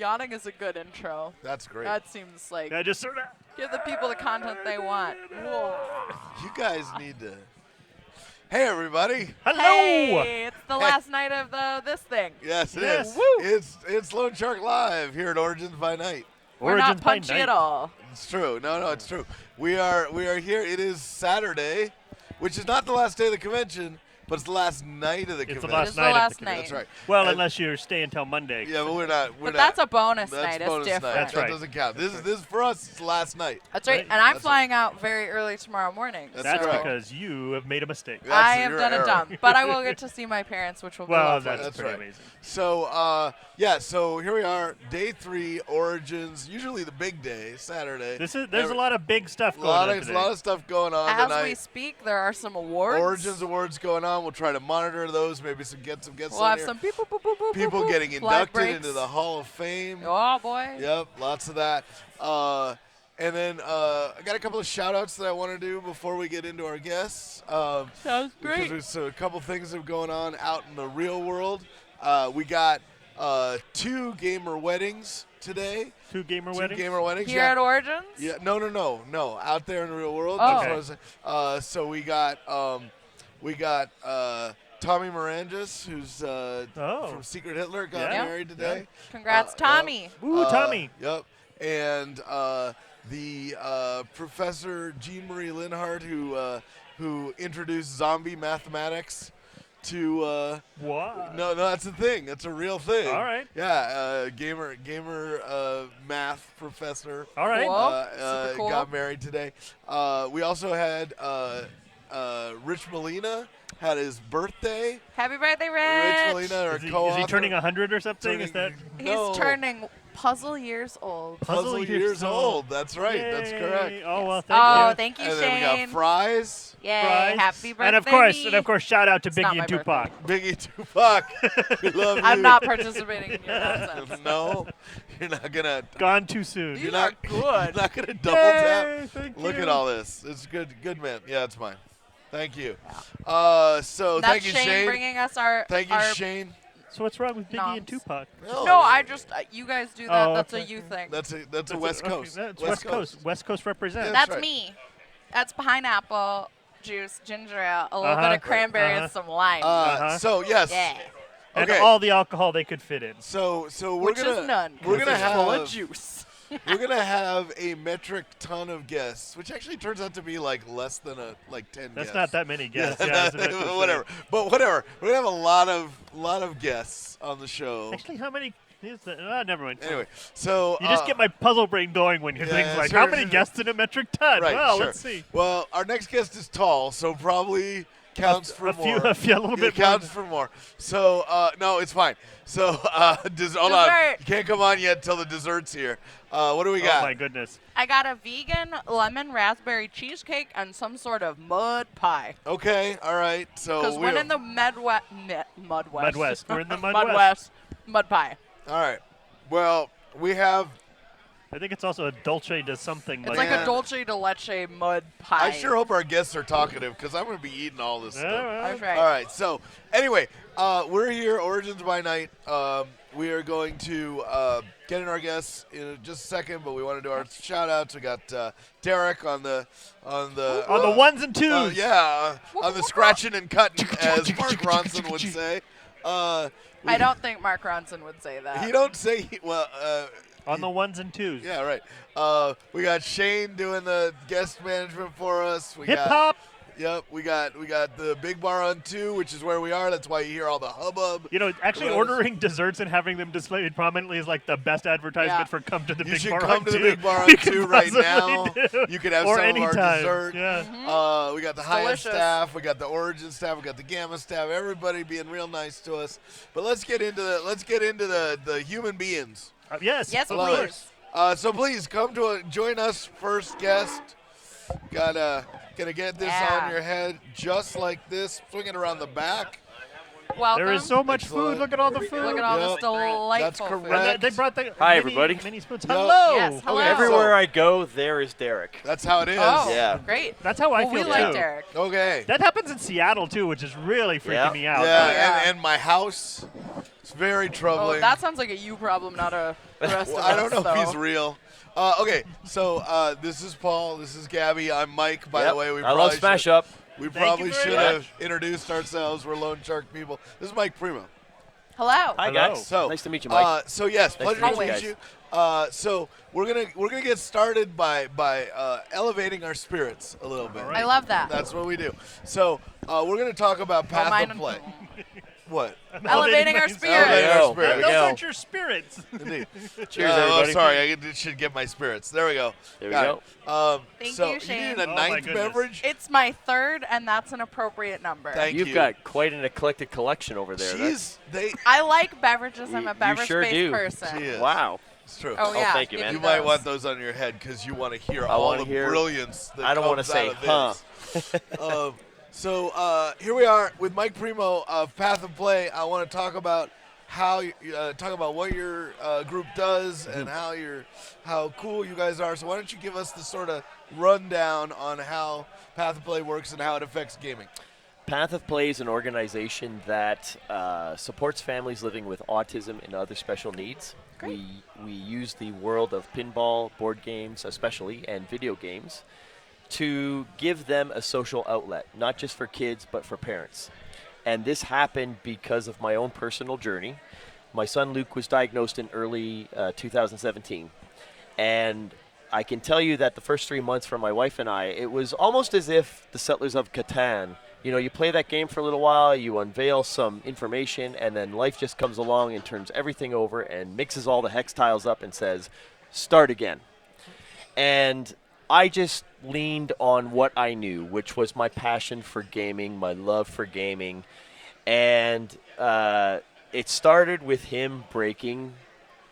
Yawning is a good intro. That's great. That seems like Yeah, just sort of. give the people the content they want. Whoa. You guys need to. Hey, everybody. Hello. Hey, it's the Hey. last night of this thing. Yes, it Yes. is. Woo. It's Lone Shark Live here at Origins by Night. We're Origins not by punchy night. at all. It's true. No, it's true. We are here. It is Saturday, which is not the last day of the convention, but it's the last night of the It's the convention. last It's the night of last the night. That's right. Well, And- unless you stay until Monday. Yeah, but we're not. But that's a bonus That's night. bonus It's different. night. That's That right. doesn't count. This is for us. It's the last night. That's right. Right. And I'm That's flying out very early tomorrow morning. That's right. because you have made a mistake. That's I have your done a error. dump, but I will get to see my parents, which will be Well, lovely. that's That's pretty right. amazing. So so here we are, day 3, Origins. Usually the big day, Saturday. There's a lot of big stuff a going lot on of today. lot of stuff going on As tonight. we speak, there are some awards. Origins awards going on. We'll try to monitor those. Maybe get some guests We'll on have here. some people, boop, boop, boop, People boop, boop. getting Flag inducted breaks. into the Hall of Fame. Oh boy. Yep, lots of that. And then I got a couple of shout-outs that I want to do before we get into our guests. Sounds Because great. there's a couple things that are going on out in the real world. We got 2 gamer weddings today. Two gamer 2 weddings. gamer weddings. Here yeah. at Origins? Yeah, no. Out there in the real world. Oh. That's what I was saying. So we got Tommy Morangis, who's from Secret Hitler, got Yeah. married today. Congrats, Tommy. Ooh, Tommy. Yep. And the Professor Jean Marie Linhart, who introduced zombie mathematics to. What? No, that's a thing. That's a real thing. All right. Yeah, gamer math professor. All right. Whoa. Super cool. Got married today. We also had Rich Molina had his birthday. Happy birthday, Rich Rich. Molina, our Is he co-author. turning 100 or something? Turning- Is that He's No. turning puzzle years old. Puzzle years old. That's right. That's Yay. correct. Oh well, Oh, thank you. thank you, And then we Shane. got fries. Yay. Fries. Happy birthday. And of course, shout out to It's not Biggie my and Tupac. Biggie Tupac. We love you. I'm not participating in your nonsense. No, you're not gonna. Gone too soon. These You're are not good. You're not gonna double Yay, tap. thank Look you. at all this. It's good. Good man. Yeah, it's mine. Thank you. So That's thank you, Shane, Shane. bringing us our. Thank you, our Shane. So what's wrong with Biggie and Noms. Tupac? No, I just you guys do that. Oh, That's okay. a you thing. That's a That's West okay, Coast. That's West Coast. West Coast represent. Yeah. That's right. me. That's pineapple juice, ginger ale, a little Uh-huh. bit of cranberry, Uh-huh. and some lime. So yes. yeah. And Okay. all the alcohol they could fit in. So we're Which gonna is none. we're 'cause gonna it's full have of juice. we're gonna have a metric ton of guests, which actually turns out to be like less than 10 That's guests. not that many guests. Yeah, as a matter of fact. whatever. But whatever. We're gonna have a lot of guests on the show. Actually, how many? Never mind. Anyway, so You just get my puzzle brain going when you're yeah, things like, sure, how many sure. guests in a metric ton? right. Well, sure. let's see. Well, our next guest is tall, so probably counts for a more. few, a little It bit more. counts for more. So no, it's fine. So hold on, Dessert. you can't come on yet till the dessert's here. What do we Oh got? my goodness. I got a vegan lemon raspberry cheesecake and some sort of mud pie. Okay, all right. So Because when in the Mudwest. Mudwest. We're in the Mudwest. Mudwest. Mud pie. all right. Well, we have. I think it's also a dulce de something. It's like Yeah. a dulce de leche mud pie. I sure hope our guests are talkative because I'm going to be eating all this Yeah, stuff. well, That's right. All right. So anyway, we're here, Origins by Night. We are going to get in our guests in just a second, but we want to do our shout outs. We got Derek on the on the ones and twos. yeah, on the scratching and cutting, as Mark Ronson would say. I don't think Mark Ronson would say that. He don't say On the ones and twos. yeah, right. We got Shane doing the guest management for us. We Hip got, hop. Yep, we got the Big Bar on 2, which is where we are. That's why you hear all the hubbub. You know, actually Well, ordering desserts and having them displayed prominently is like the best advertisement Yeah. for come to the You Big should Bar come on to the 2 Big Bar on you 2 could right possibly now. do. You could have or some of our anytime. dessert. Yeah. We got the Hyatt delicious. staff, we got the Origin staff, we got the Gamma staff. Everybody being real nice to us. But let's get into the human beings. Yes. Yes, of Love it. course. So please come to join us. First guest. Gonna get this Yeah. on your head just like this. Swing it around the back. Welcome. There is so much Excellent. food. Look at all the food. Look at all Yep. this delightful That's food. correct. And they brought the Hi, mini, everybody. mini spoons. Yep. Hello. Yes, hello. Okay, Everywhere I go, there is Derek. That's how it is. Oh, Yeah. great. That's how I Well, feel we too. like Derek. Okay. That happens in Seattle too, which is really freaking Yeah. me out. Yeah, Oh, yeah. And my house. It's Very troubling. Oh, that sounds like a you problem, not a the rest Well, of I us, don't know if he's though. real. Okay, so this is Paul. This is Gabby. I'm Mike. By Yep. the way, we I love probably Smash should, Up. we Thank probably you very should much. have introduced ourselves. We're Lone Shark people. This is Mike Primo. Hello. Hi, Hello. guys. So Nice to meet you, Mike. So yes, Nice pleasure to to meet you meet you. So we're gonna get started by elevating our spirits a little bit. All right. I love that. That's what we do. So we're gonna talk about Well, Path mine of Play. What? Elevating our my- spirits. Elevating our There we spirits. Those go. aren't your spirits. Indeed. Cheers, Oh, everybody. sorry, I should get my spirits. There we go. There we Got it. Thank so you, Shane. need a Oh, my ninth goodness. beverage? It's my third, and that's an appropriate number. Thank You've you. got quite an eclectic collection over there. She's they. I like beverages. I'm You a beverage-based sure do. person. She is. Wow. It's true. Oh, yeah. thank you, give man. You me might those. want those on your head because you want to hear I all wanna the hear- brilliance that I don't want wanna to say, So here we are with Mike Primo of Path of Play. I want to talk about how talk about what your group does and how cool you guys are. So why don't you give us the sort of rundown on how Path of Play works and how it affects gaming? Path of Play is an organization that supports families living with autism and other special needs. Great. We use the world of pinball, board games especially, and video games to give them a social outlet, not just for kids, but for parents. And this happened because of my own personal journey. My son Luke was diagnosed in early 2017. And I can tell you that the first 3 months for my wife and I, it was almost as if the Settlers of Catan, you know, you play that game for a little while, you unveil some information, and then life just comes along and turns everything over and mixes all the hex tiles up and says, start again. And I just leaned on what I knew, which was my passion for gaming, my love for gaming. And it started with him breaking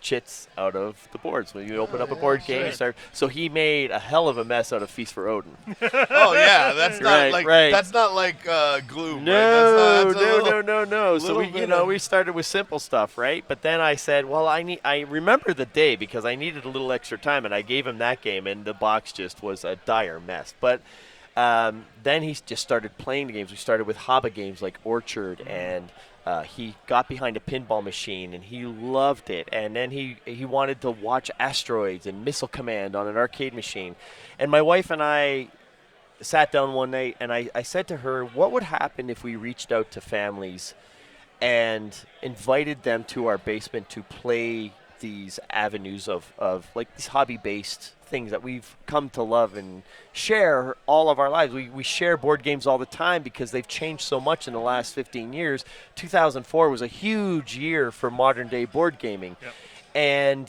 chits out of the boards. When you open up a board game, you start. So he made a hell of a mess out of Feast for Odin. Oh yeah, that's not Right. that's not like Gloom. No, right? That's a little- no. So little we, bit of- we started with simple stuff, right? But then I said, well, I remember the day because I needed a little extra time, and I gave him that game, and the box just was a dire mess. But then he just started playing the games. We started with Haba games like Orchard, and he got behind a pinball machine, and he loved it. And then he wanted to watch Asteroids and Missile Command on an arcade machine. And my wife and I sat down one night, and I said to her, what would happen if we reached out to families and invited them to our basement to play these avenues of like these hobby-based things that we've come to love and share all of our lives. We share board games all the time because they've changed so much in the last 15 years. 2004 was a huge year for modern-day board gaming. Yep. And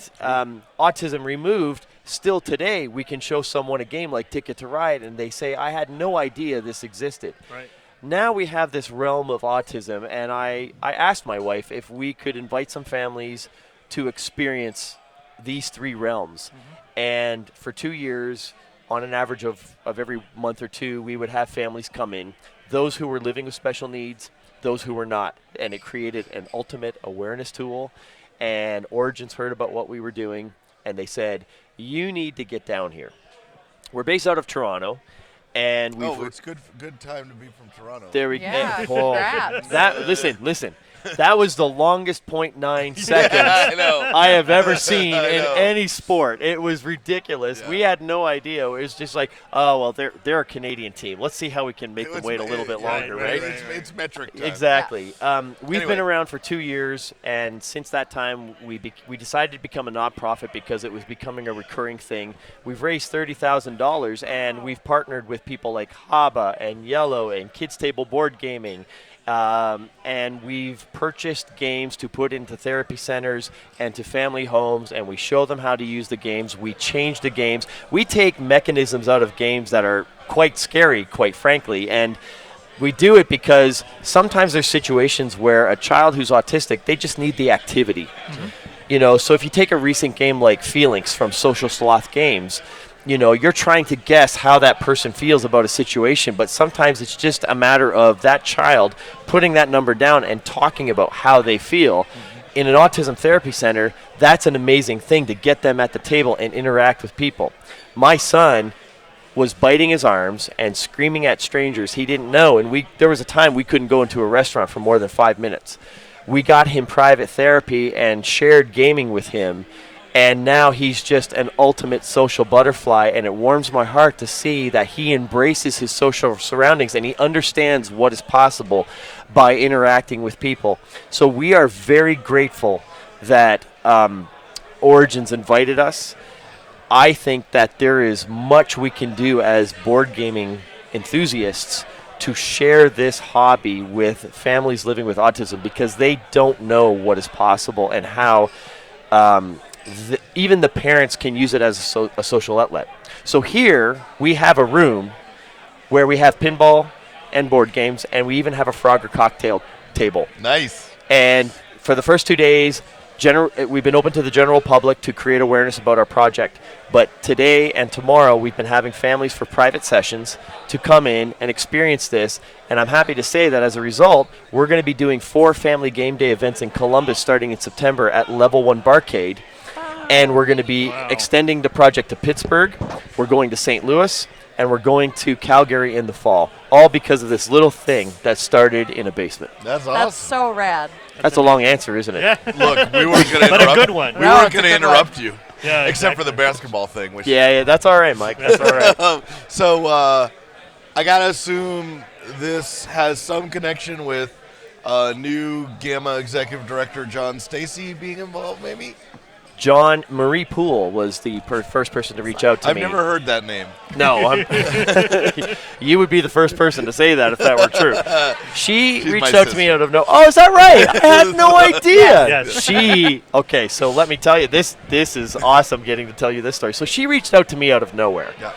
autism removed, still today we can show someone a game like Ticket to Ride and they say, I had no idea this existed. Right. Now we have this realm of autism, and I asked my wife if we could invite some families to experience these three realms. And for 2 years, on an average of every month or two, we would have families come in, those who were living with special needs, those who were not. And it created an ultimate awareness tool. And Origins heard about what we were doing, and they said, you need to get down here. We're based out of Toronto, and we've Oh, it's good time to be from Toronto. there we Yeah, go. congrats. That listen. That was the longest 0.9 seconds I know. I have ever seen I in know. any sport. It was ridiculous. Yeah. We had no idea. It was just like, oh well, they're a Canadian team. Let's see how we can make them It's- wait a little bit yeah, longer, right? It's metric time. Exactly. We've Anyway. been around for 2 years, and since that time, we decided to become a nonprofit because it was becoming a recurring thing. We've raised $30,000, and we've partnered with people like Haba and Yellow and Kids Table Board Gaming. And we've purchased games to put into therapy centers and to family homes, and we show them how to use the games. We change the games. We take mechanisms out of games that are quite scary, quite frankly, and we do it because sometimes there's situations where a child who's autistic, they just need the activity. You know, so if you take a recent game like Felix from Social Sloth Games, you know, you're trying to guess how that person feels about a situation, but sometimes it's just a matter of that child putting that number down and talking about how they feel. In an autism therapy center, that's an amazing thing to get them at the table and interact with people. My son was biting his arms and screaming at strangers he didn't know, and there was a time we couldn't go into a restaurant for more than 5 minutes. we got him private therapy and shared gaming with him. And now he's just an ultimate social butterfly, and it warms my heart to see that he embraces his social surroundings and he understands what is possible by interacting with people. So we are very grateful that Origins invited us. I think that there is much we can do as board gaming enthusiasts to share this hobby with families living with autism, because they don't know what is possible and how even the parents can use it as a social outlet. So here we have a room where we have pinball and board games, and we even have a Frogger cocktail table. Nice. And for the first 2 days, we've been open to the general public to create awareness about our project. But today and tomorrow, we've been having families for private sessions to come in and experience this. And I'm happy to say that as a result, we're going to be doing 4 family game day events in Columbus starting in September at Level 1 Barcade. And we're going to be extending the project to Pittsburgh. We're going to St. Louis, and we're going to Calgary in the fall, all because of this little thing that started in a basement. That's awesome. That's so rad. That's a long answer, isn't it? Yeah. Look, we weren't going to But interrupt. a good one. We No, weren't it's a going to good interrupt you. Yeah, Except for exactly. the basketball thing. Which Yeah, that's all right, Mike. That's all right. So I got to assume this has some connection with new Gamma executive director John Stacy being involved, maybe? John Marie Poole was the first person to reach out to I've me. never heard that name. No, you would be the first person to say that if that were true. She She's reached my out to me sister. out of no. Oh, is that right? I had no idea. Yes. Okay, so let me tell you, this is awesome getting to tell you this story. So she reached out to me out of nowhere, Yeah.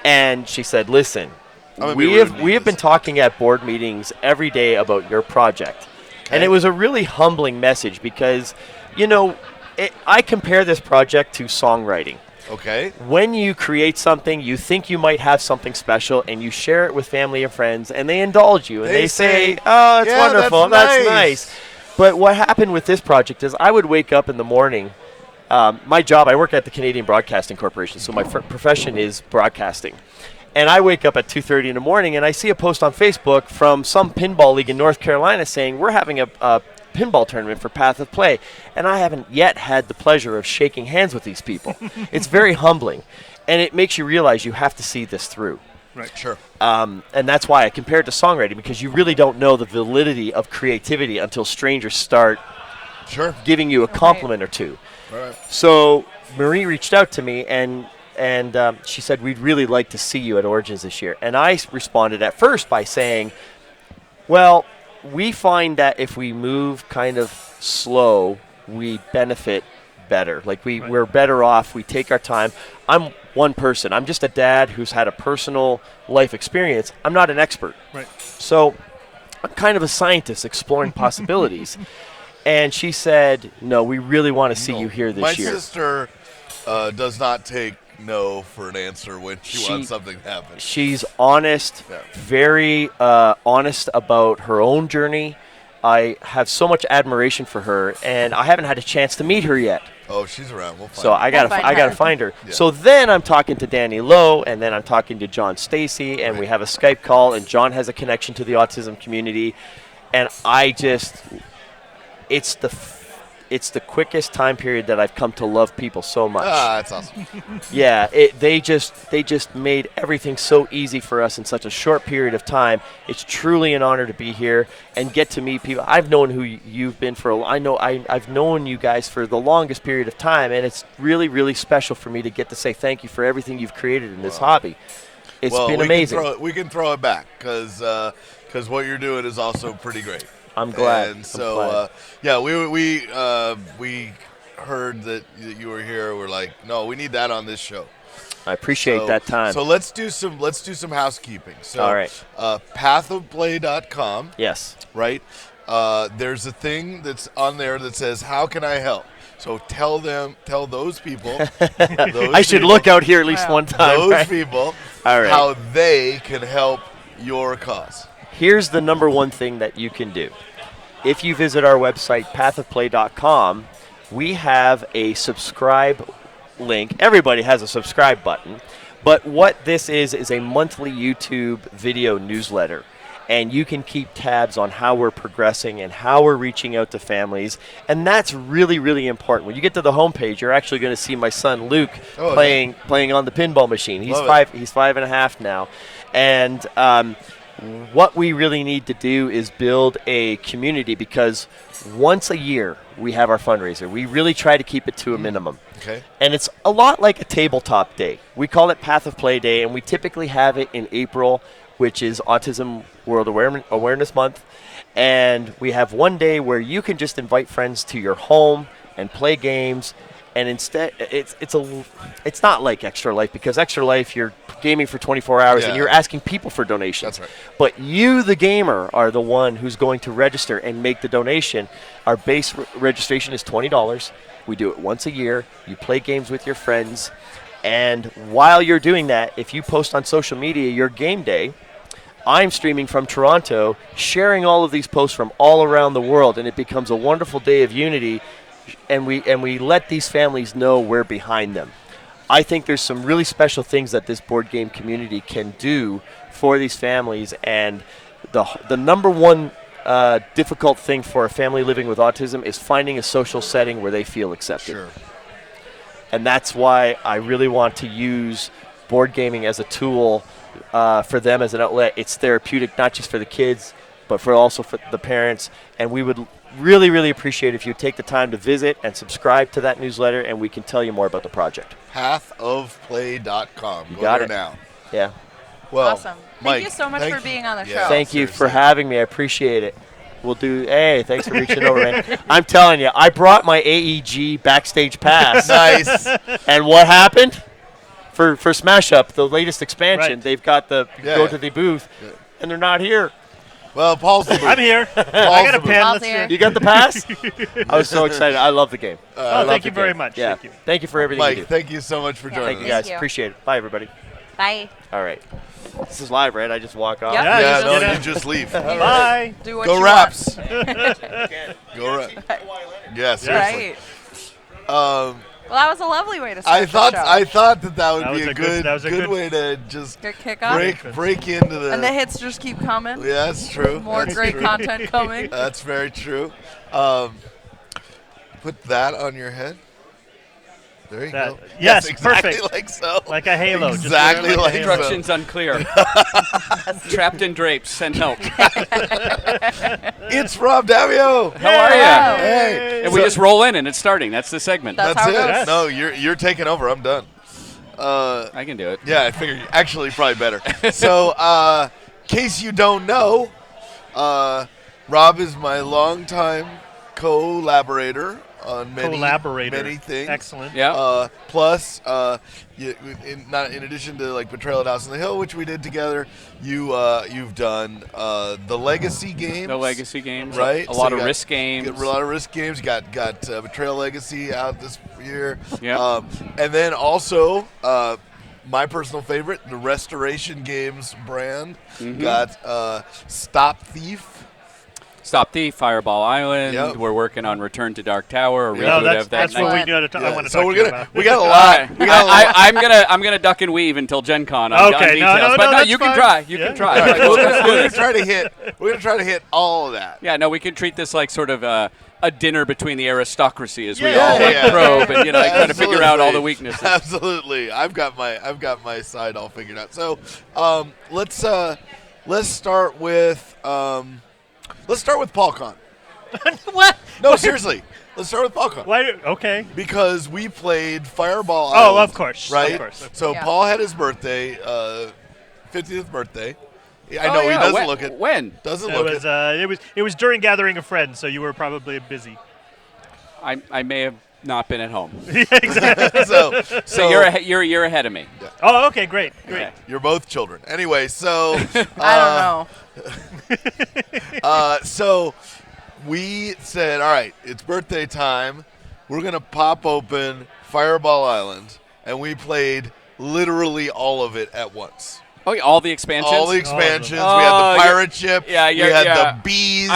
and she said, "Listen, I'm gonna we be rude have to we have been this. talking at board meetings every day about your project." And Okay. it was a really humbling message because, I compare this project to songwriting. Okay. When you create something, you think you might have something special, and you share it with family and friends, and they indulge you, and They they say, say, "Oh, it's "Yeah, wonderful, that's that's nice." But what happened with this project is I would wake up in the morning. My job, I work at the Canadian Broadcasting Corporation, so my profession is broadcasting. And I wake up at 2:30 in the morning, and I see a post on Facebook from some pinball league in North Carolina saying, "We're having a pinball tournament for Path of Play," and I haven't yet had the pleasure of shaking hands with these people. It's very humbling, and it makes you realize you have to see this through. Sure. And that's why I compare it to songwriting, because you really don't know the validity of creativity until strangers start Sure. giving you a compliment or two. All right. So Marie reached out to me, and she said, "We'd really like to see you at Origins this year." And I responded at first by saying, "Well, we find that if we move kind of slow, we benefit better. Like we're better off. We take our time. I'm one person. I'm just a dad who's had a personal life experience. I'm not an expert. Right. So I'm kind of a scientist exploring possibilities." And she said, "No, we really want to see you here this My year." sister does not take no for an answer when she wants something to happen. She's honest, Yeah. very honest about her own journey. I have so much admiration for her, and I haven't had a chance to meet her yet. Oh, she's around. We'll find So her. I gotta, find I gotta her. find her. Yeah. So then I'm talking to Danny Lowe, and then I'm talking to John Stacy, and we have a Skype call, and John has a connection to the autism community, and it's the quickest time period that I've come to love people so much. That's awesome. Yeah, they just made everything so easy for us in such a short period of time. It's truly an honor to be here and get to meet people. I've known who you've been for. I've known you guys for the longest period of time, and it's really, really special for me to get to say thank you for everything you've created in this hobby. It's Well, been we amazing. we can throw it back because what you're doing is also pretty great. I'm glad. And I'm so, glad. yeah, we heard that you were here. We're like, no, we need that on this show. I appreciate So- that time. So let's do some housekeeping. So, All right. pathofplay.com, Yes. right? There's a thing that's on there that says, "How can I help?" So tell those people. I should look out here at least Wow. one time. those right? people All right. how they can help your cause. Here's the number one thing that you can do. If you visit our website, pathofplay.com, we have a subscribe link. Everybody has a subscribe button. But what this is a monthly YouTube video newsletter. and you can keep tabs on how we're progressing and how we're reaching out to families. And that's really, really important. When you get to the homepage, you're actually going to see my son Luke Oh, playing on the pinball machine. He's Love it. five. He's 5.5 now, and what we really need to do is build a community, because once a year we have our fundraiser. We really try to keep it to a minimum. Okay. And it's a lot like a tabletop day. We call it Path of Play Day, and we typically have it in April, which is Autism World Awareness Month. And we have one day where you can just invite friends to your home and play games. And instead, it's not like Extra Life, because Extra Life, you're gaming for 24 hours and Yeah. you're asking people for donations. That's right. But you, the gamer, are the one who's going to register and make the donation. Our base registration is $20. We do it once a year. You play games with your friends. And while you're doing that, if you post on social media your game day, I'm streaming from Toronto, sharing all of these posts from all around the world, and it becomes a wonderful day of unity. And we let these families know we're behind them. I think there's some really special things that this board game community can do for these families, and the number one difficult thing for a family living with autism is finding a social setting where they feel accepted. Sure. And that's why I really want to use board gaming as a tool for them as an outlet. It's therapeutic, not just for the kids, but also for the parents. And we would really, really appreciate if you take the time to visit and subscribe to that newsletter, and we can tell you more about the project. Pathofplay.com. You Go got there it. now. Yeah. Well, Awesome. Mike, Thank you so much for being on the yeah, show. Thank you for seriously. having me. I appreciate it. Hey, thanks for reaching over, man. I'm telling you, I brought my AEG backstage pass. Nice. And what happened? For Smash Up, the latest expansion, Right. they've got you Yeah, go yeah. to the booth, and they're not here. Well, Paul's the I'm here. I got a Paul's pen. Paul's Let's here. see. You got the pass? I was so excited. I love the game. I Oh, love thank the you very game. much. Yeah. Thank you. Thank you for everything you Mike, do. thank you so much for joining Thank you, us. guys. you. Appreciate it. Bye, everybody. Bye. All right. This is live, right? I just walk off. Yep. Yeah, Yeah, just no, get you out. just leave. Bye. Do what Go you Raps. want. Go Raps. Yeah, seriously. Right. Well, that was a lovely way to start I thought the show. I thought that would That be was a a good- that was a good good- way to just Good kickoff. break into the. And the hits just keep coming. Yeah, that's true. More That's great true. content coming. That's very true. Put that on your head. There you That- go. yes, exactly perfect. like so. Like a halo. just Exactly wear it like a halo. Instructions unclear. Trapped in drapes. Send help. It's Rob Davio. How are you? Hello. Hey. And we just roll in and it's starting. That's the segment. That's That's how it it. goes. No, you're taking over. I'm done. I can do it. Yeah, I figured. Actually, probably better. So, case you don't know, Rob is my longtime collaborator on many things. Excellent. Yeah. Plus, in addition to like Betrayal at House on the Hill, which we did together, you've done the Legacy games. The legacy games. Right. A So lot you of got- risk games. A lot of risk games. Got Betrayal Legacy out this year. Yeah. And then also my personal favorite, the Restoration Games brand, Mm-hmm. got Stop Thief. Stop Thief, Fireball Island. Yep. We're working on Return to Dark Tower. A Yeah. reboot No, that's of that. what we night. got to. I Yeah, want to so talk we're to you gonna about. we got a All lot. right. We got a lot. I'm gonna duck and weave until Gen Con. Okay, on no, details. no, but no, no, that's you can fine. try. You Yeah. can try. All right, Let's we're do gonna this. try to hit. We're gonna try to hit all of that. Yeah, no, we could treat this like sort of a dinner between the aristocracy as we Yeah, all like yeah. probe and kind of figure out all the Absolutely. weeknesses. Absolutely, I've got my side all figured out. So let's start with PaulCon. What? No, seriously, let's start with PaulCon Why? Okay. because we played Fireball Oh, Island, of course. right? Of course. So Yeah. Paul had his birthday, 50th birthday. I Oh, know yeah. he doesn't when, look it. When? Doesn't It look was. it. It was during gathering of friends, so you were probably busy. I may have not been at home. Exactly. So you're a year ahead of me. Oh, okay. Great. Great. Okay. You're both children. Anyway, so I don't know. so we said, all right, it's birthday time. We're going to pop open Fireball Island. And we played literally all of it at once. Oh, yeah, all the expansions. All the expansions. We Oh, had the yeah. pirate ship. Yeah, we yeah, had yeah. the bees.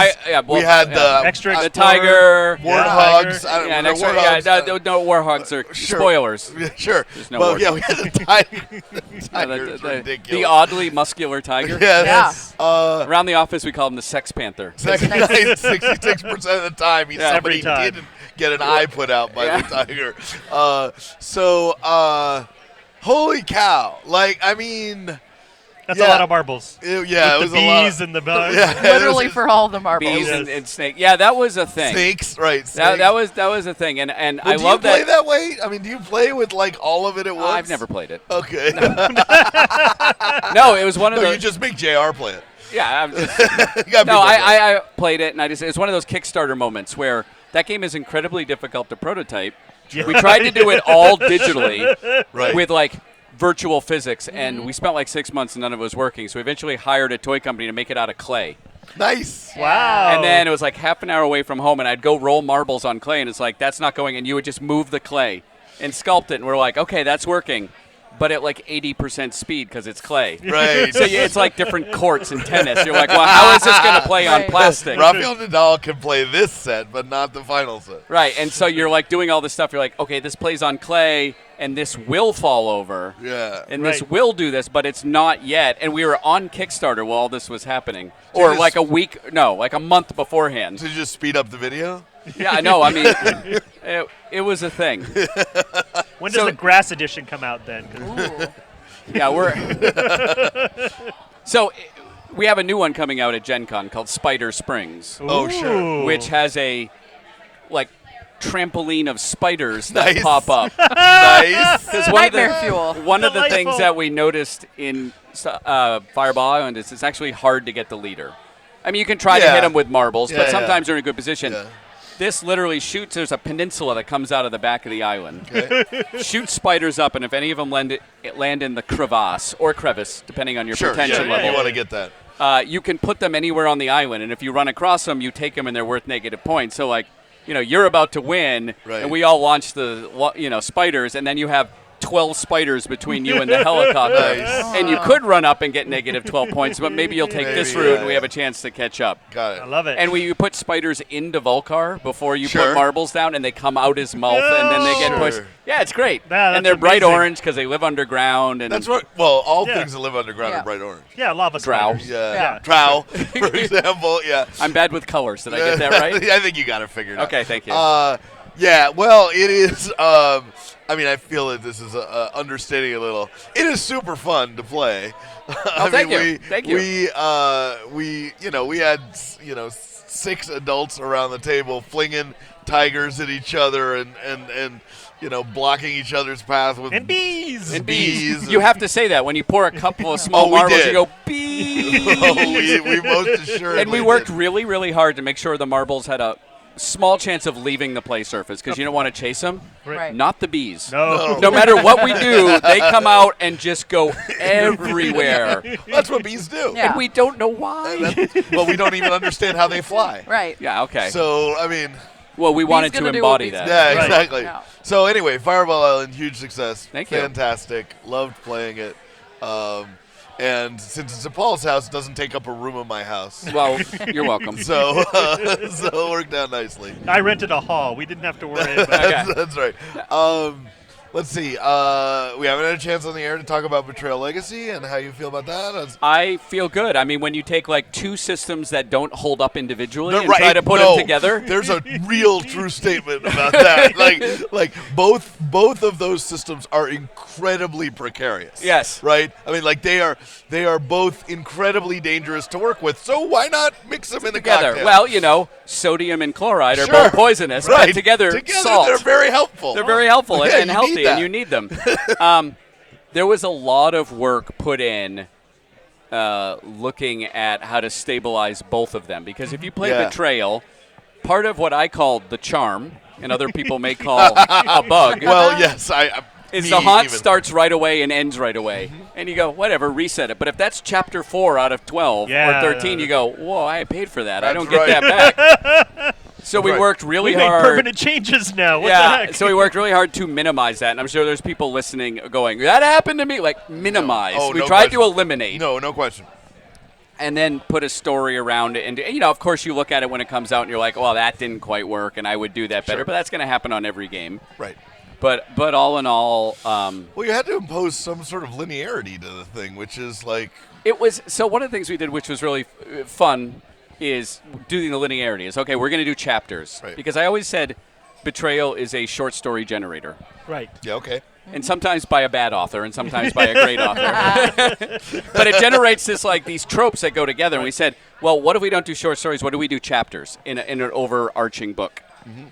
We had the Extra the Explorer. tiger. warthogs. Yeah, I don't Yeah, know, next one, warthogs. no, warhogs are Sure. spoilers. Yeah, sure. There's no well, wars. yeah, we had the tiger. The Yeah, tiger's ridiculous. the oddly muscular tiger. Yes. Around the office, we call him the Sex Panther. Second night, 66% of the time, Yeah. somebody Every time. didn't get an eye put out by Yeah. the tiger. Holy cow. Like, I mean, That's Yeah. a lot of marbles. yeah, With it was the a lot. bees and the bugs. Yeah, Literally there's for all the marbles. Bees Yes. and snake. Yeah, that was a thing. snakes, right? That, Snakes. that was a thing, and Well, I do love you play that. that way? I mean, do you play with like all of it at once? I've never played it. Okay. No, it was one of No, those. you just make JR play it. Yeah, I'm just, You got no, people play it. I played it, and it's one of those Kickstarter moments where that game is incredibly difficult to prototype. We tried to do it all digitally Right. with like virtual physics, and we spent like 6 months and none of it was working. So we eventually hired a toy company to make it out of clay. Nice. Wow. And then it was like half an hour away from home, and I'd go roll marbles on clay, and it's like, that's not going, and you would just move the clay and sculpt it, and we're like, okay, that's working, but at like 80% speed because it's clay. Right. So it's like different courts in tennis. You're like, well, how is this going to play on Right. plastic? Rafael Nadal can play this set, but not the final set. Right, and so you're like doing all this stuff. You're like, okay, this plays on clay, and this will fall over. Yeah. And this Right. will do this, but it's not yet. And we were on Kickstarter while all this was happening. Or just- like a month beforehand. To just speed up the video? Yeah, I know. I mean, it was a thing. When does so- the grass edition come out then? 'Cause Ooh. Yeah, So we have a new one coming out at Gen Con called Spider Springs, Oh, sure. Ooh. which has a like trampoline of spiders that Nice. pop up. Nice. Because one of the Nightmare fuel. one of the things Delightful. that we noticed in Fireball Island is it's actually hard to get the leader. I mean, you can try to Yeah. hit them with marbles, Yeah, but yeah. sometimes they're in a good position. Yeah. This literally shoots. There's a peninsula that comes out of the back of the island. Okay. Shoots spiders up, and if any of them land in the crevasse or crevice, depending on your Sure. pretension Yeah, level, you want to get that. you can put them anywhere on the island. And if you run across them, you take them, and they're worth negative points. So like, you're about to win, Right. and we all launch the spiders, and then you have 12 spiders between you and the helicopter. Nice. And you could run up and get negative 12 points, but maybe you'll take this Maybe, route, yeah, and we have a chance to catch up. Got it. I love it. And you put spiders into Volcar before you Sure. put marbles down, and they come out his mouth, and then they get Sure. pushed. Yeah, it's great. Yeah, and that's they're bright amazing. orange because they live underground. And That's what. Well, all Yeah. things that live underground Yeah. are bright orange. yeah, lava Drow. spiders. Yeah. Yeah. Trow, for example. Yeah. I'm bad with colors. Did I get that right? I think you got it figured out. Okay, thank you. Yeah. Well, it is. I mean, I feel that this is understating a little. It is super fun to play. I thank mean, you. Thank you. We had 6 adults around the table flinging tigers at each other and blocking each other's path with And bees. And bees. bees. You have to say that when you pour a couple of small Oh, we marbles. did. You go bees. we most assuredly And we worked did. really, really hard to make sure the marbles had a small chance of leaving the play surface because you don't want to chase them. Right. Not the bees. No. No matter what we do, they come out and just go everywhere. That's what bees do. Yeah. And we don't know why. Well, we don't even understand how they fly. Right. Yeah, okay. So, I mean, Well, we wanted to gonna do embody what bees that. yeah, Right. exactly. Yeah. So anyway, Fireball Island, huge success. Thank you. Fantastic. Loved playing it. And since it's at Paul's house, it doesn't take up a room in my house. Well, you're welcome. So, so it worked out nicely. I rented a hall. We didn't have to worry about Okay. That's right. Let's see. We haven't had a chance on the air to talk about Betrayal Legacy and how you feel about that. I feel good. I mean, when you take like two systems that don't hold up individually They're and try to put no, them together. There's a real true statement about that. Like both of those systems are incredibly precarious. Yes. Right? I mean, like they are both incredibly dangerous to work with. So why not mix them in the Together. cocktail? Well, sodium and chloride are Sure. both poisonous, Right. but together salt. they're very helpful. They're very helpful Yeah, and you healthy, need that. and you need them. There was a lot of work put in looking at how to stabilize both of them, because if you play Yeah. Betrayal, part of what I call the charm, and other people may call a bug, Well, yes, is me the haunt even. starts right away and ends right away. And you go, whatever, reset it. But if that's chapter 4 out of 12 Yeah. or 13, you go, whoa, I paid for that. I That's don't get right. that back. So we Right. worked really We made hard. permanent changes now. What the Yeah, heck? so we worked really hard to minimize that, and I'm sure there's people listening going, "That happened to me." Like minimize. Oh, we no tried to question. eliminate, No question. and then put a story around it. And of course, you look at it when it comes out, and you're like, "Well, that didn't quite work, and I would do that better." Sure. But that's going to happen on every game. Right. But all in all, Well, you had to impose some sort of linearity to the thing, which is like, it was so. One of the things we did, which was really fun, is doing the linearity. Is okay. We're going to do chapters Right. because I always said, Betrayal is a short story generator. Right. yeah, okay. And sometimes by a bad author, and sometimes by a great author. But it generates these tropes that go together. And we said, well, what if we don't do short stories? What do we do chapters in an overarching book?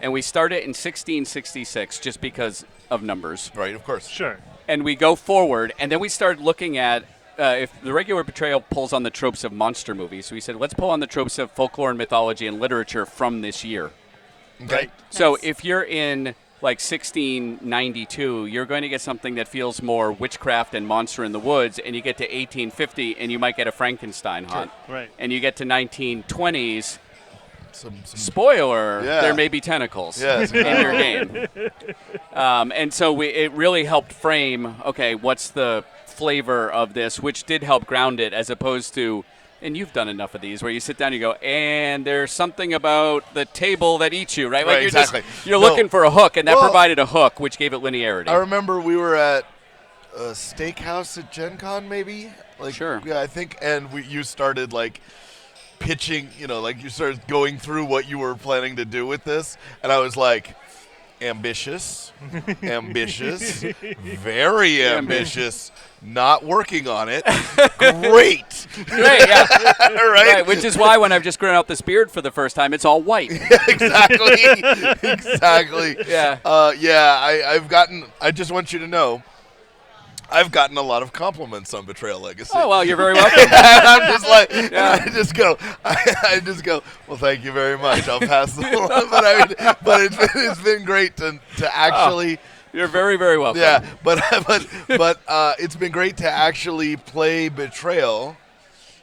And we started in 1666 just because of numbers. Right, of course. Sure. And we go forward, and then we started looking at if the regular Betrayal pulls on the tropes of monster movies. So we said, let's pull on the tropes of folklore and mythology and literature from this year. Okay. So Nice. if you're in like 1692, you're going to get something that feels more witchcraft and monster in the woods, and you get to 1850 and you might get a Frankenstein hunt. Right. And you get to 1920s, Some spoiler, Yeah. there may be tentacles Yes, in your game. And so it really helped frame, okay, what's the flavor of this, which did help ground it as opposed to, and you've done enough of these where you sit down and you go, and there's something about the table that eats you, right? Right, Like you're exactly. you're No. looking for a hook, and that Well, provided a hook, which gave it linearity. I remember we were at a steakhouse at Gen Con, maybe? Like, Sure. Yeah, I think. And you started, like, pitching, like you started going through what you were planning to do with this. And I was like, ambitious, very ambitious, not working on it. Great. Great, yeah. right? Right, which is why when I've just grown out this beard for the first time, it's all white. Exactly. Yeah. I just want you to know, I've gotten a lot of compliments on Betrayal Legacy. Oh, well, you're very welcome. And I'm just like, I just go, well, thank you very much. I'll pass the but it's been great to actually, You're very, very welcome. yeah, but it's been great to actually play Betrayal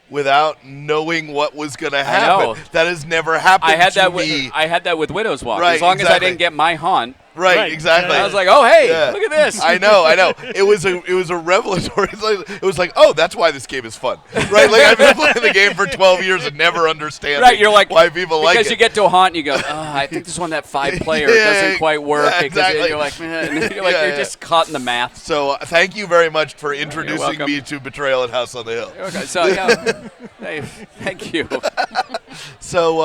without knowing what was going to happen. know. That has never happened I had to that. me. I had that with Widow's Walk. Right, as long as I exactly. didn't get my haunt, Right, exactly. I was like, "Oh, hey, Yeah. look at this!" I know. It was a revelatory. It was like, oh, that's why this game is fun, right? Like I've been playing the game for 12 years and never understand. Right, you're like, why people like it. because you get to a haunt and you go, "Oh, I think this one that 5-player Yeah, doesn't quite work." yeah, Because exactly. you're like, man, you're like, Yeah, you're yeah. just caught in the math. So thank you very much for introducing welcome. me to Betrayal at House on the Hill. Okay, so yeah, hey, thank you. So,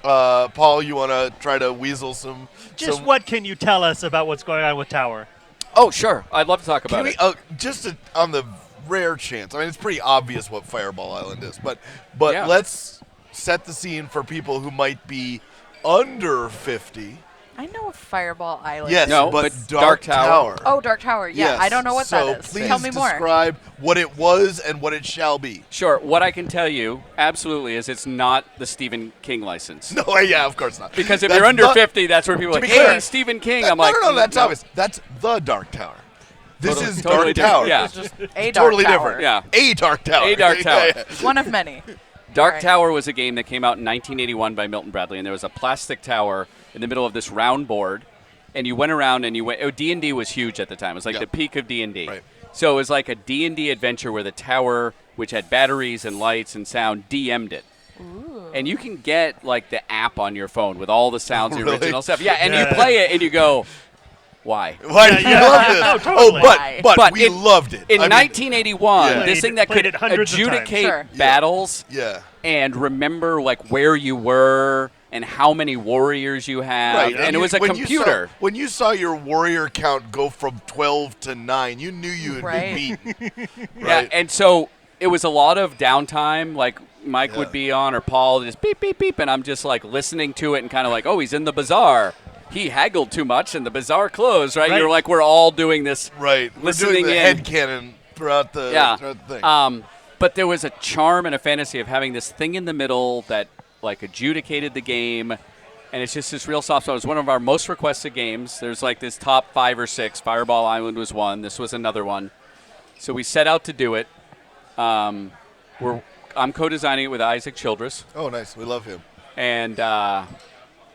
Paul, you want to try to weasel some? Just what can you tell us about what's going on with Tower? Oh, sure, I'd love to talk Can about we, it. just on the rare chance, I mean, it's pretty obvious what Fireball Island is, but Yeah. let's set the scene for people who might be under 50. I know Fireball Island. Yes, No, but but Dark Dark Tower. Tower. Oh, Dark Tower. Yeah, Yes. I don't know what so that is. Please Tell me more. describe what it was and what it shall be. Sure, what I can tell you absolutely is it's not the Stephen King license. No, yeah, of course not. Because if That's you're under the- 50, that's where people are to like, be hey, clear, Stephen King. that- I'm like, no, that's no. obvious. That's the Dark Tower. This Totally- is totally Dark different. Tower. Yeah. It's just a Dark Totally Tower. different. Yeah. A Dark Tower. A Dark Tower. Yeah. One of many. Dark Right. Tower was a game that came out in 1981 by Milton Bradley, and there was a plastic tower in the middle of this round board, and you went around and you went. Oh, D&D was huge at the time. It was like Yeah. the peak of D&D. Right. So it was like a D&D adventure where the tower, which had batteries and lights and sound, DM'd it. And you can get like the app on your phone with all the sounds, the Really? original stuff. Yeah, and you Yeah. play it and you go, why? Why did you Yeah. love this? Oh, totally. but But we in- loved it. In I mean, 1981, Yeah. this thing that Played could it hundreds of times. adjudicate Sure. battles yeah. and remember like where you were and how many warriors you have, Right. and it was a when computer. when you saw your warrior count go from 12 to 9, you knew you had Right. been beaten. Yeah, Right. and so it was a lot of downtime. Like Mike Yeah. would be on or Paul just beep beep beep, and I'm just like listening to it and kind of like, oh, he's in the bazaar. He haggled too much, and the bazaar closed. Right? Right. You're like, we're all doing this. Right. We're Listening doing the in. headcanon throughout the, Yeah. throughout the thing. But there was a charm and a fantasy of having this thing in the middle that like adjudicated the game. And it's just this real soft spot. It was one of our most requested games. There's like this top 5 or 6. Fireball Island was one. This was another one. So we set out to do it. I'm co-designing it with Isaac Childress. Oh, nice. We love him. And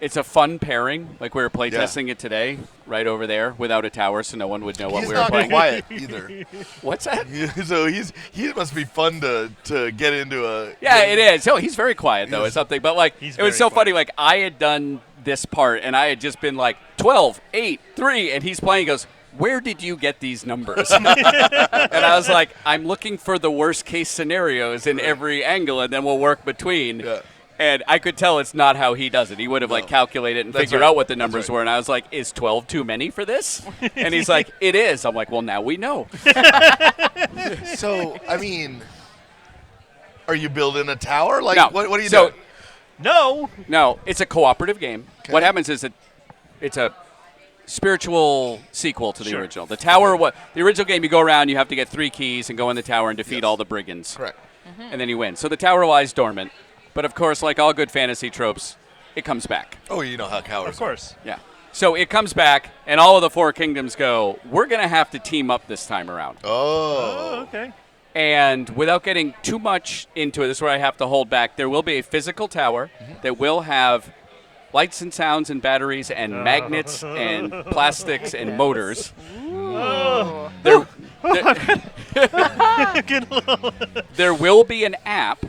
It's a fun pairing. Like we were playtesting it today, right over there, without a tower, so no one would know what He's we were not playing. quiet either. What's that? So he must be fun to get into a. Yeah, it is. Oh, he's very quiet though. It's something, but like He's it was very so quiet. funny. Like I had done this part, and I had just been like 12, 8, 3, and he's playing. He goes, "Where did you get these numbers?" And I was like, "I'm looking for the worst case scenarios in every angle, and then we'll work between." Yeah. And I could tell it's not how he does it. He would have like calculated and That's figured right. out what the That's numbers right. were. And I was like, "Is 12 too many for this?" And he's like, "It is." I'm like, "Well, now we know." So I mean, are you building a tower? Like No. what are you So- doing? No. No, it's a cooperative game. Okay. What happens is it's a spiritual sequel to the Sure. original. The tower, the original game, you go around, you have to get 3 keys and go in the tower and defeat Yes. all the brigands, Correct. and then you win. So the tower lies dormant, but of course, like all good fantasy tropes, it comes back. Oh, you know how cowards. Of course. Yeah. So it comes back, and all of the 4 kingdoms go, "We're going to have to team up this time around." Are. Oh, Oh. okay. And without getting too much into it, this is where I have to hold back. There will be a physical tower that will have lights and sounds and batteries and magnets and plastics and motors. Oh. There, Get a little- there will be an app.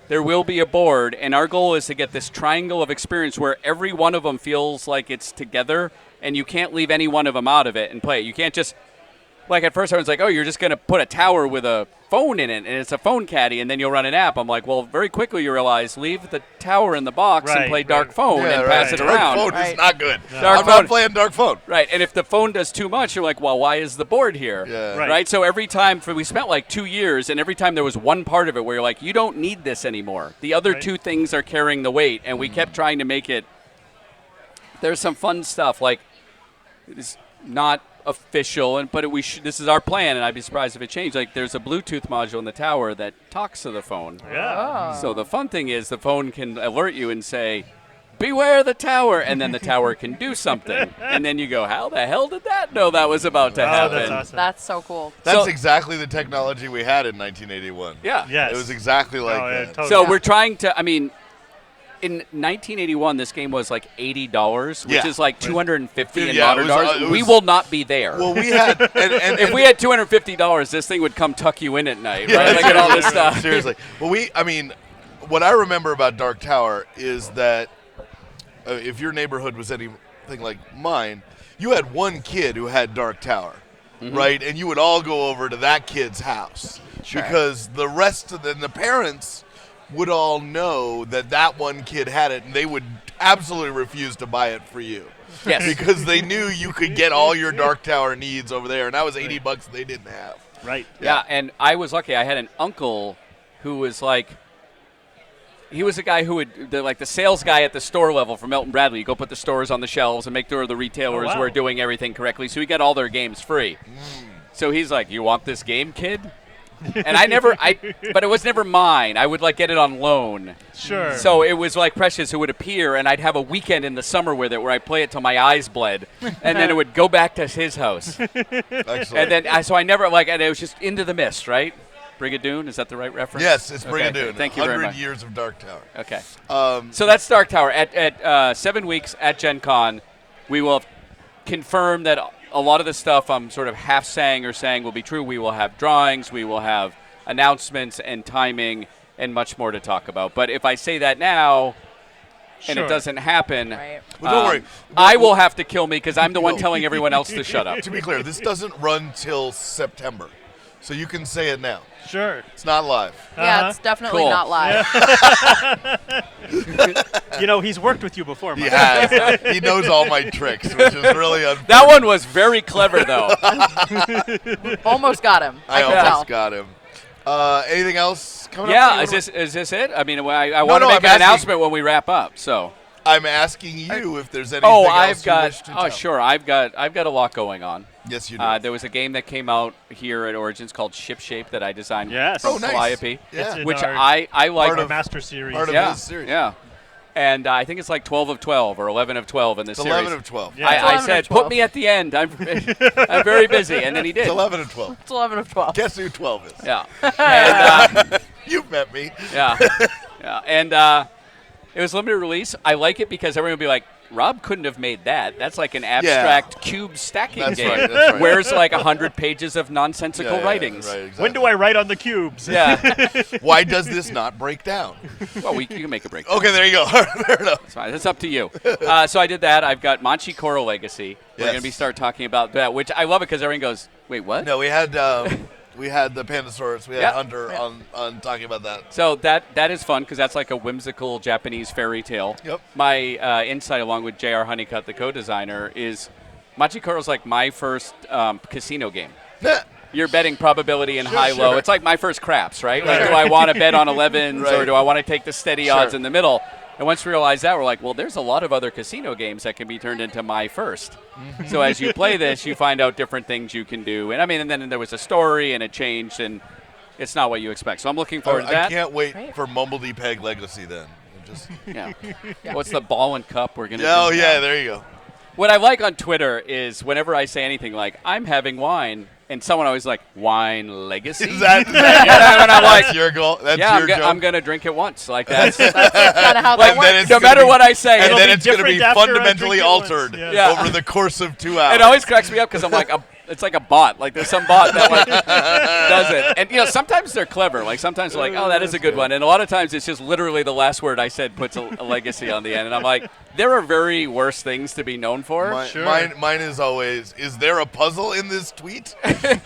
There will be a board, and our goal is to get this triangle of experience where every one of them feels like it's together, and you can't leave any one of them out of it and play it. You can't just, like at first I was like, oh, you're just going to put a tower with a phone in it, and it's a phone caddy, and then you'll run an app. I'm like, well, very quickly you realize, leave the tower in the box and Right, play Dark right. Phone and pass it Dark around. phone is Right. not good. Dark I'm phone. not playing dark phone. Right, and if the phone does too much, you're like, well, why is the board here? Yeah. Right. So every time, we spent like 2 years, and every time there was one part of it where you're like, you don't need this anymore. The other Right. 2 things are carrying the weight, and we kept trying to make it. There's some fun stuff, like it's not official, but this is our plan, and I'd be surprised if it changed. Like there's a Bluetooth module in the tower that talks to the phone. Yeah. So the fun thing is the phone can alert you and say, beware the tower, and then the tower can do something. And then you go, how the hell did that know that was about to Oh, happen? that's awesome. That's so cool. That's So- exactly the technology we had in 1981. Yeah. Yes. It was exactly like Oh, yeah, that. totally. So Yeah. we're trying to, in 1981, this game was like $80, which Yeah. is like $250 in Yeah, modern it was, dollars. it We was- will not be there. Well, we had and if we had $250, this thing would come tuck you in at night, Yeah, right? Like at all this stuff. Seriously. Well, what I remember about Dark Tower is that if your neighborhood was anything like mine, you had one kid who had Dark Tower, Mm-hmm. right? And you would all go over to that kid's house because the rest of the parents would all know that one kid had it, and they would absolutely refuse to buy it for you. Yes. Because they knew you could get all your Dark Tower needs over there, and that was $80 they didn't have. Right. Yeah, and I was lucky. I had an uncle who was like, he was a guy who would, the sales guy at the store level for Milton Bradley. You go put the stores on the shelves and make sure the retailers Oh, wow. were doing everything correctly. So he got all their games free. So he's like, you want this game, kid? And but it was never mine. I would get it on loan. Sure. So it was like Precious who would appear, and I'd have a weekend in the summer with it where I'd play it till my eyes bled, and then it would go back to his house. Excellent. And then, I never, and it was just Into the Mist, right? Brigadoon, is that the right reference? Yes, it's Okay, Brigadoon. Thank you very 100 much. years of Dark Tower. Okay. Um, So that's Dark Tower. At 7 weeks at Gen Con, we will have confirmed that a lot of the stuff I'm sort of half saying or saying will be true. We will have drawings, we will have announcements and timing, and much more to talk about. But if I say that now and Sure. it doesn't happen, Right. Well, don't worry. I will have to kill me because I'm the one No. telling everyone else to shut up. to be clear, this doesn't run till September, so you can say it now. Sure. It's not live. Yeah, Uh-huh. it's definitely Cool. not live. You know, he's worked with you before, He Mike. has. He knows all my tricks, which is really unfortunate. That one was very clever, though. Almost got him. I I can almost tell. got him. Anything else coming up? Yeah, that you is this it? I mean, I want to no, make I'm an asking- announcement when we wrap up. So. I'm asking you if there's anything Oh, else I've you got. wish to Oh, tell. sure. I've got a lot going on. Yes, you do. There was a game that came out here at Origins called Ship Shape that I designed Yes. from Oh, nice. Calliope, Yeah. It's in which our- I like. Part Our of- master series. part of yeah, his series. yeah. And I think it's like 12 of 12 or 11 of 12 in the It's series. 11 of 12. Yeah. I 11 of said, 12. put me at the end. I'm very busy, and then he did. It's 11 of 12. It's 11 of 12. Guess who 12 is? Yeah. And, You've met me. yeah. Yeah. And It was limited release. I like it because everyone would be like, Rob couldn't have made that. That's like an abstract cube stacking That's game. right, that's right. Where's like 100 pages of nonsensical writings. Right, exactly. When do I write on the cubes? Yeah. Why does this not break down? Well, you can make a break. Okay, there you go. Fair enough. It's fine. That's up to you. So I did that. I've got Manchi Koro Legacy. We're Yes. going to be start talking about that, which I love it because everyone goes, wait, what? No, we had the Pandasaurus. We had Yeah. Hunter on talking about that. So that is fun because that's like a whimsical Japanese fairy tale. Yep. My insight, along with J.R. Honeycutt, the co-designer, is Manchi Koro's like my first casino game. You're betting probability and high-low. sure. It's like my first craps, right? Like, do I want to bet on 11s or Right. do I want to take the steady Sure. odds in the middle? And once we realized that, we're like, well, there's a lot of other casino games that can be turned into my first. So as you play this, you find out different things you can do. And I mean, and then there was a story and it changed, and it's not what you expect. So I'm looking forward to I that. can't wait Great. for Mumbledy Peg Legacy then. Just Yeah. What's the ball and cup we're going to do? oh yeah, there you go. What I like on Twitter is whenever I say anything like, I'm having wine, and someone always like, wine legacy? Is that and I'm like, that's your goal? That's yeah, your joke. I'm going to drink it once. Like that's Kind of how like, that then works. it's no gonna matter be- what I say, and It'll then be it's going to be different after I fundamentally drink it once. altered Yeah. over the course of 2 hours. it always cracks me up because I'm like, it's like a bot. Like there's some bot that like does it. And, sometimes they're clever. Like sometimes they're like, oh, that is a good one. And a lot of times it's just literally the last word I said puts a legacy on the end. And I'm like, there are very worse things to be known for. Sure. Mine is always, is there a puzzle in this tweet?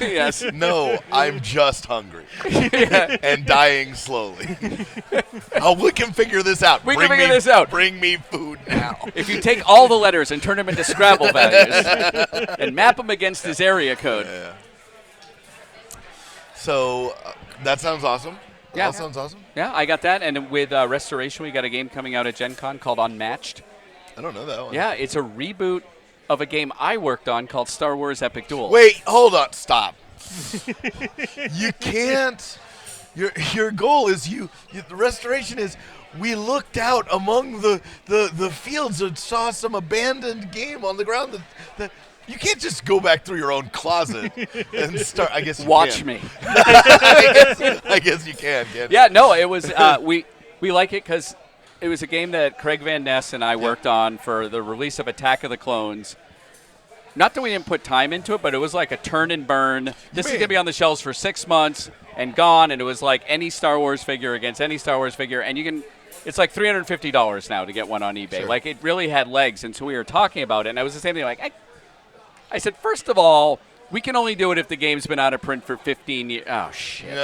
Yes. No, I'm just hungry and dying slowly. Oh, we can figure this out. We can figure this out. Bring me food now. If you take all the letters and turn them into Scrabble values and map them against his area code. So that sounds awesome. Yeah. That sounds awesome. Yeah, I got that. And with Restoration, we got a game coming out at Gen Con called Unmatched. I don't know that one. Yeah, it's a reboot of a game I worked on called Star Wars Epic Duel. Wait, hold on. Stop. You can't. Your goal is the restoration is we looked out among the fields and saw some abandoned game on the ground that you can't just go back through your own closet and start. I guess you Watch can. me. I guess you can. Can't you? Yeah, no, it was we like it because it was a game that Craig Van Ness and I worked on for the release of Attack of the Clones. Not that we didn't put time into it, but it was like a turn and burn. This is going to be on the shelves for 6 months and gone, and it was like any Star Wars figure against any Star Wars figure, and you can. It's like $350 now to get one on eBay. Sure. Like it really had legs, and so we were talking about it, and I was the same thing. Like I said, first of all, we can only do it if the game's been out of print for 15 years. Oh shit. You are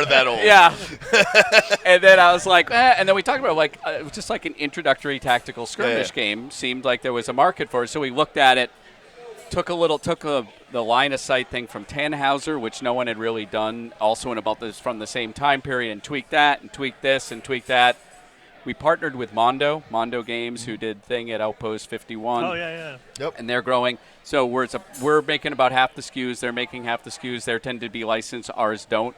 that old. Yeah. And then I was like, and then we talked about like it was just like an introductory tactical skirmish game. Seemed like there was a market for it, so we looked at it, took the line of sight thing from Tannhauser, which no one had really done, also in about this from the same time period, and tweaked that, and tweaked this, and tweaked that. We partnered with Mondo Games, who did Thing at Outpost 51. Oh, yeah. And they're growing. So we're making about half the SKUs. They're making half the SKUs. They tend to be licensed. Ours don't.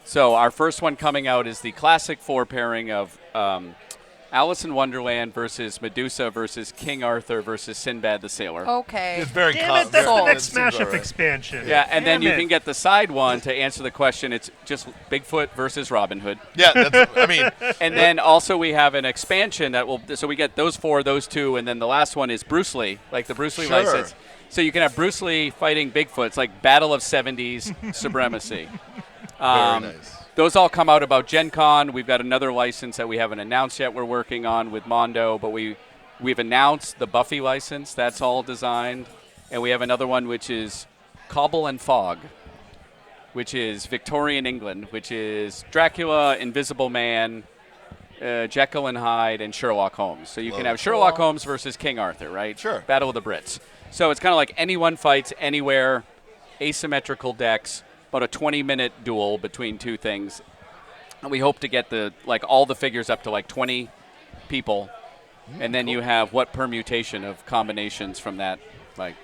So our first one coming out is the classic 4 pairing of Alice in Wonderland versus Medusa versus King Arthur versus Sinbad the Sailor. Okay. It's very Damn it, that's the Sold. next Seems Smash Up alright. expansion. Yeah, and then Damn you it. can get the side one to answer the question. It's just Bigfoot versus Robin Hood. Yeah, that's, I mean, And then also we have an expansion that will, so we get those 4, those 2, and then the last one is Bruce Lee, like the Bruce Lee Sure. license. So you can have Bruce Lee fighting Bigfoot. It's like Battle of 70s supremacy. very nice. Those all come out about Gen Con. We've got another license that we haven't announced yet we're working on with Mondo, but we've announced the Buffy license. That's all designed. And we have another one which is Cobble and Fog, which is Victorian England, which is Dracula, Invisible Man, Jekyll and Hyde, and Sherlock Holmes. So you can Love have it. Sherlock Holmes versus King Arthur, right? Sure. Battle of the Brits. So it's kind of like anyone fights anywhere, asymmetrical decks, about a 20-minute duel between two things. And we hope to get all the figures up to like 20 people. And then you have what permutation of combinations from that, like.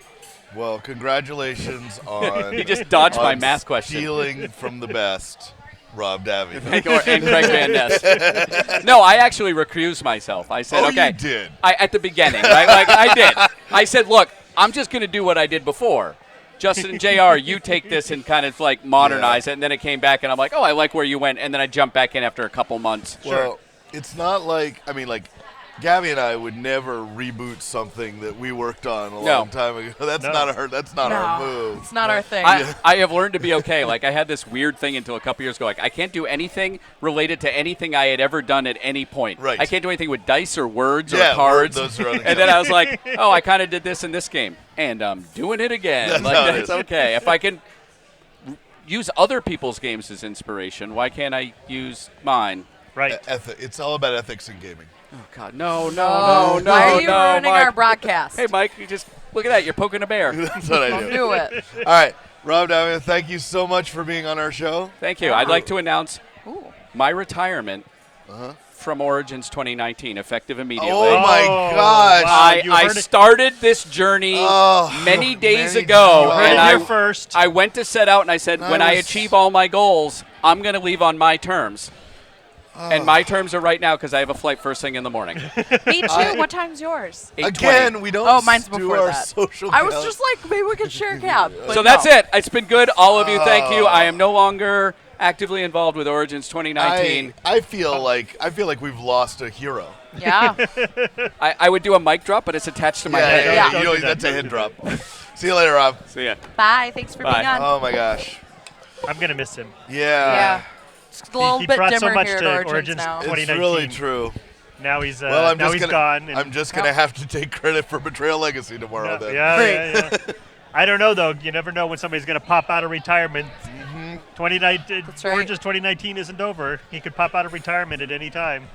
Well, congratulations on. He just dodged my on math question. Stealing from the best, Rob Davy. and Craig Van Ness. No, I actually recused myself. I said, Oh, okay. you did. At the beginning, right? Like I did. I said, look, I'm just going to do what I did before. Justin and JR, you take this and kind of like modernize it. And then it came back and I'm like, oh, I like where you went. And then I jumped back in after a couple months. Well, it's not like, I mean, like, Gabby and I would never reboot something that we worked on a long time ago. That's No. not our move. It's not our thing. I have learned to be okay. Like I had this weird thing until a couple years ago. Like I can't do anything related to anything I had ever done at any point. Right. I can't do anything with dice or words Yeah, or cards. those are other and then I was like, oh, I kind of did this in this game, and I'm doing it again. That's how it That's is. okay. If I can use other people's games as inspiration, why can't I use mine? Right. It's all about ethics in gaming. Oh God, no, Why are you ruining Mike. our broadcast? Hey, Mike, you just look at that. You're poking a bear. That's what I Don't do. do it. All right, Rob Davia, thank you so much for being on our show. Thank you. I'd like to announce Ooh. my retirement from Origins 2019, effective immediately. Oh my Oh, gosh. wow. I you heard it- started this journey many days ago, You heard and it I here first. I went to set out and I said, when I Nice. achieve all my goals, I'm going to leave on my terms. And my terms are right now because I have a flight first thing in the morning. Me too. What time's yours? 8:20. Again, we don't Oh, mine's do before our that. social I was cal- just like, maybe we could share a cab. But So that's no. it. It's been good. All of you, thank you. I am no longer actively involved with Origins 2019. I feel like we've lost a hero. Yeah. I would do a mic drop, but it's attached to my head. Yeah. Don't do that. That's a head drop. See you later, Rob. So yeah. Bye. Thanks for Bye. being on. Oh my gosh. I'm gonna miss him. Yeah. It's a little He bit brought so dimmer much here to at Origins Origins now. It's 2019. really true. Now he's Well, I'm now just he's gonna, gone. And I'm just gonna have to take credit for Betrayal Legacy tomorrow. yeah, Then. yeah. I don't know though. You never know when somebody's gonna pop out of retirement. 2019, That's right. Origins 2019 isn't over. He could pop out of retirement at any time.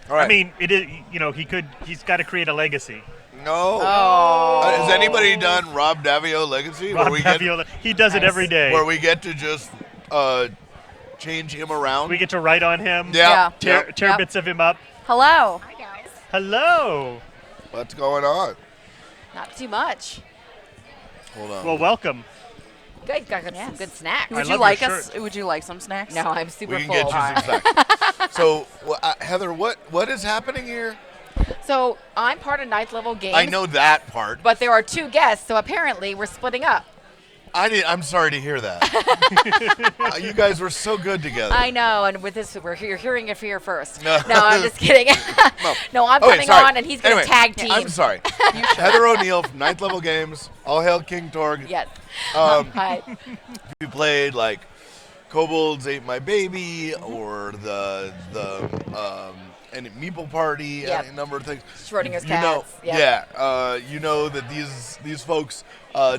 All right. I mean, it is. You know, he's got to create a legacy. no. Oh. Has anybody done Rob Davio Legacy? Rob where we get Daviola, he does it every day. where we get to just change him around. We get to write on him. yeah. Yeah. Yep. Tear Yep. bits of him up. Hello. Hello. What's going on? Not too much. Hold on. Well, welcome. Good, got some good snacks. I Would love you your like us? shirt. Would you like some snacks? No, I'm super we can full. get you some snacks. So, Heather, what is happening here? So I'm part of ninth level games. I know that part. But there are two guests, so apparently we're splitting up. I'm sorry to hear that. You guys were so good together. I know, and with this, you're hearing it here first. No. No, I'm just kidding. No, I'm Okay, coming sorry. on, and he's going to Anyway, tag team. I'm sorry. Heather O'Neill from Ninth Level Games. All hail King Torg. Yes. Hi. Hi. We played like Kobolds Ate My Baby or the and Meeple Party, Yep. any number of things. Schrodinger's You know, cats. Yep. yeah. You know that these folks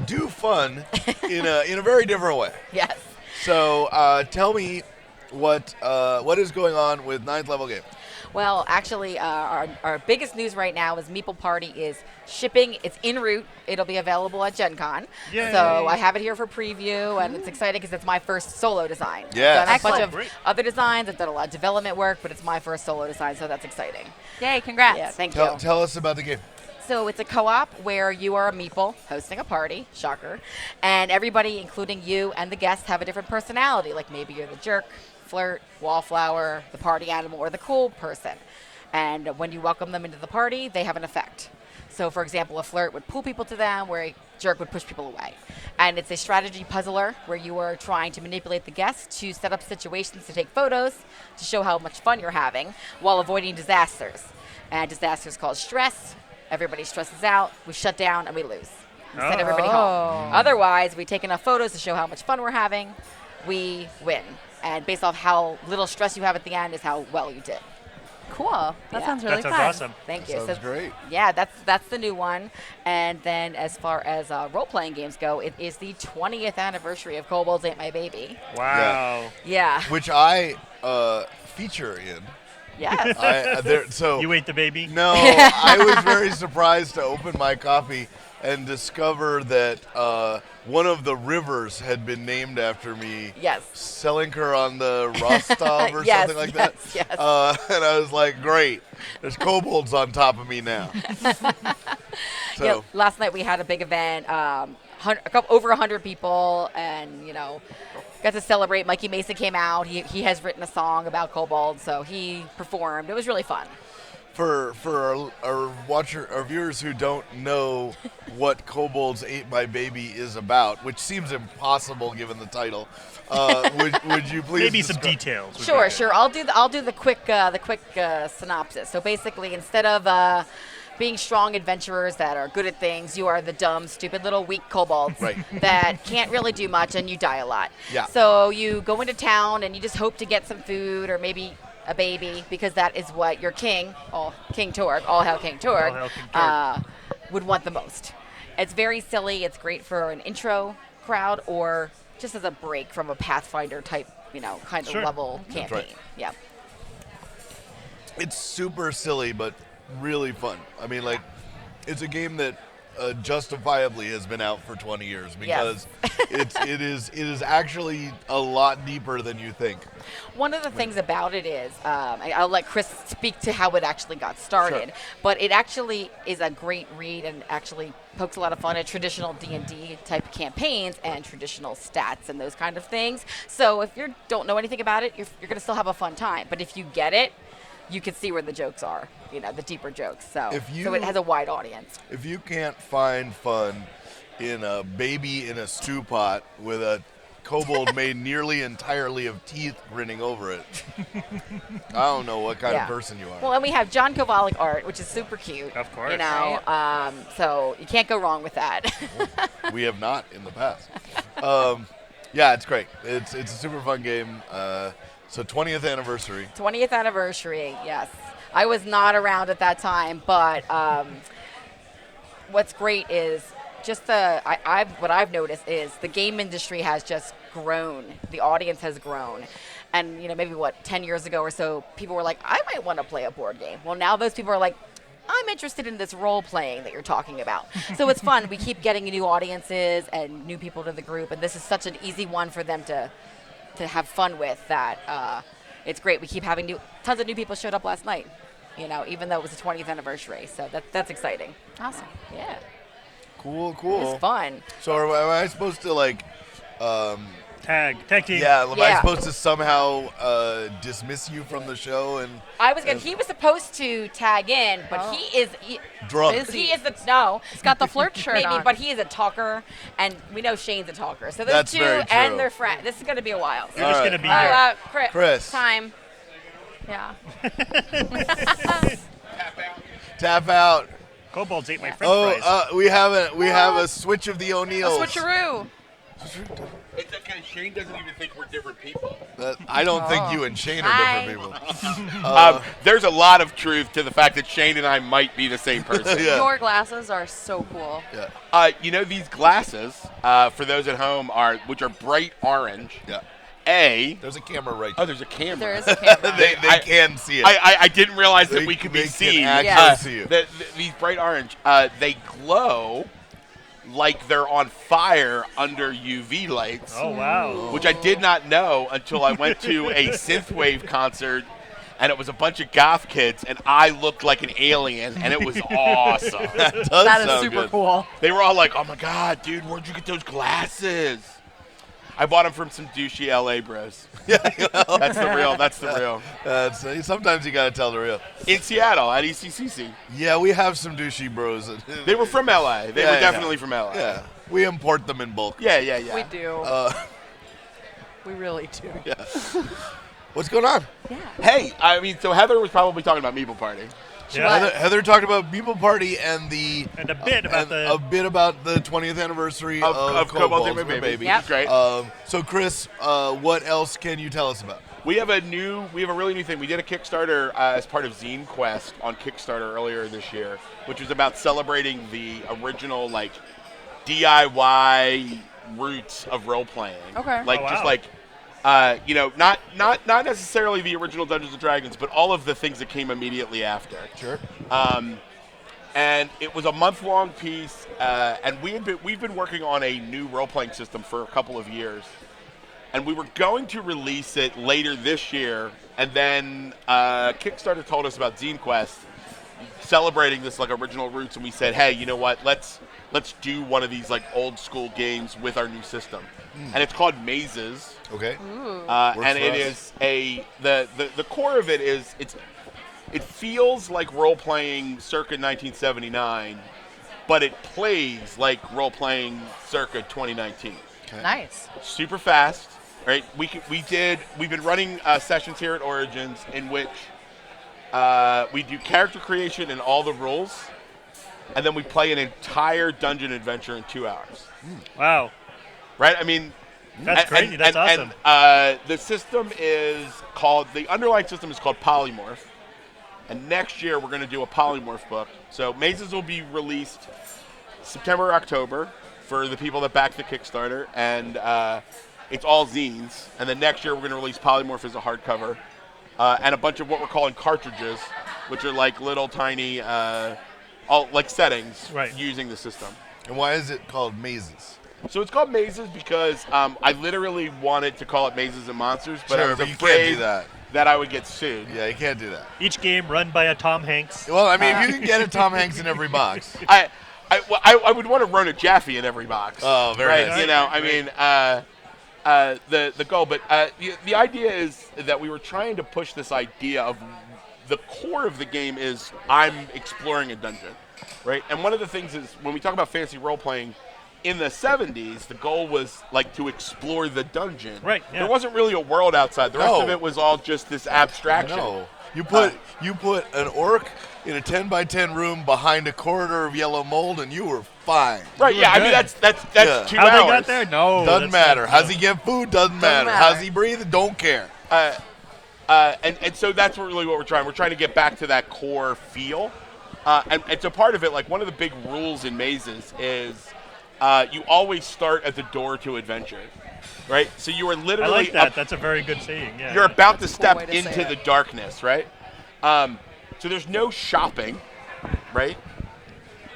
do fun in a very different way. Yes. So tell me what is going on with Ninth Level Game. Well, actually, our biggest news right now is Meeple Party is shipping. It's en route. It'll be available at Gen Con. Yay. So I have it here for preview, and it's exciting because it's my first solo design. Yes. I've done a Excellent. bunch of Great. other designs. I've done a lot of development work, but it's my first solo design, so that's exciting. Yay! Congrats. Yeah, thank you. Tell us about the game. So it's a co-op where you are a meeple hosting a party, shocker, and everybody, including you and the guests, have a different personality. Like maybe you're the jerk, flirt, wallflower, the party animal, or the cool person. And when you welcome them into the party, they have an effect. So, for example, a flirt would pull people to them, where a jerk would push people away. And it's a strategy puzzler where you are trying to manipulate the guests to set up situations to take photos to show how much fun you're having while avoiding disasters. And disasters cause stress. Everybody stresses out. We shut down and we lose. We send everybody home. Otherwise, we take enough photos to show how much fun we're having. We win. And based off how little stress you have at the end is how well you did. Cool. That Yeah. sounds really That sounds fun. awesome. Thank you. Sounds great. Yeah, that's the new one. And then as far as role-playing games go, it is the 20th anniversary of Kobolds Ate My Baby. Wow. Yeah. Which I feature in. Yes. So You ate the baby? no, I was very surprised to open my copy and discover that one of the rivers had been named after me. Yes. Selinker on the Rostov or Yes, something like that. yes. And I was like, great, there's kobolds on top of me now. So, Yep. Last night we had a big event, over 100 people, and got to celebrate. Mikey Mason came out. He has written a song about kobolds, so he performed. It was really fun. for a our viewers who don't know what Kobolds Ate My Baby is about, which seems impossible given the title, would you please Maybe some describe- details. would be Sure, good. sure. I'll do the quick synopsis. So basically, instead of being strong adventurers that are good at things, you are the dumb, stupid little weak kobolds Right. that can't really do much, and you die a lot. Yeah. So you go into town and you just hope to get some food or maybe a baby, because that is what your king, King Torg, all hail King Torg, All hail King Torg. would want the most. It's very silly. It's great for an intro crowd or just as a break from a Pathfinder type, kind of Sure. level That's campaign. right. Yeah. It's super silly, but really fun. I mean, like, it's a game that justifiably has been out for 20 years because it is actually a lot deeper than you think. One of the things about it is, I'll let Chris speak to how it actually got started, Sure. but it actually is a great read and actually pokes a lot of fun at traditional D&D type campaigns and traditional stats and those kind of things. So if you don't know anything about it, you're going to still have a fun time. But if you get it, you can see where the jokes are, the deeper jokes. So it has a wide audience. If you can't find fun in a baby in a stew pot with a kobold made nearly entirely of teeth grinning over it, I don't know what kind of person you are. Well, and we have John Kovalik art, which is super cute. Of course. So you can't go wrong with that. We have not in the past. Yeah, it's great. It's a super fun game. So 20th anniversary. 20th anniversary, yes. I was not around at that time, but what's great is just what I've noticed is the game industry has just grown. The audience has grown. And, maybe 10 years ago or so, people were like, I might want to play a board game. Well, now those people are like, I'm interested in this role playing that you're talking about. So it's fun. We keep getting new audiences and new people to the group, and this is such an easy one for them to have fun with that it's great. We keep having tons of new people showed up last night, even though it was the 20th anniversary. So that's exciting. Awesome. Yeah. Cool. It's fun. So am I supposed to Tag team. am I Yeah. supposed to somehow dismiss you from the show and He was supposed to tag in, but Oh. he is drunk? Busy. he is He's got the flirt shirt maybe, on. but he is a talker, and we know Shane's a talker. So those That's two very true. and their friend. This is going to be a while. You're All just right. gonna be All here. right. Chris. Time. Yeah. Tap out. Kobolds ate my French fries. We have a switch of the A O'Neills. switcheroo. It's okay. Shane doesn't even think we're different people. I don't think you and Shane are different people. There's a lot of truth to the fact that Shane and I might be the same person. Yeah. Your glasses are so cool. Yeah. These glasses, for those at home, which are bright orange. Yeah. There's a camera right Oh, there. there's a camera. There is a camera. They I- can see it. I didn't realize They- that we could they be can seen. actually see you. These bright orange, they glow like they're on fire under UV lights, Oh wow. which I did not know until I went to a synthwave concert, and it was a bunch of goth kids, and I looked like an alien, and it was awesome. That does That is sound super good. cool. They were all like, "Oh my god, dude, where'd you get those glasses?" I bought them from some douchey LA bros. That's the real. That's the real. Sometimes you gotta tell the real. In Seattle at ECCC, Yeah, we have some douchey bros. they were from LA. They Yeah, were yeah. definitely from LA. Yeah, we import them in bulk. Yeah, yeah, yeah. We do. Uh, We really do. yeah. What's going on? Hey, I mean, so Heather was probably talking about Meeple Party. Yeah. Heather talked about Meeple Party and And a bit about a bit about the 20th anniversary Of of Kobolds Kobolds Ate My Baby. Yep. Great. So Chris, what else can you tell us about? We have a really new thing. We did a Kickstarter as part of Zine Quest on Kickstarter earlier this year, which was about celebrating the original DIY roots of role playing. Okay. Like Oh, wow. just not necessarily the original Dungeons and Dragons, but all of the things that came immediately after. Sure. And it was a month-long piece, and we've been working on a new role-playing system for a couple of years, and we were going to release it later this year, and then Kickstarter told us about Zine Quest celebrating this original roots, and we said, hey, you know what? Let's do one of these old school games with our new system, and it's called Mazes. Okay. And for it us. is the core of it is It feels like role-playing circa 1979, but it plays like role-playing circa 2019. Nice. Super fast, right? We've been running sessions here at Origins in which we do character creation and all the rules, and then we play an entire dungeon adventure in 2 hours. Wow. Right? I mean, That's crazy. That's awesome. And the system is called, the underlying system is called Polymorph. And next year we're going to do a Polymorph book. So Mazes will be released September or October for the people that back the Kickstarter. And it's all zines. And then next year we're going to release Polymorph as a hardcover. And a bunch of what we're calling cartridges, which are like little tiny, all like settings using the system. And why is it called Mazes? So it's called Mazes because I literally wanted to call it Mazes and Monsters, but I was but you afraid can't do that. I would get sued. Yeah, you can't do that. Each game run by a Tom Hanks. Well, I mean, if you can get a Tom Hanks in every box. I would want a Rona Jaffe in every box. Oh, very right? nice. You know, I mean, the goal, but the idea is that we were trying to push this idea of the core of the game is I'm exploring a dungeon, right? And one of the things is when we talk about fantasy role playing. In the 70s, the goal was like to explore the dungeon. Right. Yeah. There wasn't really a world outside. The rest of it was all just this abstraction. No. You put an orc in a 10 by 10 room behind a corridor of yellow mold, and you were fine. Right. Yeah. I mean, that's Yeah. 2 How hours. they got there? No. Doesn't matter. How's he get food? Doesn't matter. matter. How's he breathe? Don't care. And so that's really what we're trying. We're trying to get back to that core feel. And so part of it, like one of the big rules in Mazes is you always start at the door to adventure, right? So you are I literally like that. That's a very good saying. Yeah. you're about to That's a cool step way to say into it. the darkness, right? So there's no shopping, right?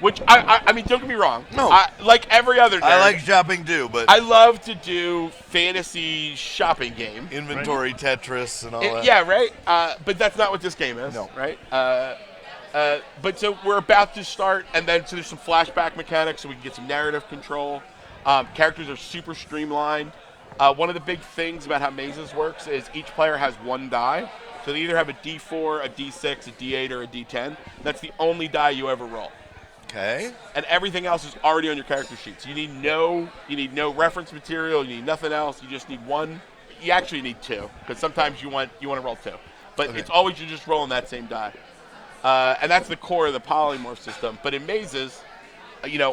Which I mean, don't get me wrong. No. Like every other nerd, I like shopping too, but I love to do fantasy shopping game. inventory Tetris and all that. Yeah, right. But that's not what this game is, No. right? But so we're about to start, and then so there's some flashback mechanics, so we can get some narrative control. Characters are super streamlined. One of the big things about how Mazes works is each player has one die. So they either have a D4, a D6, a D8, or a D10. That's the only die you ever roll. Okay. And everything else is already on your character sheet. So you need no reference material. You need nothing else. You just need one. You actually need two, because sometimes you want to roll two. But Okay. it's always you're just rolling that same die. And that's the core of the polymorph system. But in Mazes,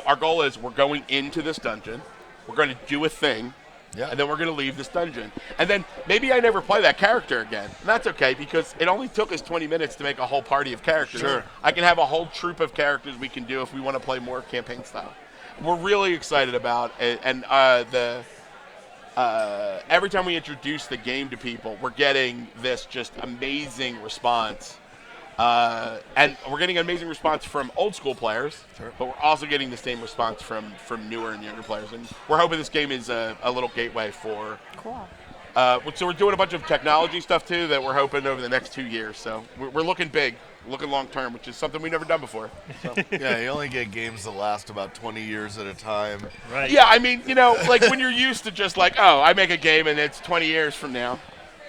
our goal is we're going into this dungeon. We're going to do a thing. Yeah. And then we're going to leave this dungeon. And then maybe I never play that character again. And that's okay, because it only took us 20 minutes to make a whole party of characters. Sure. I can have a whole troop of characters we can do if we want to play more campaign style. We're really excited about it. And every time we introduce the game to people, we're getting this just amazing response. And we're getting an amazing response from old school players, but we're also getting the same response from newer and younger players. And we're hoping this game is a little gateway for. Cool. So we're doing a bunch of technology stuff too that we're hoping over the next 2 years. So we're looking big, looking long term, which is something we've never done before. So. Yeah, you only get games that last about 20 years at a time. Right. Yeah, I mean, like when you're used to just like, oh, I make a game and it's 20 years from now.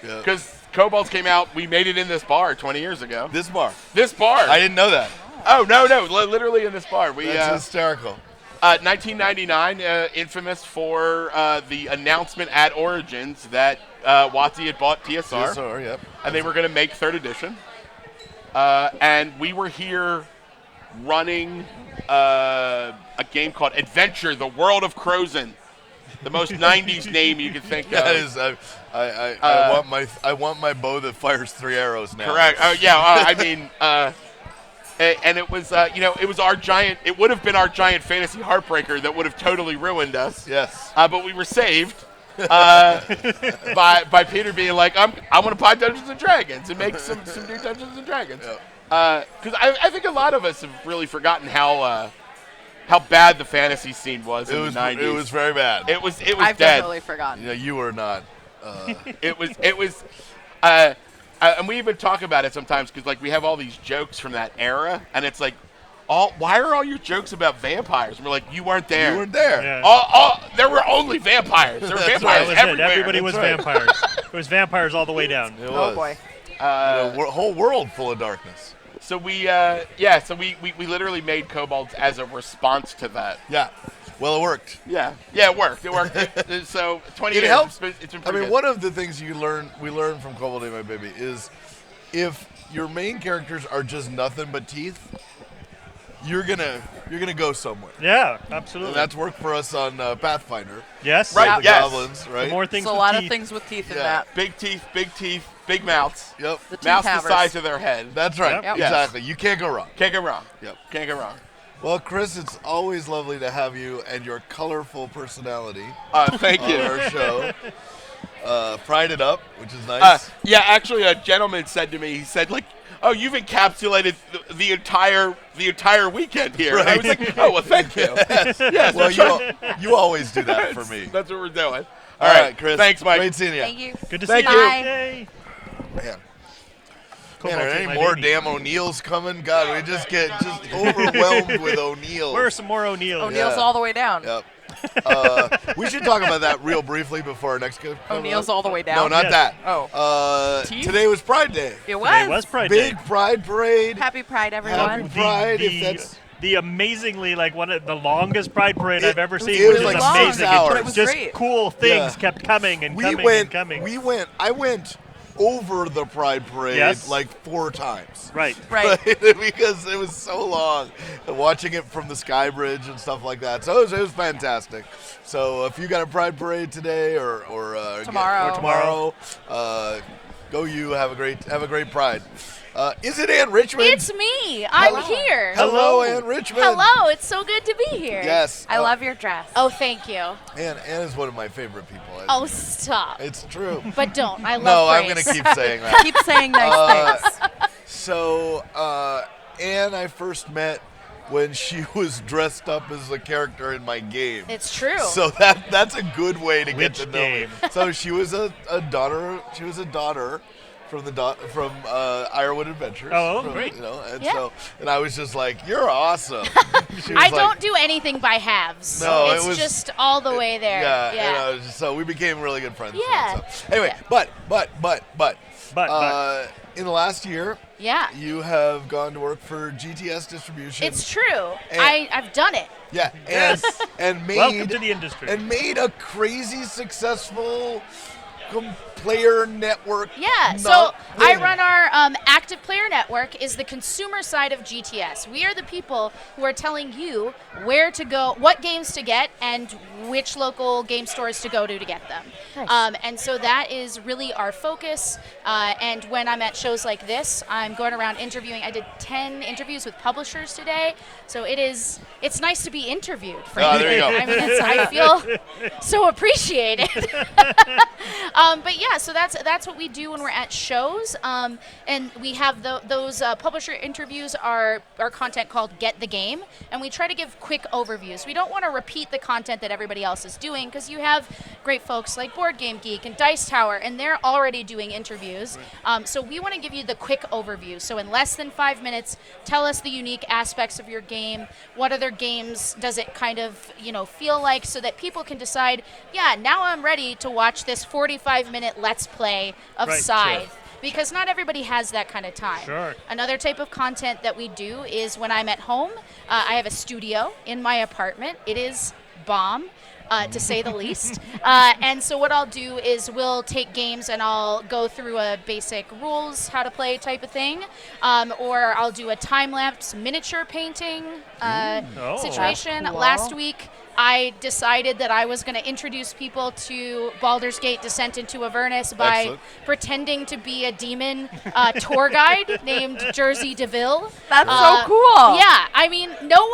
Yeah. Because Kobolds came out, we made it in this bar 20 years ago. This bar. This bar. I didn't know that. Oh, no, literally in this bar. We That's hysterical. 1999, infamous for the announcement at Origins that WotC had bought TSR, TSR, yep. and they were going to make 3rd edition. And we were here running a game called Adventure, The World of Crozen. The most 90s name you could think of. That is, I want my bow that fires 3 arrows now. Correct. Oh, yeah. I mean, and it was, it was it would have been our giant fantasy heartbreaker that would have totally ruined us. Yes. But we were saved by Peter being like, I want to buy Dungeons and Dragons and make some new Dungeons and Dragons. Because I think a lot of us have really forgotten how bad the fantasy scene was in the 90s. It was very bad. It was I've dead. definitely forgotten. Yeah, you were not. It was, and we even talk about it sometimes because like we have all these jokes from that era, and it's like, why are all your jokes about vampires? And we're like, you weren't there. You weren't there. Yeah. There were only vampires. There were That's vampires That was it. everywhere. Everybody was That's right. vampires. It was vampires all the way down. It Oh was. boy. Whole world full of darkness. So we literally made kobolds as a response to that. Yeah. Well, it worked. Yeah, it worked. So 20 It years. helps. It's been I pretty mean, good. one of the things we learn from Kobold Day My Baby is if your main characters are just nothing but teeth, you're gonna go somewhere. Yeah, And absolutely. that's worked for us on Pathfinder. Yes. Right, The yes. goblins, right? The more things There's a with lot teeth. of things with teeth in Yeah. that. Big teeth, big mouths. Yep. The teeth Mouth the havers. size of their head. That's right. Yep. Yes. Exactly. You can't go wrong. Can't go wrong. Yep. Can't go wrong. Well, Chris, it's always lovely to have you and your colorful personality Thank on you. our show. Pried it up, which is nice. Yeah, actually, a gentleman said to me, he said, like, "Oh, you've encapsulated the entire weekend here." And I was like, "Oh, well, thank you." Yes. Well, that's you always do that for me. That's what we're doing. All right, Chris. Thanks, Mike. Great seeing you. Thank you. Good to Thank see you. you. Bye. Yay. Man. Cobalt Man, are there ate any my more baby. damn O'Neills coming? God, we just get overwhelmed with O'Neills. Where are some more O'Neills? O'Neill's Yeah. all the way down. Yep. We should talk about that real briefly before our next go. O'Neill's all the way down. No, not Yes. that. Oh. Teeth? Today was Pride Day. It was. Today was Pride Big Day. Pride parade. Happy Pride, everyone. Happy Pride, if that's- The amazingly, like, one of the longest Pride parade It- I've ever seen, it was which is like 6 amazing. hours. It It was just great. cool things Yeah. kept coming and We coming went. and coming. I went over the Pride parade Yes. like 4 times. Right. Right. Because it was so long, and watching it from the Sky Bridge and stuff like that. So it was fantastic. So if you got a Pride parade today or Tomorrow. Or tomorrow. go you have a great Pride. Is it Ann Richmond? It's me. I'm here. Hello, Ann Richmond. Hello. It's so good to be here. Yes. I love your dress. Oh, thank you. Ann is one of my favorite people. Oh, stop. It's true. But don't. I love No, I'm praise. going to keep saying that. Keep saying nice things. So, Ann I first met when she was dressed up as a character in my game. It's true. So that's a good way to get Which to know game? me. So she was a daughter. She was a daughter from Ironwood Adventures. Oh, from, great. You know, and Yeah. so and I was just like, "You're awesome." She was I like- don't do anything by halves. No, it it's was- just all the way there. Yeah, Yeah. and I was just, so we became really good friends. Yeah. So, anyway, Yeah. but But in the last year, Yeah. you have gone to work for GTS Distribution. It's true. And- I've done it. Yeah, and made welcome to the industry. and made a crazy successful player network. Yeah, so not I thing. run our Active Player Network is the consumer side of GTS. We are the people who are telling you where to go, what games to get, and which local game stores to go to get them. Nice. And so that is really our focus. And when I'm at shows like this, I'm going around interviewing. I did 10 interviews with publishers today, so it's nice to be interviewed. Frankly. there you go. I mean, I feel so appreciated. But yeah, so that's what we do when we're at shows, and we have those publisher interviews are our content called Get the Game, and we try to give quick overviews. We don't want to repeat the content that everybody else is doing because you have great folks like Board Game Geek and Dice Tower, and they're already doing interviews. So we want to give you the quick overview. So in less than 5 minutes, tell us the unique aspects of your game. What other games does it kind of feel like, so that people can decide, yeah, now I'm ready to watch this 45-minute Let's Play of Right, Scythe. sure. Because not everybody has that kind of time. Sure. Another type of content that we do is when I'm at home, I have a studio in my apartment. It is bomb, to say the least. And so what I'll do is we'll take games and I'll go through a basic rules, how to play type of thing. Or I'll do a time-lapse miniature painting Oh. situation. That's cool. Last week, I decided that I was going to introduce people to Baldur's Gate Descent into Avernus by Excellent. pretending to be a demon tour guide named Jersey DeVille. That's so cool. Yeah, I mean, no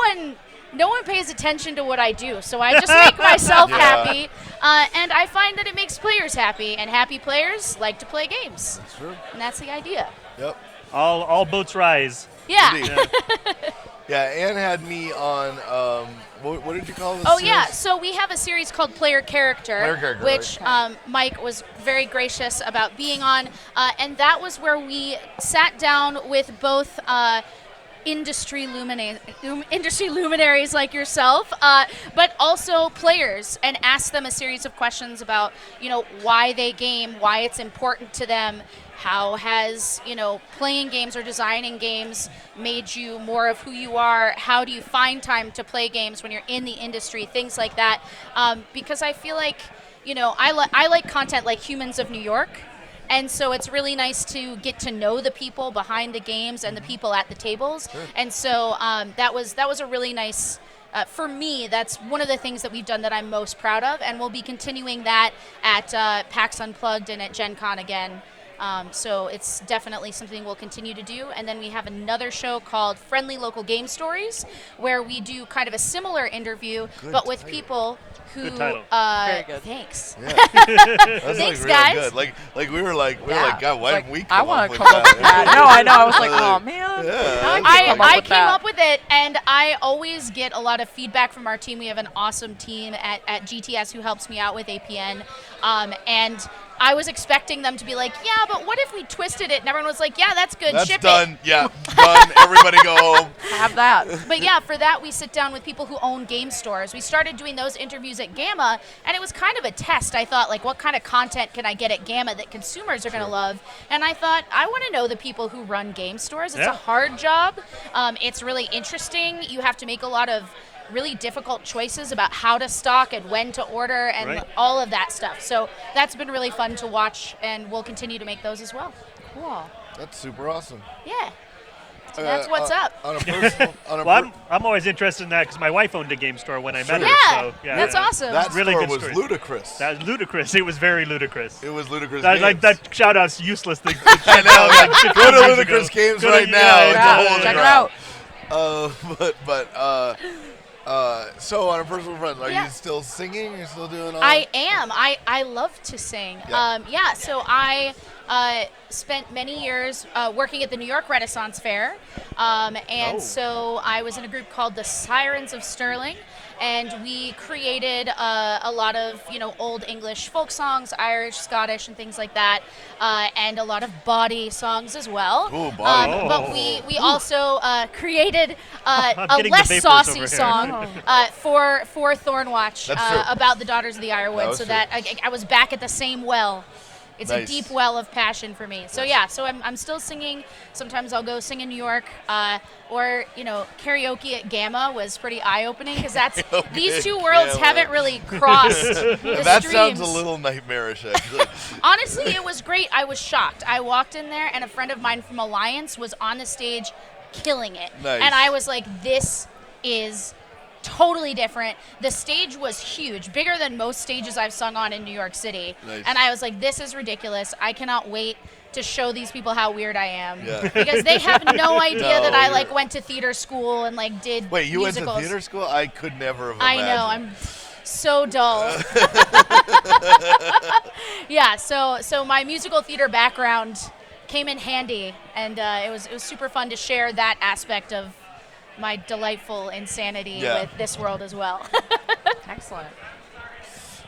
one pays attention to what I do, so I just make myself Yeah. happy, and I find that it makes players happy, and happy players like to play games, That's true. and that's the idea. Yep. All boats rise. Yeah. Indeed. Yeah, Ann had me on. What did you call this? Oh yeah, series? so we have a series called Player Character, Player Character, which Mike was very gracious about being on, and that was where we sat down with both industry luminaries like yourself, but also players, and asked them a series of questions about why they game, why it's important to them, How has, playing games or designing games made you more of who you are? How do you find time to play games when you're in the industry? Things like that. Because I feel like, I like content like Humans of New York. And so it's really nice to get to know the people behind the games and the people at the tables. And so that was a really nice, for me, that's one of the things that we've done that I'm most proud of. And we'll be continuing that at PAX Unplugged and at Gen Con again. So it's definitely something we'll continue to do. And then we have another show called Friendly Local Game Stories, where we do kind of a similar interview, but with people who. Good title. Very good. Thanks. That's Thanks, like guys. Good. Like we were like, God, why didn't we I come want up to with come up with that. that? No, I know. I was like, oh man. Yeah. I came up with it, and I always get a lot of feedback from our team. We have an awesome team at GTS who helps me out with APN, and I was expecting them to be like, yeah, but what if we twisted it? And everyone was like, yeah, that's good. That's Ship done. it. Yeah, done. Everybody go home. Have that. But yeah, for that, we sit down with people who own game stores. We started doing those interviews at Gamma, and it was kind of a test. I thought, like, what kind of content can I get at Gamma that consumers are going to love? And I thought, I want to know the people who run game stores. It's Yeah. a hard job. It's really interesting. You have to make a lot of really difficult choices about how to stock and when to order and Right. all of that stuff. So that's been really fun to watch, and we'll continue to make those as well. Cool. That's super awesome. Yeah. So that's what's up. On a personal, on a Well, I'm always interested in that because my wife owned a game store when I met her. Yeah, So, yeah, that's awesome. that Really store good was story. ludicrous. That was ludicrous. It was very ludicrous. It was ludicrous. That, like games. that shout out's useless. Thing. I know. Like, go to ludicrous games right now. It's a Yeah, whole check it other crowd. out. So on a personal front, are Yeah. you still singing? You're still doing all I am. I love to sing. Yeah. So I spent many years working at the New York Renaissance Fair. And so I was in a group called the Sirens of Sterling. And we created a lot of, old English folk songs, Irish, Scottish, and things like that, and a lot of bawdy songs as well. Ooh, bawdy. But we also created a getting the less vapors saucy over here. song for Thornwatch That's true. about the Daughters of the That Ironwood, was so true. that I was back at the same well. It's Nice. a deep well of passion for me. So yeah, so I'm still singing. Sometimes I'll go sing in New York, or karaoke at Gamma was pretty eye-opening because these two worlds Gamma. haven't really crossed the That streams. sounds a little nightmarish, actually. Honestly, it was great. I was shocked. I walked in there, and a friend of mine from Alliance was on the stage killing it. Nice. And I was like, this is totally different. The stage was huge, bigger than most stages I've sung on in New York City. Nice. And I was like, this is ridiculous. I cannot wait to show these people how weird I am. Yeah. Because they have no idea No, that I you're- went to theater school and did Wait, you musicals. went to theater school? I could never have I imagined. know, I'm so dull. Yeah, so my musical theater background came in handy, and it was super fun to share that aspect of my delightful insanity Yeah. with this world as well. Excellent.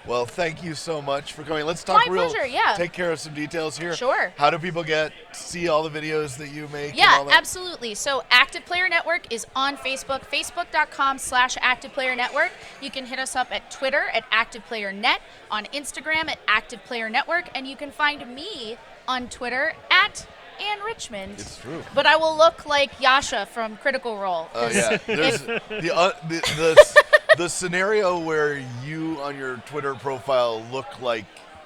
Well, thank you so much for coming. Let's talk My real. pleasure, yeah. Take care of some details here. Sure. How do people see all the videos that you make? and Yeah, all that? absolutely. So Active Player Network is on Facebook, facebook.com/Active Player Network. You can hit us up at Twitter at Active Player Net, on Instagram at Active Player Network, and you can find me on Twitter at Ann Richmond. It's true. But I will look like Yasha from Critical Role. Oh 'cause yeah. There's the scenario where you on your Twitter profile look like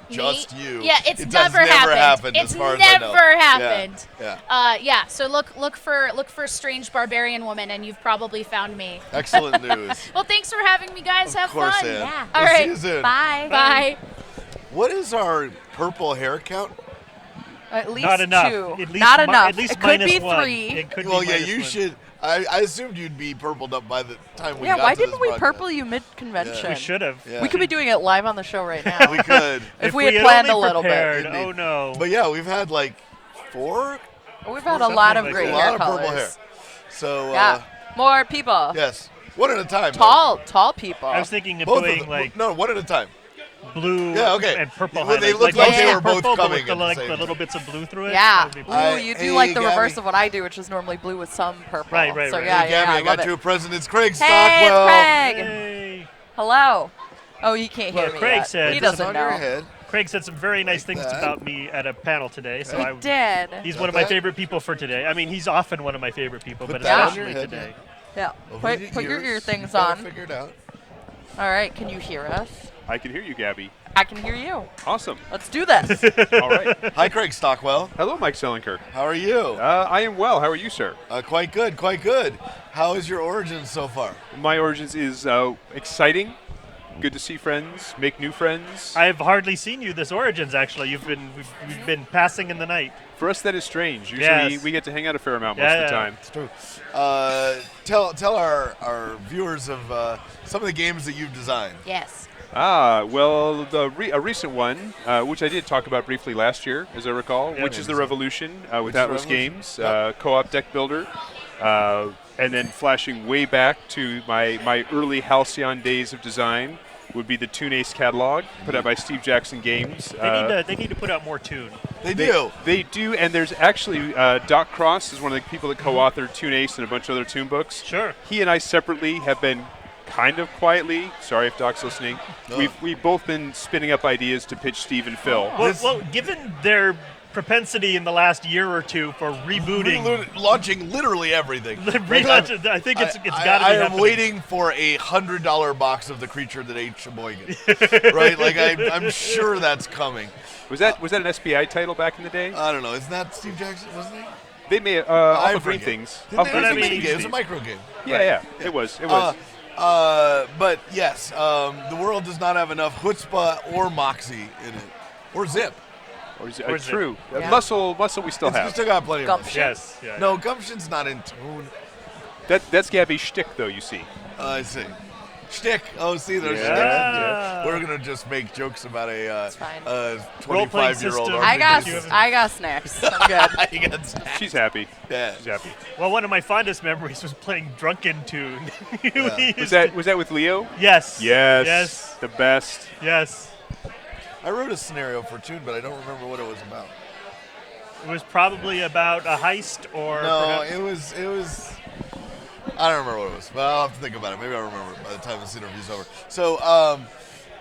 just me- you. Yeah, it's That's never happened. as It's far as I know. never happened. Yeah. Yeah. So look for Strange Barbarian Woman, and you've probably found me. Excellent news. Well, thanks for having me, guys. Have Of course, fun. Ann. Yeah. All We'll right. See you soon. Bye. Bye. What is our purple hair count? At least Not enough. two. At least Not mi- enough. At least it could be minus one. 3. It could Well, be yeah, minus you one. should. I assumed you'd be purpled up by the time we Yeah, got why to this didn't we broadcast. purple you mid-convention? We should have. Yeah. We could be doing it live on the show right now. We could. if we had had planned only a little bit. prepared, Indeed. Oh no. But yeah, we've had like 4 We've had a lot of Something great like hair a lot of colors. purple hair. So Yeah. More people. yes, one at a time. though. Tall people. I was thinking of Both doing of them. like No, one at a time. blue Yeah, okay. and purple Well, they highlights. look like they mostly were both purple, but coming with the, at the like same the time. little bits of blue through it. Yeah. That would be Ooh, cool. you do Hey, like the Gabby. reverse of what I do, which is normally blue with some purple. Right, right, So right. yeah, Hey, Gabby, yeah, I love got it. you a present. It's Craig Hey, Stockwell. it's Craig. Yay. Hello. Oh, you can't hear Well, me Craig yet. said- He Is this doesn't on know. your head? Craig said some very nice things that. about me at a panel today, so I did. he's Got one of my that? favorite people for today. I mean, he's often one of my favorite people, Put but that on your especially head, today. Yeah. Over Put your ear ears. things You gotta on. Figure it out. All right. Can you hear us? I can hear you, Gabby. I can hear you. Awesome. Let's do this. All right. Hi, Craig Stockwell. Hello, Mike Selinker. How are you? I am well. How are you, sir? Quite good, quite good. How is your origin so far? My origins is exciting. Good to see friends, make new friends. I've hardly seen you this Origins, actually. We've been passing in the night. For us, that is strange. Usually, Yes. we get to hang out a fair amount most Yeah, of the yeah. time. It's true. Tell our viewers of some of the games that you've designed. Yes. Well, a recent one, which I did talk about briefly last year, as I recall, Yeah, which maybe is the so. Revolution Which with is Atlas Revolution. Games, Yep. co-op deck builder, and then flashing way back to my early Halcyon days of design would be the Toon Ace catalog, put out by Steve Jackson Games. They need to put out more Toon. They do. They do, and there's actually Doc Cross is one of the people that co-authored Toon Ace and a bunch of other Toon books. Sure. He and I separately have been kind of quietly, sorry if Doc's listening, No. we've both been spinning up ideas to pitch Steve and Phil. Well, given their propensity in the last year or two for rebooting, Launching literally everything. relaunch, I think it's got to be I am happening. waiting for a $100 box of the creature that ate Sheboygan. Right? Like I'm sure that's coming. Was that an SPI title back in the day? I don't know. Isn't that Steve Jackson? Wasn't he? They may I off of Green forget. Things. Didn't Off they- Green it was a I mean, mini game. It was a Steve. micro game. Yeah, it was. It was. But yes, the world does not have enough chutzpah or moxie in it, or zip. or is or is it- true. Yeah. Muscle we still We have. still got plenty of Gumption. Yes. Yeah. No, Gumption's not in tune. That's Gabby's shtick, though. You see. I see. Shtick. Oh, see, there's Yeah. shtick. We're gonna just make jokes about a fine. 25-year-old. system. I got snacks. I'm good. You got snacks. She's happy. Yeah. She's happy. Well, one of my fondest memories was playing Drunken Tune. We used Was that with Leo? Yes. Yes. Yes. The best. Yes. I wrote a scenario for Tune, but I don't remember what it was about. It was probably about a heist or. No, perhaps- it was. I don't remember what it was, but I'll have to think about it. Maybe I'll remember it by the time this interview's over. So,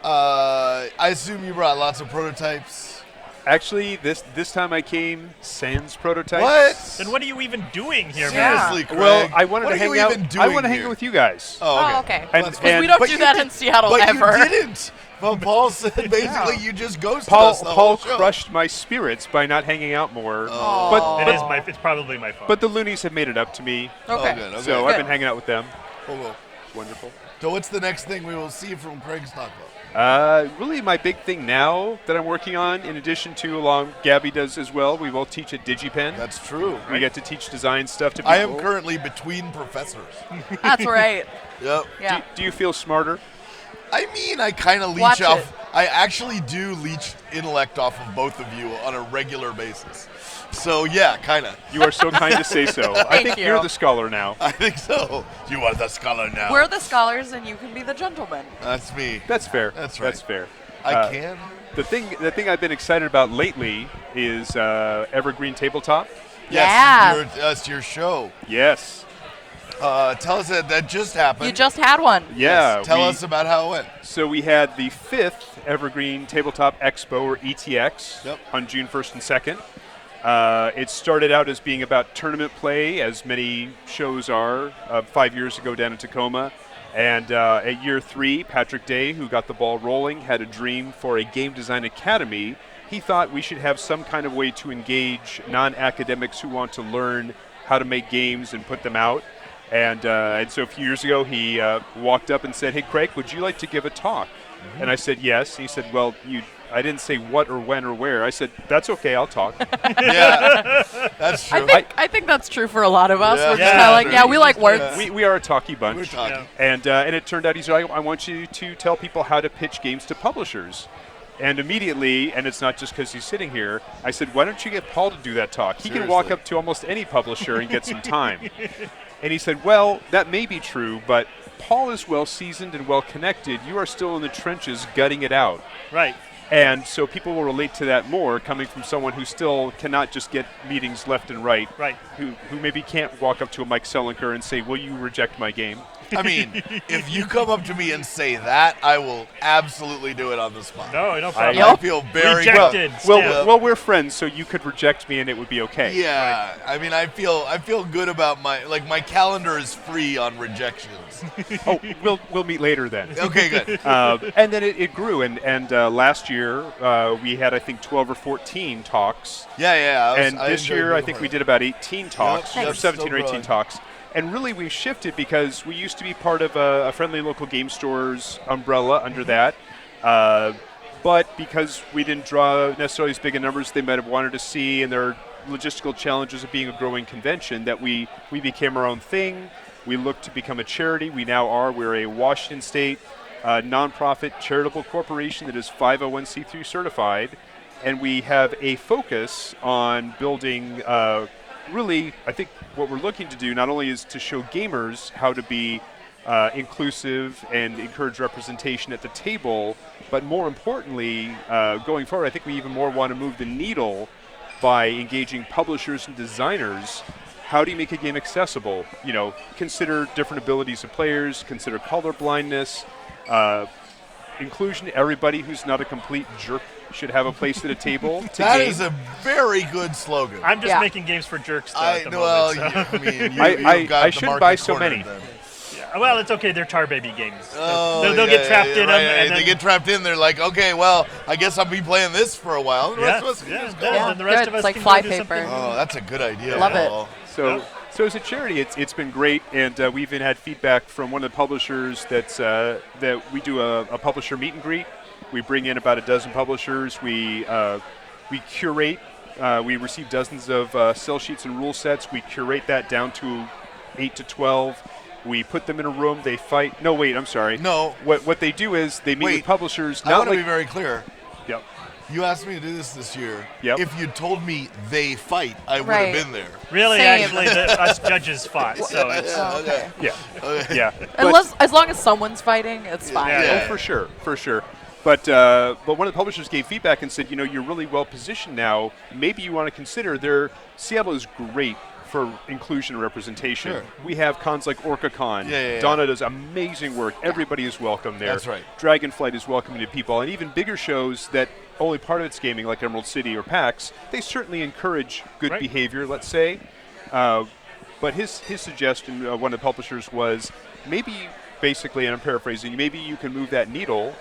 I assume you brought lots of prototypes. Actually, this time I came sans prototypes. What? Then what are you even doing here, man? Seriously, Craig. Well, I wanted What to are hang you out. even I doing want to hang here? out with you guys. Oh, okay. Well, And- that's and- fine. We don't But do you that did- in Seattle but ever. you didn't. Well, Paul said basically you just ghosted Paul us the whole Paul show. crushed my spirits by not hanging out more. Oh. It's probably my fault. But the loonies have made it up to me. Okay. Oh, good. Okay. So I've been hanging out with them. Cool, cool. Wonderful. So what's the next thing we will see from Craig Stockwell? Really, my big thing now that I'm working on, in addition to along Gabby does as well, we both teach at DigiPen. That's true. We get to teach design stuff to people. I am currently between professors. That's right. Yep. Yeah. Do you feel smarter? I mean, I kind of Watch leech off. it. I actually do leech intellect off of both of you on a regular basis. So yeah, kind of. You are so kind to say so. I Thank think you. you're the scholar now. I think so. You are the scholar now. We're the scholars, and you can be the gentleman. That's me. That's fair. That's right. That's fair. I can. The thing I've been excited about lately is Evergreen Tabletop. Yes, that's your show. Yes. Tell us that just happened. You just had one. Yeah. Tell we- us about how it went. So we had the 5th Evergreen Tabletop Expo, or ETX, Yep. on June 1st and 2nd. It started out as being about tournament play, as many shows are, 5 years ago down in Tacoma. And at year 3, Patrick Day, who got the ball rolling, had a dream for a game design academy. He thought we should have some kind of way to engage non-academics who want to learn how to make games and put them out. And so a few years ago, he walked up and said, "Hey, Craig, would you like to give a talk?" And I said, "Yes." And he said, "Well, I didn't say what or when or where." I said, "That's okay, I'll talk." Yeah, that's true. I think that's true for a lot of us. Yeah. We're just Yeah. kind of like, yeah, we like words. we are a talky bunch. We're talking. And it turned out he said, I want you to tell people how to pitch games to publishers. And immediately, and it's not just because he's sitting here, I said, why don't you get Paul to do that talk? He can walk Seriously. up to almost any publisher and get some time. And he said, well, that may be true, but Paul is well seasoned and well connected. You are still in the trenches gutting it out. Right. And so people will relate to that more coming from someone who still cannot just get meetings left and right. Right. Who maybe can't walk up to a Mike Selinker and say, will you reject my game? I mean, if you come up to me and say that, I will absolutely do it on the spot. No problem. I feel very Rejected. Well, we're friends, so you could reject me and it would be okay. Yeah, I mean, I feel good about my calendar is free on rejections. Oh, we'll meet later then. Okay, good. And then it grew, and last year we had, I think, 12 or 14 talks. Yeah. And this year I think we did about 18 talks, Yep, or 17 or 18 growing. talks. And really we've shifted because we used to be part of a friendly local game store's umbrella under that. But because we didn't draw necessarily as big a numbers as they might have wanted to see, and there are logistical challenges of being a growing convention, that we became our own thing. We looked to become a charity. We now are. We're a Washington State nonprofit charitable corporation that is 501c3 certified. And we have a focus on building really, I think what we're looking to do not only is to show gamers how to be inclusive and encourage representation at the table, but more importantly, going forward, I think we even more want to move the needle by engaging publishers and designers. How do you make a game accessible? Consider different abilities of players, consider color blindness, inclusion. Everybody who's not a complete jerk should have a place at a table to That game. is a very good slogan. I'm just making games for jerks though, at the well, moment. So. I mean, you've got I the shouldn't market buy so cornered many. then. Well, it's okay. They're Tar Baby games. Oh, they'll get trapped in them. right, And they then, get trapped in. They're like, okay, well, I guess I'll be playing this for a while. The rest of us can just go. and the rest good. of us It's like can fly go do paper. something. Oh, that's a good idea. Love it. Paul. So as a charity, it's been great, and we even had feedback from one of the publishers that we do a publisher meet and greet. We bring in about a dozen publishers. We curate. We receive dozens of sell sheets and rule sets. We curate that down to 8 to 12. We put them in a room. They fight. No, wait. I'm sorry. No. What they do is they meet Wait, with publishers. I want to be very clear. Yep. You asked me to do this year. Yep. If you told me they fight, I would Right. have been there. Really, Same. actually, us judges fought. So it's Oh, okay. Yeah. Okay. Yeah. As long as someone's fighting, it's fine. Yeah. Oh, for sure. But one of the publishers gave feedback and said, you're really well positioned now. Maybe you want to consider Seattle is great for inclusion and representation. Sure. We have cons like OrcaCon. Yeah. Donna does amazing work. Everybody is welcome there. That's right. Dragonflight is welcoming to people, and even bigger shows that only part of it's gaming, like Emerald City or PAX, they certainly encourage good Right. behavior, let's say. But his suggestion, one of the publishers, was maybe, basically, and I'm paraphrasing, maybe you can move that needle,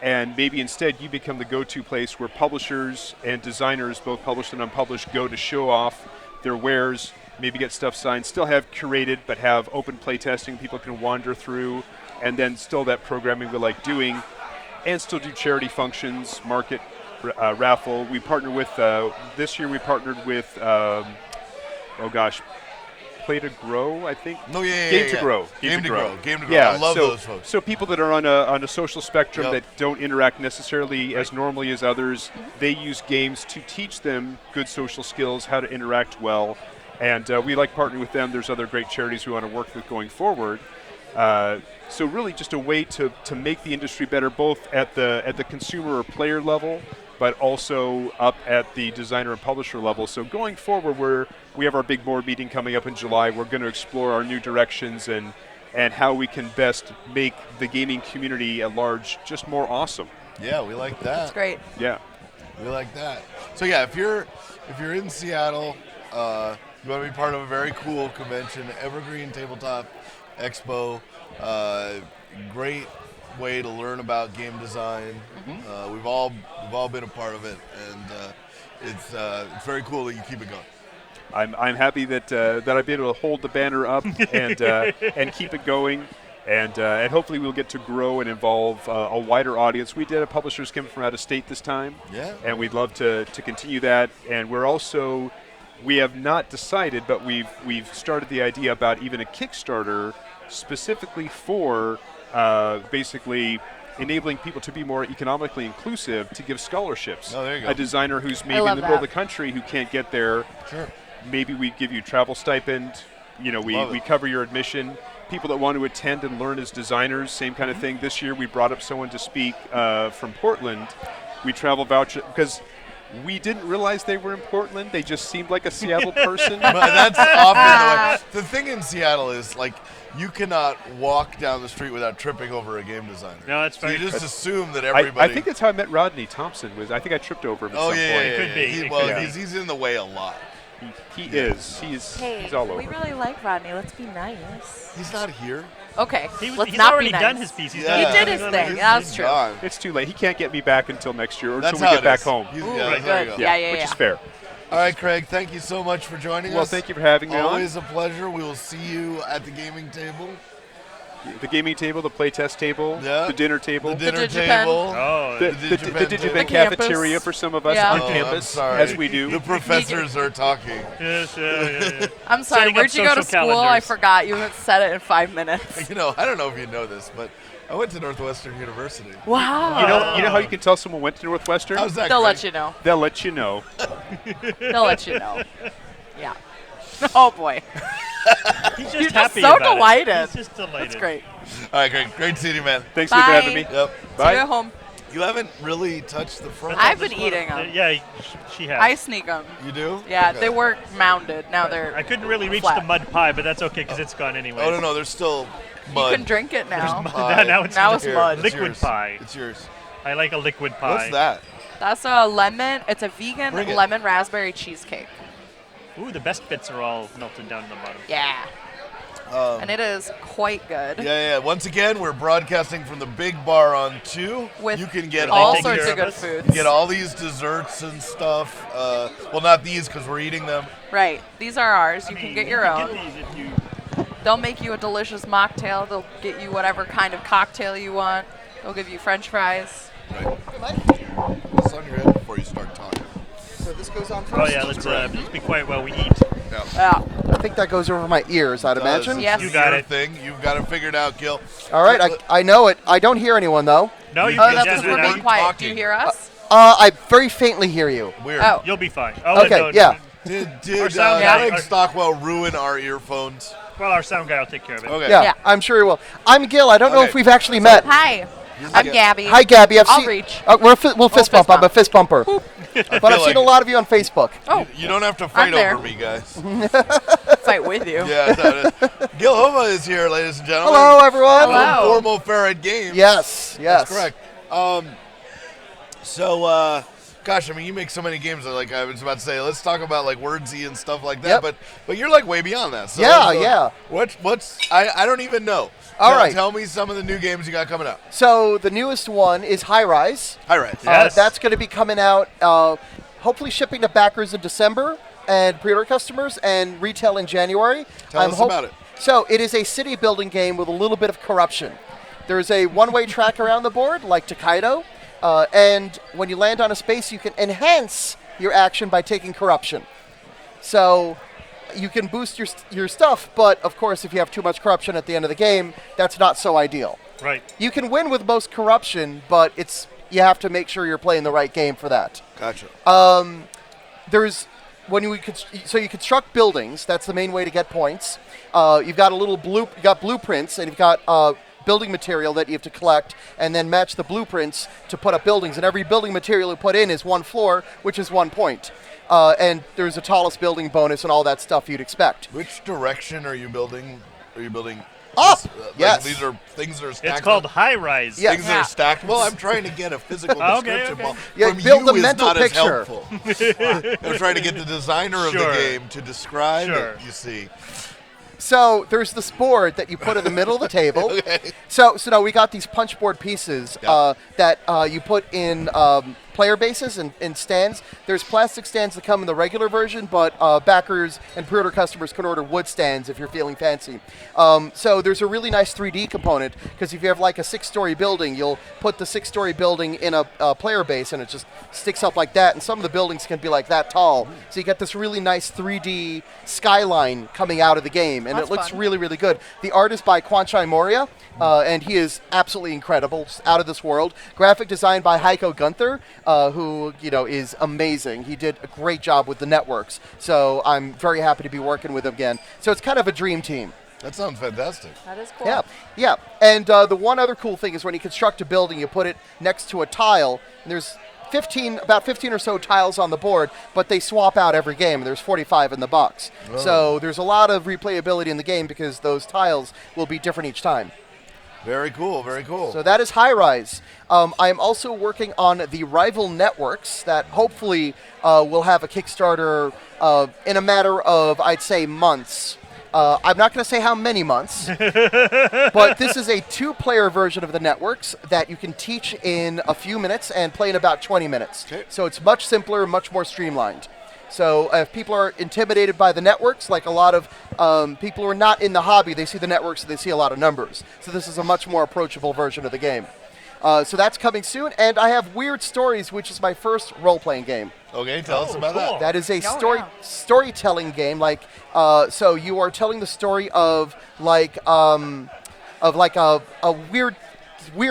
and maybe instead you become the go-to place where publishers and designers, both published and unpublished, go to show off their wares, maybe get stuff signed, still have curated, but have open play testing people can wander through, and then still that programming we like doing, and still do charity functions, market, raffle. We partner with, this year we partnered with, Play to Grow, I think. No, yeah. Game to Grow. Game to Grow. Yeah, I love so, those folks. So people that are on a social spectrum Yep. that don't interact necessarily as normally as others, they use games to teach them good social skills, how to interact well, and we like partnering with them. There's other great charities we want to work with going forward. So really just a way to make the industry better, both at the consumer or player level, but also up at the designer and publisher level. So going forward, we have our big board meeting coming up in July. We're going to explore our new directions and how we can best make the gaming community at large just more awesome. Yeah, we like that. That's great. Yeah. We like that. So yeah, if you're in Seattle, you want to be part of a very cool convention, Evergreen Tabletop Expo. Great way to learn about game design. We've all been a part of it, and it's very cool that you keep it going. I'm happy that I've been able to hold the banner up and keep it going, and hopefully we'll get to grow and involve a wider audience. We did have publishers coming from out of state this time, Yeah. and we'd love to continue that. And we have not decided, but we've started the idea about even a Kickstarter specifically for basically enabling people to be more economically inclusive, to give scholarships. Oh, there you go. A designer who's maybe in love the middle of that. the country who can't get there. Sure. Maybe we give you travel stipend. Love We it. cover your admission. People that want to attend and learn as designers, same kind of thing. This year we brought up someone to speak from Portland. We travel voucher because we didn't realize they were in Portland. They just seemed like a Seattle person. But that's often the way. The thing in Seattle is, like, you cannot walk down the street without tripping over a game designer. No, that's So you very just true. assume that I everybody. think that's how I met Rodney Thompson. I think I tripped over him at Oh some yeah, point. yeah, Could be, He, it well, could be. he's in the way a lot. He is. He's all over. we really like Rodney. Let's be nice. He's not here. Okay, let's He's not already be nice. done his piece. He's Yeah. done He did his thing. That's true. Gone. It's too late. He can't get me back until next year or That's until how we get it back is. home. He's- Ooh, yeah, right, there you good. go. Yeah. Which is fair. All right, Craig. Thank you so much for joining us. Well, thank you for having me on. Always a pleasure. We will see you at the gaming table. The gaming table, the playtest table, Yeah. the dinner table, The dinner Digipen. table. Oh, the Digipen Digipen table. cafeteria campus. for some of us Yeah. on Oh, I'm campus, sorry. as we do. The professors are talking. yes, yeah. I'm sorry. Setting up Where'd you go to social school? I calendars. forgot. You said it in 5 minutes. You know, I don't know if you know this, but I went to Northwestern University. Wow. You know how you can tell someone went to Northwestern? How's that? They'll Craig? let you know. They'll let you know. They'll let you know. Yeah. Oh boy. He's just You're just happy so about delighted. it. He's just delighted. That's great. All right, great. Great seeing you, man. Thanks Bye. for having me. Yep. See you Bye. at home. You haven't really touched the front. I've been eating them. Yeah, she has. I sneak them. You do? Yeah, Okay. they were mounded. Now they're. I couldn't really reach flat. the mud pie, but that's okay because it's gone anyway. Oh no, there's still You mud. can drink it now. Pie. now it's, Now it's Here, mud. it's liquid yours. pie. It's yours. I like a liquid pie. What's that? That's a lemon. It's a vegan Bring it. lemon raspberry cheesecake. Ooh, the best bits are all melted down to the bottom. Yeah. And it is quite good. Yeah. Once again, we're broadcasting from the Big Bar on 2. With you can get all taking sorts care of of good us? foods. get all these desserts and stuff. Well, not these because we're eating them. Right. These are ours. You I can mean, get your can own. Get these if you. They'll make you a delicious mocktail. They'll get you whatever kind of cocktail you want. They'll give you French fries. Right. It's on your head before you start talking. So this goes on first? Oh yeah, let's be quiet while we eat. Yeah. I think that goes over my ears, I'd imagine. Yes. You got Your it. thing. You've got it figured out, Gil. All right, I know it. I don't hear anyone, though. No, you Oh, can that's just because we're being we're quiet. Do you talking. hear us? I very faintly hear you. Weird. Oh. You'll be fine. Oh, Okay, no, yeah. Did sound guy- Craig Stockwell ruin our earphones? Well, our sound guy will take care of it. Okay. Yeah, Yeah. I'm sure he will. I'm Gil. I don't know Okay. if we've actually met. Hi. I'm Gabby. Hi, Gabby. I'll reach. We'll fist fist bump. I'm a bump. fist bumper. But I've seen like a lot of you on Facebook. Oh, You don't have to fight there. over me, guys. fight with you. Yeah, that's how it is. Gil Hova is here, ladies and gentlemen. Hello, everyone. Hello. Formal Ferret Games. Yes, yes. That's correct. Gosh, I mean, you make so many games. Like I was about to say, let's talk about like Wordsy and stuff like that. Yep. But you're like way beyond that. So Yeah, yeah. What's I don't even know. All right. Tell me some of the new games you got coming up. So the newest one is High Rise. All right. Yes. That's going to be coming out, hopefully shipping to backers in December and pre-order customers and retail in January. Tell us about it. So it is a city building game with a little bit of corruption. There's a one-way track around the board, like Tokaido, and when you land on a space, you can enhance your action by taking corruption. So you can boost your stuff, but of course, if you have too much corruption at the end of the game, that's not so ideal. Right. You can win with most corruption, but you have to make sure you're playing the right game for that. Gotcha. There's so you construct buildings. That's the main way to get points. You've got you got blueprints, and you've got building material that you have to collect, and then match the blueprints to put up buildings. And every building material you put in is 1 floor, which is 1 point. And there's a tallest building bonus and all that stuff you'd expect. Which direction are you building? Are you building Up! this, Yes. These are things that are stacked. It's called up? High Rise. Yeah. Things that are stacked. Well, I'm trying to get a physical Okay, description. okay. Well, Yeah, from build you the is mental not picture. As helpful. I'm trying to get the designer of the Sure. game to describe Sure. it. You see. So there's this board that you put in the middle of the table. Okay. So now we got these punch board pieces Yeah. that you put in player bases and stands. There's plastic stands that come in the regular version, but backers and pre-order customers can order wood stands if you're feeling fancy. So there's a really nice 3D component, because if you have like a 6-story building, you'll put the 6-story building in a player base and it just sticks up like that, and some of the buildings can be like that tall. So you get this really nice 3D skyline coming out of the game, and That's it looks fun. really, really good. The art is by Kwanchai Moria, and he is absolutely incredible, just out of this world. Graphic design by Heiko Gunther, who is amazing. He did a great job with the networks, so I'm very happy to be working with him again. So it's kind of a dream team. That sounds fantastic. That is cool. Yeah. And the one other cool thing is when you construct a building, you put it next to a tile, and there's about 15 or so tiles on the board, but they swap out every game. There's 45 in the box. So there's a lot of replayability in the game because those tiles will be different each time. Very cool, very cool. So that is High Rise. I am also working on the Rival Networks that hopefully will have a Kickstarter in a matter of, I'd say, months. I'm not going to say how many months, but this is a 2-player version of the networks that you can teach in a few minutes and play in about 20 minutes. Okay. So it's much simpler, much more streamlined. So if people are intimidated by the networks, like a lot of people who are not in the hobby, they see the networks and they see a lot of numbers. So this is a much more approachable version of the game. So that's coming soon. And I have Weird Stories, which is my first role-playing game. Okay, tell us about that. That is a storytelling game. Like, so you are telling the story of a weird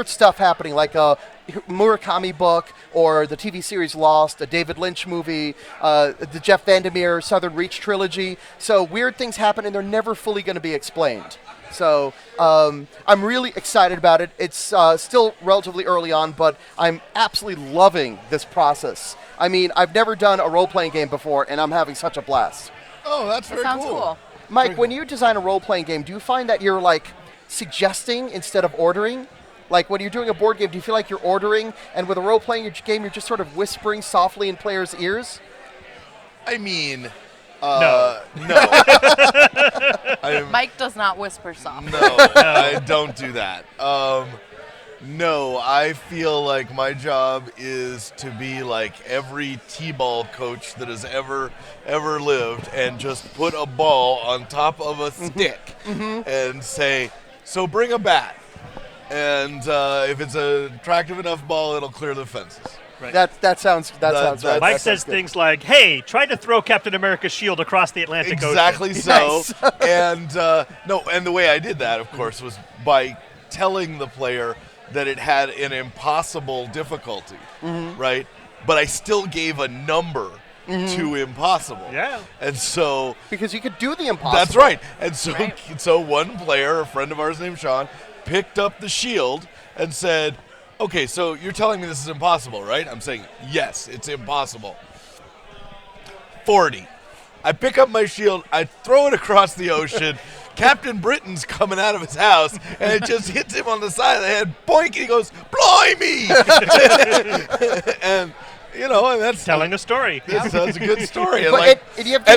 stuff happening, like a Murakami book or the TV series Lost, a David Lynch movie, the Jeff Vandermeer Southern Reach trilogy. So weird things happen and they're never fully going to be explained. So I'm really excited about it. It's still relatively early on, but I'm absolutely loving this process. I mean, I've never done a role-playing game before, and I'm having such a blast. Oh, that's very Sounds cool. Mike, when you design a role-playing game, do you find that you're, like, suggesting instead of ordering? Like, when you're doing a board game, do you feel like you're ordering, and with a role-playing game, you're just sort of whispering softly in players' ears? I mean, No. Mike does not whisper soft. No, I don't do that. No, I feel like my job is to be like every T-ball coach that has ever lived and just put a ball on top of a stick and say, so bring a bat. And if it's an attractive enough ball, it'll clear the fences. Right. That sounds right. Mike That says sounds good. things like, "Hey, try to throw Captain America's shield across the Atlantic Exactly Ocean." so. And and the way I did that, of course, was by telling the player that it had an impossible difficulty, right? But I still gave a number to impossible. Yeah. And so Because you could do the impossible. that's right. And so one player, a friend of ours named Sean, picked up the shield and said, okay, so you're telling me this is impossible, right? I'm saying, yes, it's impossible. 40. I pick up my shield, I throw it across the ocean. Captain Britain's coming out of his house, and it just hits him on the side of the head. Boink, and he goes, blimey! and, and that's Telling a story. That's a good story. And, But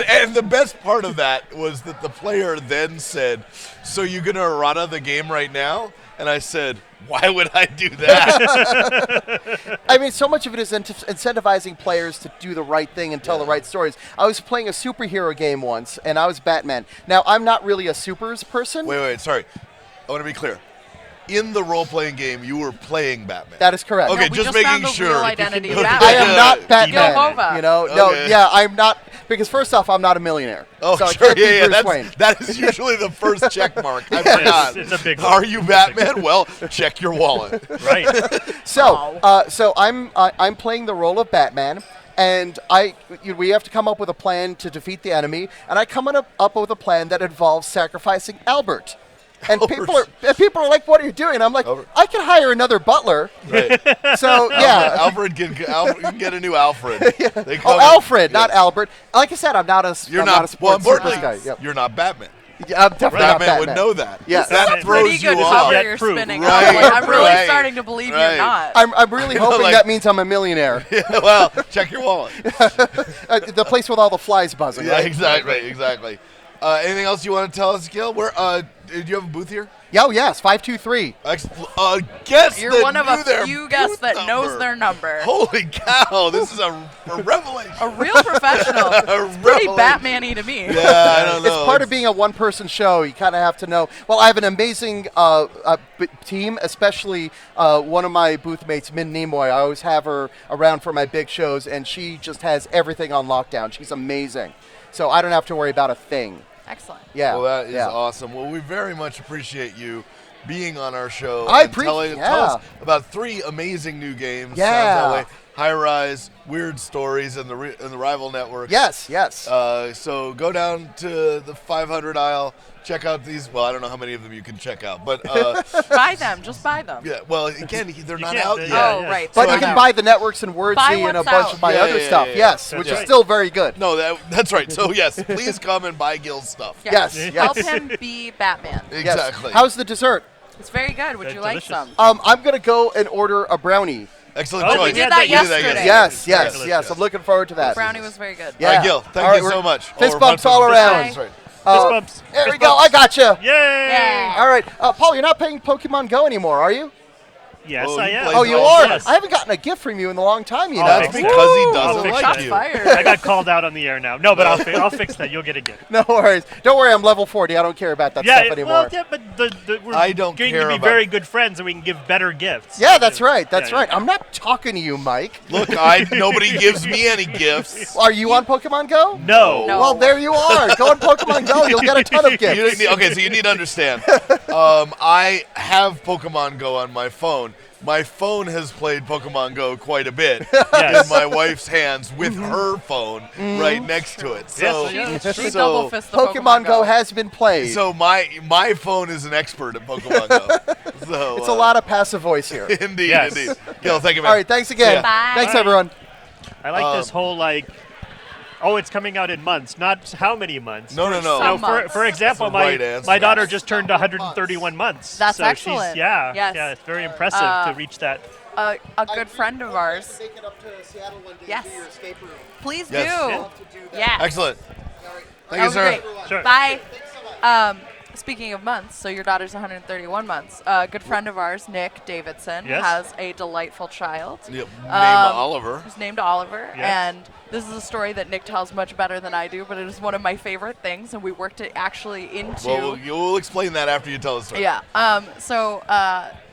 and the best part of that was that the player then said, so you're going to errata the game right now? And I said, why would I do that? I mean, so much of it is incentivizing players to do the right thing and tell the right stories. I was playing a superhero game once, and I was Batman. Now, I'm not really a supers person. Wait, sorry. I want to be clear. In the role-playing game, you were playing Batman. That is correct. Okay, No, we just just making found the sure. real identity of Okay. Batman. I am not Batman. Nova. No, Okay. yeah, I'm not, because first off, I'm not a millionaire. Oh, so I sure, can't be yeah, Bruce Wayne. that is usually the first check mark. I forgot. It's a big one. Are you Batman? Well, check your wallet. Right. So I'm playing the role of Batman, and we have to come up with a plan to defeat the enemy, and I come up with a plan that involves sacrificing Albert. And people are like, "What are you doing?" And I'm like, Albert. "I can hire another butler." Right. So yeah. Alfred can get a new Alfred. They Oh, come- Alfred, not yes. Albert. Like I said, I'm not a You're I'm not. not a sports well, super importantly, guy. Yep. you're not Batman. Yeah, I'm definitely not Batman would Batman. know that. Yes. That That's a throws pretty good you cover off. Yet you're proof. spinning. Right, I'm really right, starting to believe right. you're not. I'm really hoping Like- that means I'm a millionaire. Well, check your wallet. The place with all the flies buzzing. Yeah, right? exactly. Anything else you want to tell us, Gil? Did you have a booth here? Oh yes, 523. Guess You're that one of knew a their few guests booth that number. knows their number. Holy cow! This is a revelation. A real professional. It's pretty revelation. Batman-y to me. Yeah, I don't know. It's part of being a one-person show. You kind of have to know. Well, I have an amazing team, especially one of my booth mates, Min Nimoy. I always have her around for my big shows, and she just has everything on lockdown. She's amazing. So I don't have to worry about a thing. Excellent. Yeah. Well, that is yeah. awesome. Well, we very much appreciate you being on our show. I and appreciate- tell us yeah. about 3 amazing new games. Yeah. Sounds that way. High Rise, Weird Stories, and the Rival Network. Yes, yes. So go down to the 500 aisle. Check out these. Well, I don't know how many of them you can check out, but Buy them. Just buy them. yeah. Well, again, they're not can't, out yeah, yet. Oh, yeah. right. But So you I can know. buy the networks and Buy Wordsy and a what's bunch out. of my Yeah, other yeah, stuff. yeah, Yes, yeah. which That's is right. still very good. No, that's right. So yes, please come and buy Gil's stuff. Yes, Help yes. him be Batman. Yes. Exactly. How's the dessert? It's very good. Would They're you like delicious. some? I'm gonna go and order a brownie. Excellent Oh, choice. we did that You did yesterday. Yes, Yes. yes, yes. I'm looking forward to that. Brownie was very good. Yeah. All right, Gil, thank All right, you so much. Fist Or bumps Hunter. all around. That's right. Fist bumps. There we Fist go. I bumps. gotcha. Yay! All right, Paul, you're not playing Pokemon Go anymore, are you? Yes, Oh, I you am. played Oh, you Oh, are. Yes. I haven't gotten a gift from you in a long time. You know. I'll That's fix because that. he I'll doesn't fix like that. Shots you. fired. I got called out on the air now. No, but I'll fix that. You'll get a gift. No worries. Don't worry. I'm level 40. I don't care about that Yeah, stuff anymore. well, yeah, but we're I don't going care to be about- very good friends, and we can give better gifts. Yeah, that's right. That's Yeah, right. yeah. I'm not talking to you, Mike. Look, nobody gives me any gifts. Are you on Pokemon Go? No. No. Well, there you are. Go on Pokemon Go. You'll get a ton of You gifts. need, okay, so you need to understand. I have Pokemon Go on my phone. My phone has played Pokemon Go quite a bit Yes. in my wife's hands with her phone right next to it. So, Yes, She so, double fist the Pokemon Go has been played. so my phone is an expert at Pokemon Go. So It's a lot of passive voice here. Indeed, Yes. indeed. Gil, thank you, man. All right, thanks again. Yeah. Bye. Thanks, Bye. everyone. I like this whole it's coming out in months, not how many months. No. Some So months. for example, That's the right answer. my daughter just turned 131 months. That's so excellent. She's, yeah, Yes. yeah, it's very impressive to reach that. A good friend of ours. Make it up to Seattle one day Yes. to your escape room. Please Yes. do. Yeah. Excellent. Thank That you, was sir. great. Sure. Bye. Speaking of months, so your daughter's 131 months. A good friend of ours, Nick Davidson, Yes. has a delightful child. Yep. Name Oliver. Who's named Oliver, Yes. and this is a story that Nick tells much better than I do, but it is one of my favorite things, and we worked it actually into. Well, you'll explain that after you tell the story. Yeah. So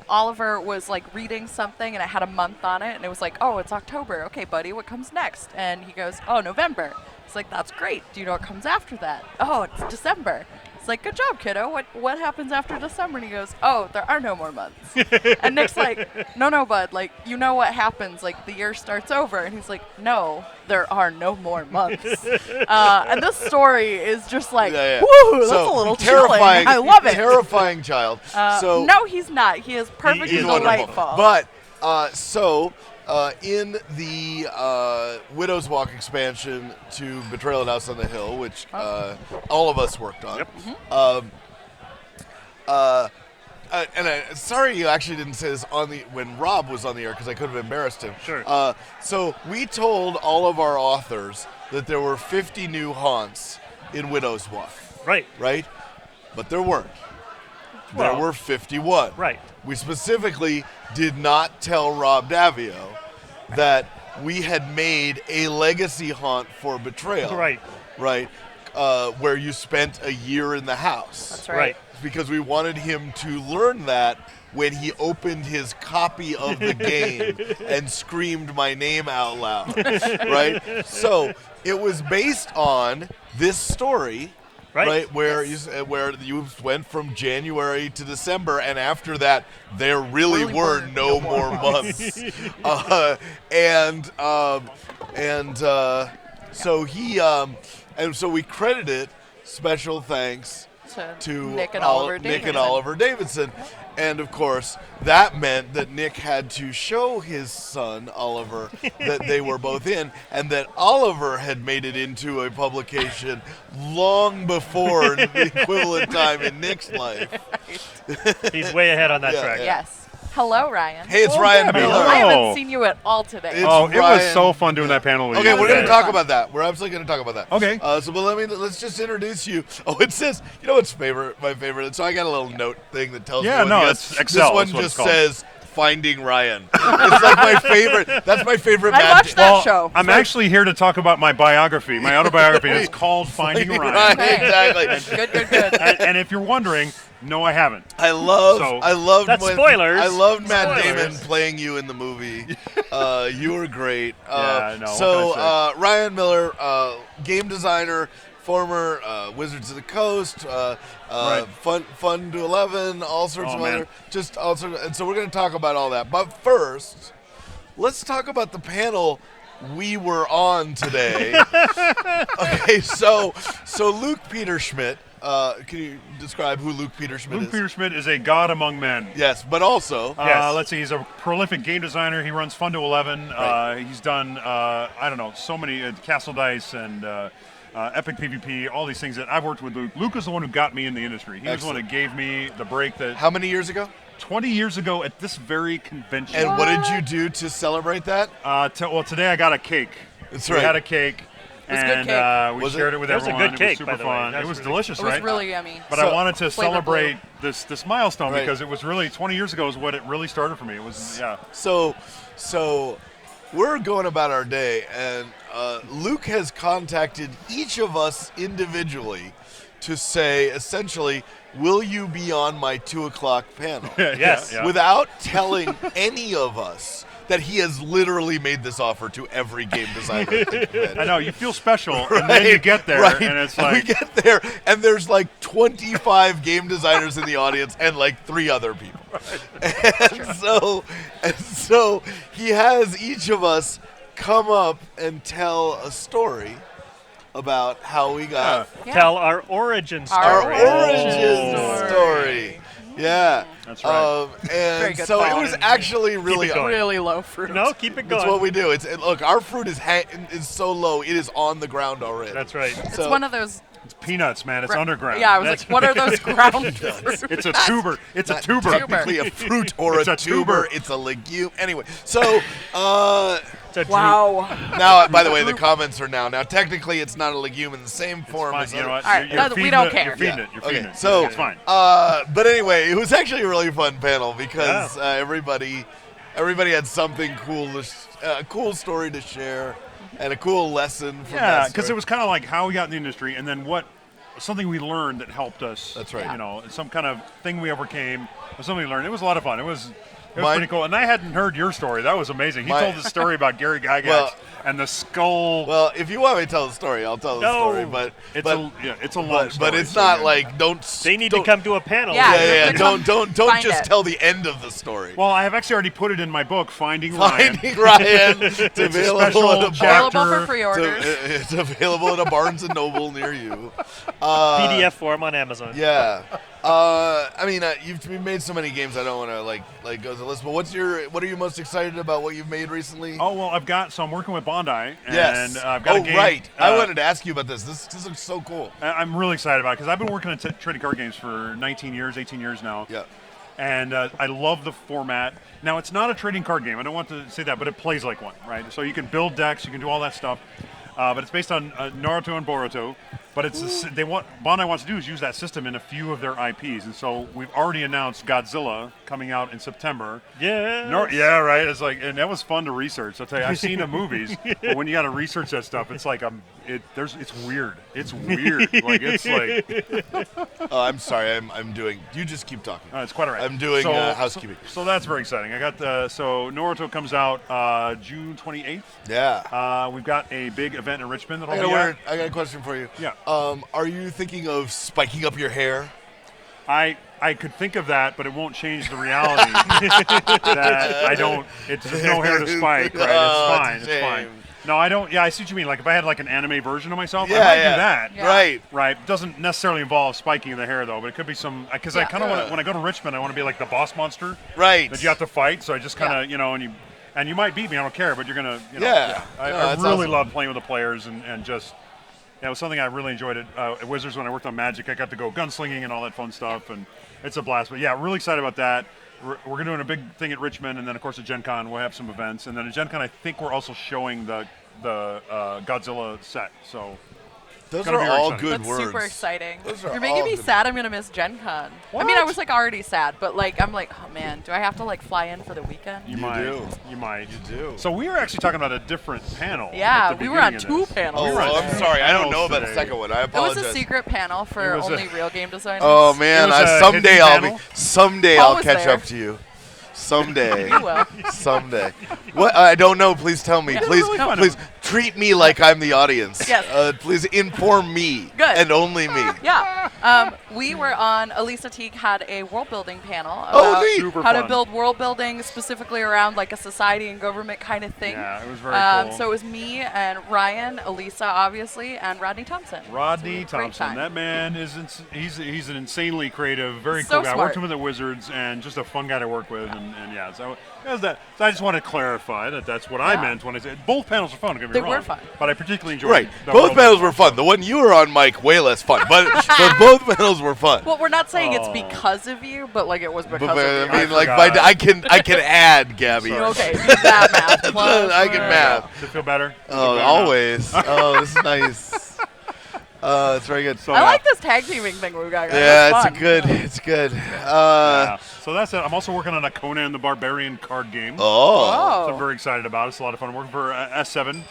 Oliver was like reading something, and it had a month on it, and it was like, "Oh, it's October. Okay, buddy, what comes next?" And he goes, "Oh, November." It's like, "That's great. Do you know what comes after that?" "Oh, it's December." It's like, "Good job, kiddo. What happens after December?" And he goes, "Oh, there are no more months." And Nick's like, No, bud. Like, you know what happens? Like, the year starts over." And he's like, "No, there are no more months." And this story is just like, Yeah. woo, that's So, a little terrifying. chilling. I love it. Terrifying child. So No, he's not. He is perfectly he's wonderful. delightful. But in the Widow's Walk expansion to Betrayal at House on the Hill, which all of us worked on. Sorry you actually didn't say this when Rob was on the air because I could have embarrassed him. Sure. So we told all of our authors that there were 50 new haunts in Widow's Walk, Right. right? But there weren't. There Well, were 51. Right. We specifically did not tell Rob Davio that we had made a legacy haunt for Betrayal. Right. Right. Where you spent a year in the house. That's Right. right. Because we wanted him to learn that when he opened his copy of the game and screamed my name out loud. Right? So it was based on this story. Right. Where you went from January to December, and after that, there really were no more months. So we credited special thanks to Nick and Oliver Nick Davidson. and Oliver Davidson. And of course, that meant that Nick had to show his son, Oliver, that they were both in, and that Oliver had made it into a publication long before the equivalent time in Nick's life. He's way ahead on that Yeah, track. yeah. Yes. Hello, Ryan. Hey, it's Ryan yeah, Miller. I haven't Hello. seen you at all today. It's Oh, it was Ryan. so fun doing that panel with Okay, you. we're going to today. talk about that. We're absolutely going to talk about that. Okay. But let's just introduce you. Oh, it says, you know what's my favorite? So I got a little note thing that tells me. Yeah, what no, the it's guys- Excel, This one that's what just it's called. says Finding Ryan. It's like my favorite. That's my favorite. I Matt watched that show. I'm actually here to talk about my biography, my autobiography. It's called Finding Ryan. Okay. Exactly. Good. And if you're wondering, no, I haven't. I loved That's spoilers. I loved Matt Spoilers. Damon playing you in the movie. You were great. Yeah, I know. So What can I Ryan Miller, game designer, former Wizards of the Coast, Right. Fun to 11, all sorts Oh, of man. other, and so we're going to talk about all that. But first, let's talk about the panel we were on today. Okay, so Luke Peterschmidt. Can you describe who Luke Peterschmidt Luke is? Peterschmidt is a god among men. Yes, but also Let's see, he's a prolific game designer. He runs Fun to 11. Right. He's done, so many Castle Dice and Epic PvP, all these things that I've worked with Luke. Luke is the one who got me in the industry. He was the one that gave me the break that. How many years ago? 20 years ago at this very convention. And what did you do to celebrate that? Today I got a cake. That's we right. had a cake. It was good cake. We shared it with everyone. It was a good cake, it was by super the way. fun. That's It was really- delicious, It was right? really yummy. But So- I wanted to Flavor celebrate this milestone Right. because it was really 20 years ago is what it really started for me. It was So we're going about our day, and Luke has contacted each of us individually to say, essentially, will you be on my 2:00 panel? Yes. Yeah. Without telling any of us that he has literally made this offer to every game designer. at the convention. I know you feel special, and then you get there, Right. and it's we like get there, and there's like 25 game designers in the audience, and like 3 other people. And so he has each of us come up and tell a story about how we got Tell our origin story. our origin story. Yeah, That's right. And Very good so it thought. was actually really it going. Really low fruit. No, keep it That's going. what we do. Look, our fruit is so low, it is on the ground already. That's right. It's So- one of those. It's peanuts, man. It's underground. Yeah, I was That's like, what are those ground fruits? It's a tuber. It's a Not tuber. technically a fruit or It's a a tuber. tuber. It's a legume. Anyway, so It's a Wow. now, by the way, the comments are now technically it's not a legume in the same form Fine, as you know what? All right, You're no, we feeding don't it, care. You're feeding Yeah. it. You're feeding Okay, it. so it's fine. But anyway, it was actually a really fun panel because everybody had something cool, a cool story to share, and a cool lesson from Yeah, that because story. it was kind of like how we got in the industry, and then something we learned that helped us. That's right. You know, some kind of thing we overcame, or something we learned. It was a lot of fun. It was Mine- pretty cool. And I hadn't heard your story. That was amazing. He My- told the story about Gary Gygax Well- and the skull. Well, if you want me to tell the story, I'll tell the No. story. But it's but, a long story. but it's so not yeah. like don't. They need to don't- come to a panel. Yeah. Yeah, to don't find just it. tell the end of the story. Well, I have actually already put it in my book, Finding Ryan. Finding Ryan. It's It's a available special at a chapter. Available for So, pre-orders. it's available at a Barnes and Noble near you. PDF form on Amazon. Yeah. I mean, you've made so many games. I don't want to like go to the list. But what are you most excited about? What you've made recently? Oh well, I'm working with Bondi, and yes. I've got a game. Right. I wanted to ask you about this. This looks so cool. I'm really excited about it because I've been working on trading card games for 18 years now. Yeah. And I love the format. Now, it's not a trading card game. I don't want to say that, but it plays like one, right? So you can build decks, you can do all that stuff. But it's based on Naruto and Boruto. But Bondi wants to do is use that system in a few of their IPs. And so we've already announced Godzilla coming out in September. Yeah. Yeah, right. It's like, and that was fun to research. I'll tell you, I've seen the movies, but when you got to research that stuff, it's like it's weird. It's weird. Like it's like. Oh, I'm sorry. I'm doing. You just keep talking. It's quite all right. I'm doing housekeeping. So that's very exciting. I got Naruto comes out June 28th. Yeah. We've got a big event in Richmond that I I'll be at. got a question for you. Yeah. Are you thinking of spiking up your hair? I could think of that, but it won't change the reality that I don't. It's there's no hair to spike, right? Oh, It's fine. it's a It's fine. shame. No, I don't. Yeah, I see what you mean. Like if I had like an anime version of myself, I Yeah, might yeah. do that. Yeah. Right. Right. Doesn't necessarily involve spiking the hair though, but it could be some. Because I kind of want to. When I go to Richmond, I want to be like the boss monster Right. that you have to fight. So I just kind of, and you might beat me. I don't care, but you're gonna. Yeah. I No, really that's awesome. love playing with the players and just. Yeah, it was something I really enjoyed at Wizards when I worked on Magic. I got to go gunslinging and all that fun stuff, and it's a blast. But yeah, really excited about that. We're doing a big thing at Richmond, and then of course at Gen Con we'll have some events, and then at Gen Con I think we're also showing the Godzilla set. So Those Gonna are be all exciting. good That's words. super exciting. Those are You're making all me good sad. I'm gonna miss Gen Con. I mean, I was like already sad, but like I'm like, oh man, do I have to like fly in for the weekend? you might. You do. So we were actually talking about a different panel. Yeah, at the we were on beginning of 2 this. panels. Oh, We were on I'm two sorry. I don't panels know about the today. second one. I It was apologize. a secret panel for It was only a- real game designers. Oh man, It was a someday hidden I'll panel? be. Someday Paul I'll was catch there. up to you. Someday. You will. Someday. What? I don't know. Please tell me. Yeah, Please, really fun. please treat me like I'm the audience. Yes. Please inform me. Good. And only me. Yeah. We were on, Elisa Teague had a world building panel Oh, about neat. Super how to fun. build world building specifically around like a society and government kind of thing. Yeah, it was very cool. So it was me and Ryan, Elisa, obviously, and Rodney Thompson. Rodney So we had a great Thompson, time. that man is he's an insanely creative, very So cool guy. I worked smart. with him at the Wizards, and just a fun guy to work with, and yeah, so that was that. So I just want to clarify that that's what I Yeah. meant when I said both panels were fun. Don't get me They wrong, were fun. but I particularly enjoyed Right. the Both world panels building. were fun. The one you were on, Mike, way less fun. But both panels were fun. Well, we're not saying it's Oh. because of you, but like it was because But, of you. I mean, like, forgot. I can add, Gabby. Okay, do that math. Plus, I can math. Does it feel better? Does it Oh, feel better now? always. Oh, this is nice. It's very good. So, I like this tag teaming thing we've got. going. Yeah, That's it's fun. good. It's good. Yeah. So that's it. I'm also working on a Conan the Barbarian card game. Oh. So I'm very excited about it. It's a lot of fun. I'm working for S7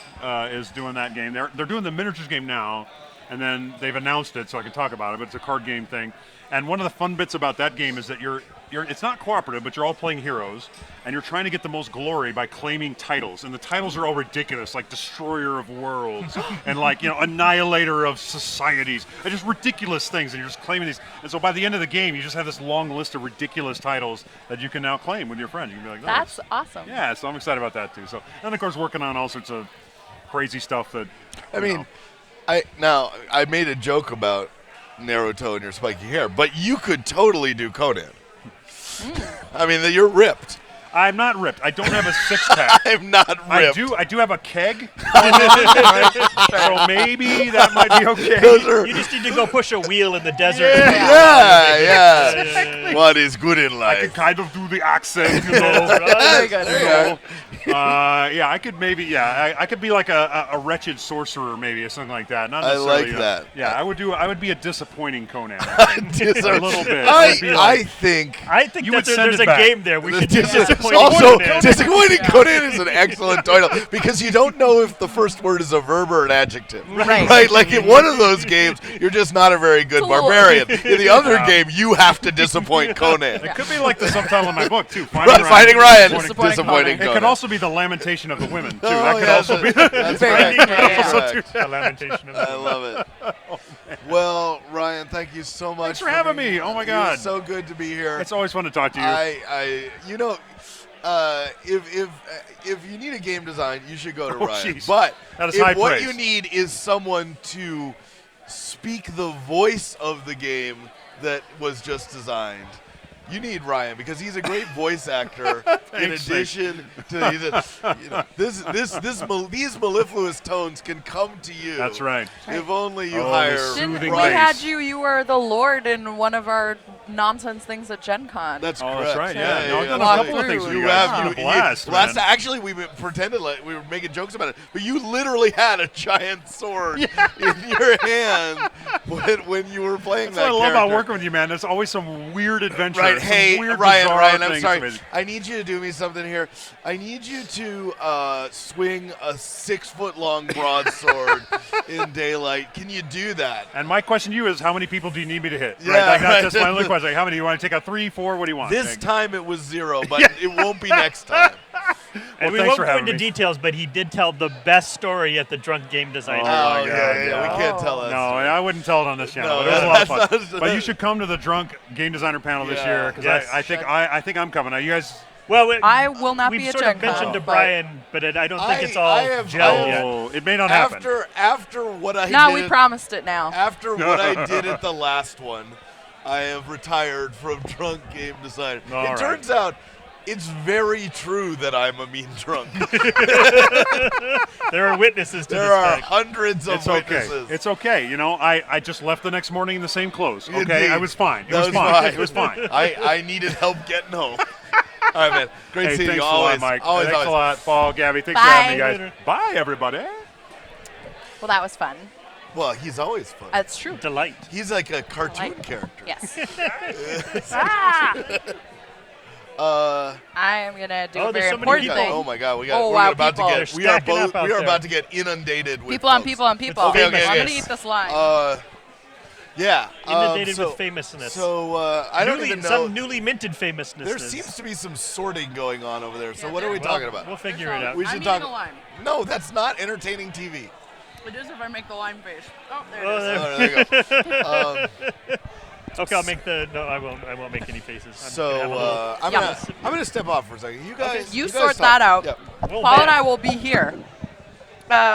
is doing that game. They're doing the miniatures game now, and then they've announced it, so I can talk about it. But it's a card game thing. And one of the fun bits about that game is that you're it's not cooperative, but you're all playing heroes, and you're trying to get the most glory by claiming titles. And the titles are all ridiculous, like Destroyer of Worlds and like Annihilator of Societies. They're just ridiculous things, and you're just claiming these. And so by the end of the game, you just have this long list of ridiculous titles that you can now claim with your friends. You can be like, That's awesome. yeah, so I'm excited about that too. So, and of course, working on all sorts of crazy stuff that. I mean, I made a joke about Naruto and your spiky hair, but you could totally do Conan. I mean, you're ripped. I'm not ripped. I don't have a six pack. I'm not ripped. I do have a keg. Right? So maybe that might be okay. You just need to go push a wheel in the desert. Yeah. What is good in I could life? kind of do the accent, you know. Very good. You know. Yeah, I could maybe. Yeah, I could be like a wretched sorcerer, maybe, or something like that. Not I like necessarily, that. Yeah, I would be a disappointing Conan. I think. A little bit. I'd be I like- think. I think You that would send there's it a back. game there. We should do disappointing Also, Conan. disappointing Conan is an excellent title because you don't know if the first word is a verb or an adjective. Right. Like in one of those games, you're just not a very good barbarian. In the other game, you have to disappoint Conan. It could be like the subtitle of my book too. Finding Ryan. Disappointing Disappointing It Conan. could also be the lamentation of the women too. Oh, That could yeah, also be. That's Very right. good. That's Yeah. right. The lamentation of I love it. Well, Ryan, thank you so much Thanks for having being me. here. Oh my You're God. so good to be here. It's always fun to talk to you. If you need a game design, you should go to Oh, Ryan. jeez. But That is if high what praise. you need is someone to speak the voice of the game that was just designed, you need Ryan because he's a great voice actor. In Thanks. addition to these mellifluous tones can come to you. That's right. If only you Oh, hire this Didn't soothing we Ryan. had you were the Lord in one of our nonsense things at Gen Con. That's Oh, correct. that's right. Yeah, no, I've done a Walk couple of things through. with you You guys. have It's been a blast, man. actually we pretended like we were making jokes about it, but you literally had a giant sword in your hand when you were playing That's that what I love about character. working with you, man. There's always some weird adventure. Right, some hey, weird, Ryan, bizarre I'm things. sorry. Amazing. I need you to do me something here. I need you to swing a 6-foot-long broadsword in daylight. Can you do that? And my question to you is, how many people do you need me to hit? Yeah, right? Like, right. that's just my only question. Like, how many? You want to take out 3, 4? What do you want? This Like, time it was 0, but it won't be next time. And we thanks won't for go having into me. details, but he did tell the best story at the Drunk Game Designer. Oh, my God, yeah. We can't tell that. No, story. I wouldn't tell it on this channel. No, but it was a lot of that's fun. not- But you should come to the Drunk Game Designer panel this Yeah. year because Yes. I think I'm coming. Now, you guys. Well, I will not we've be at sort Gen of mentioned Con, to but- Brian, but I don't think it's all I have- gelled yet. Oh, it may not happen. After what I No, did, we promised it now. After what I did at the last one, I have retired from Drunk Game Designer. All it right. turns out it's very true that I'm a mean drunk. There are witnesses to There this are fact. hundreds of It's okay. witnesses. It's okay. You know, I just left the next morning in the same clothes. Okay, Indeed. I was fine. It That was fine. It was fine. I needed help getting home. All right, man. Great Hey, seeing thanks you. a Always, lot, Mike. always, Thanks always. a lot, Paul, Gabby. Thanks Bye. for having me, guys. Bye, everybody. Well, that was fun. Well, he's always fun. That's true. Delight. He's like a cartoon Like- character. Yes. Ah! I am gonna do Oh, a there's very so many important people. thing. Oh my God, Oh, we're wow, about people. to They're get. We are stacking up out We are there. about to get inundated with People on folks. people on people. Okay, I'm okay. gonna eat this line. Yeah. Inundated with famousness. So I don't even know. Some newly minted famousness. There seems to be some sorting going on over there. So what are we talking about? We'll figure it out. We I'm should eating talk. a lime. No, that's not entertaining TV. It is if I make the lime face. Oh, there Oh, it is. Oh, there you go. Okay, I'll make the. No, I won't. I won't make any faces. I'm gonna step off for a second. You guys, You guys sort talk. that out. Yep. Oh, Paul man. and I will be here.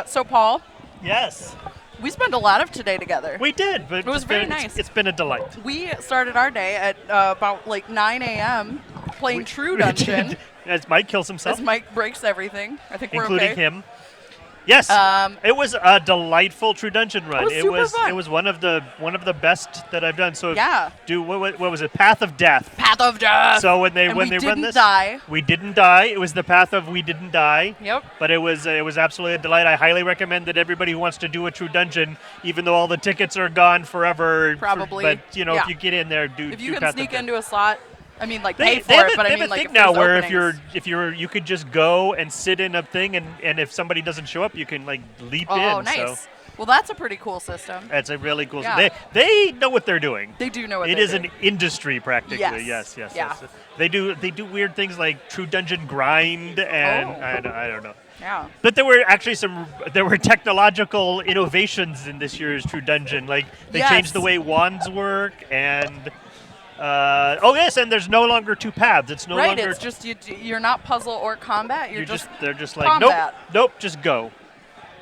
So, Paul, Yes, we spent a lot of today together. we did. But It was it's very been- nice. It's been a delight. We started our day at about like 9 a.m. playing True Dungeon. As Mike kills himself, As Mike breaks everything. I think we're including okay. him. Yes, it was a delightful True Dungeon run. was super fun. It was one of the best that I've done. So Yeah. what was it? Path of Death. Path of Death. So when they And when we they run didn't this, die. we didn't die. It was the path of we didn't die. Yep. But it was absolutely a delight. I highly recommend that everybody who wants to do a True Dungeon, even though all the tickets are gone forever. Probably. But if Yeah. you get in there, do If you do can Path of sneak Death. into a slot, I mean, like They pay for have it, but they I have mean, a like thing if now there's where openings. you could just go and sit in a thing, and if somebody doesn't show up, you can like leap in. Oh, nice. So Well, that's a pretty cool system. it's a really cool. Yeah. They know what they're doing. They do know what It they're is doing. an industry practically. Yes. Yes. Yeah. They do weird things like True Dungeon Grind and Oh. I don't know. Yeah. But there were actually technological innovations in this year's True Dungeon. Like they Yes. changed the way wands work and and there's no longer two paths. It's no Right, longer it's just you're not puzzle or combat. You're just they're just like combat. nope, just go.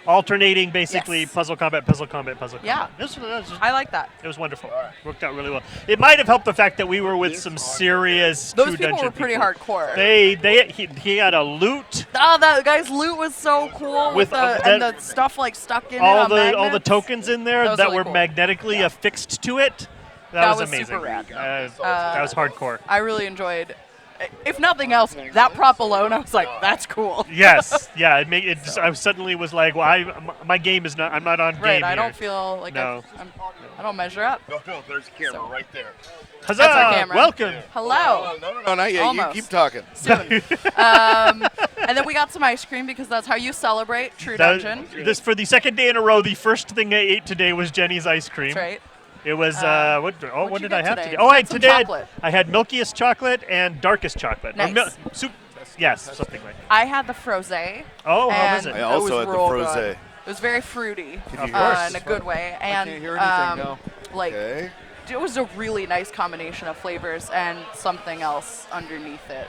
Alternating basically Yes. puzzle combat, puzzle combat, puzzle Yeah. combat. This was I like that. it was wonderful. Worked out really well. It might have helped the fact that we were with some serious Those True people Dungeon were pretty people. hardcore. He had a loot. Oh, that guy's loot was so cool With, with uh, the, and that- the stuff like stuck in it all on the magnets. tokens in there That was that really were cool. magnetically Yeah. affixed to it. That That was was amazing. super rad. That was hardcore. I really enjoyed. If nothing else, that prop alone, I was like, that's cool. Yes, yeah. I suddenly was like, well, my game is not. I'm not on Right, game I here. don't feel like No. I don't measure up. No, there's a camera right there. Huzzah! That's our camera. Welcome. Hello. No, not yet. Almost. You keep talking. Soon. And then we got some ice cream because that's how you celebrate True Dungeon. This for the second day in a row. The first thing I ate today was Jenny's ice cream. That's right. It was what what'd you did I get have today? today? Oh, You had some chocolate. I had milkiest chocolate and darkest chocolate. Or Nice. soup. Yes, something like that. I had the frosé. Oh, how was and it? I also was had the real frosé. good. It was very fruity Of course. in a good way, and can't hear anything now. like Okay. it was a really nice combination of flavors and something else underneath it.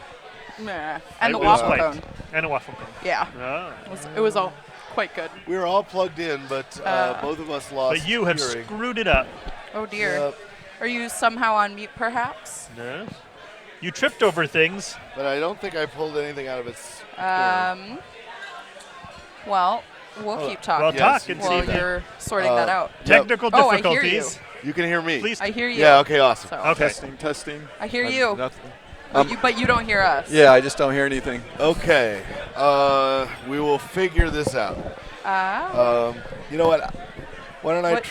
Meh. And the It was waffle white. cone. And a waffle cone. Yeah, Oh. it was all quite good. We were all plugged in, but both of us lost But you have hearing. screwed it up. Oh dear. Yep. Are you somehow on mute, perhaps? No. You tripped over things. But I don't think I pulled anything out of its. Well, we'll keep talking. Well, talk and while see that. you're sorting that out. Technical Oh, I hear difficulties. You can hear me. Please. I hear you. Yeah. Okay. Awesome. So, Okay. Testing. I hear you, Nothing. but you don't hear us. Yeah, I just don't hear anything. Okay. We will figure this out. You know what? Why don't I? What?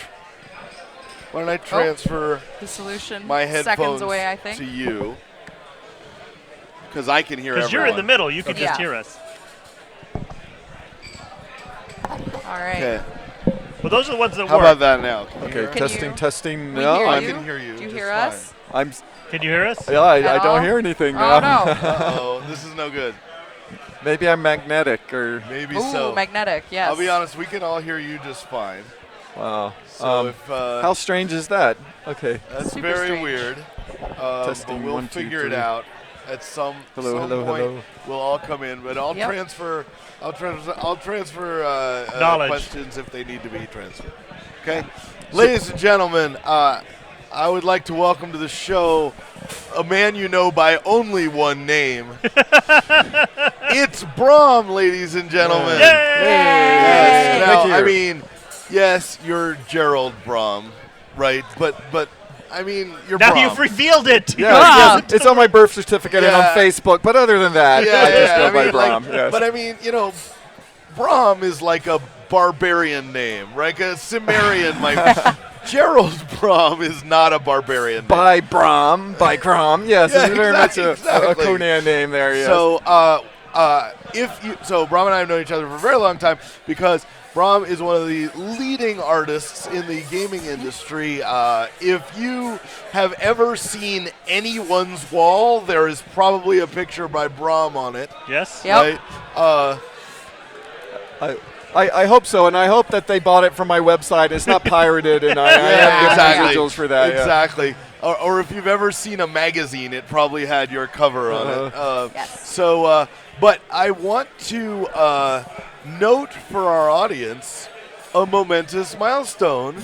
Why don't I transfer The solution. my headphones Seconds away, I think. to you? Because I can hear Because everyone. you're in the middle. You can just Yeah. hear us. All right. Okay. Well, those are the ones that How work. about that now? Can you Okay, hear us? testing, you- testing. We No, hear I I'm. you. can hear you Do you just hear fine. us? I'm. Can you hear us? Yeah, I At don't all? hear anything Oh now. no. Uh-oh, this is no good. Maybe I'm magnetic or. Maybe Ooh, so. magnetic. Yes. I'll be honest, we can all hear you just fine. Wow. So if How strange is that? Okay. that's Super very strange. weird. Testing, but we'll 1, 2, figure it 3. out at some Hello, some hello, point. hello. We'll all come in, but I'll Yep. transfer. I'll transfer Knowledge. questions if they need to be transferred. Okay, ladies and gentlemen, I would like to welcome to the show a man you know by only one name. It's Brom, ladies and gentlemen. Yes. Now, Thank you. I mean, yes, you're Gerald Brom, right? But I mean, you're Now Brom. you've revealed it. Yeah, it's on my birth certificate and Yeah. on Facebook. But other than that, I just go by Brom. Yes. But I mean, you know, Brom is like a barbarian name, right? A Cimmerian might. Gerald Brom is not a barbarian name. by Brom, by Grom. Yes, Yeah, it's very much a exactly. Conan name there. Yes. So, Brom and I have known each other for a very long time because Brom is one of the leading artists in the gaming industry. If you have ever seen anyone's wall, there is probably a picture by Brom on it. Yes. Yep. Right? I hope so, and I hope that they bought it from my website. It's not pirated, and I have exactly. residuals for that. yeah. Exactly. Or if you've ever seen a magazine, it probably had your cover on it. Yes. So, but I want to note for our audience a momentous milestone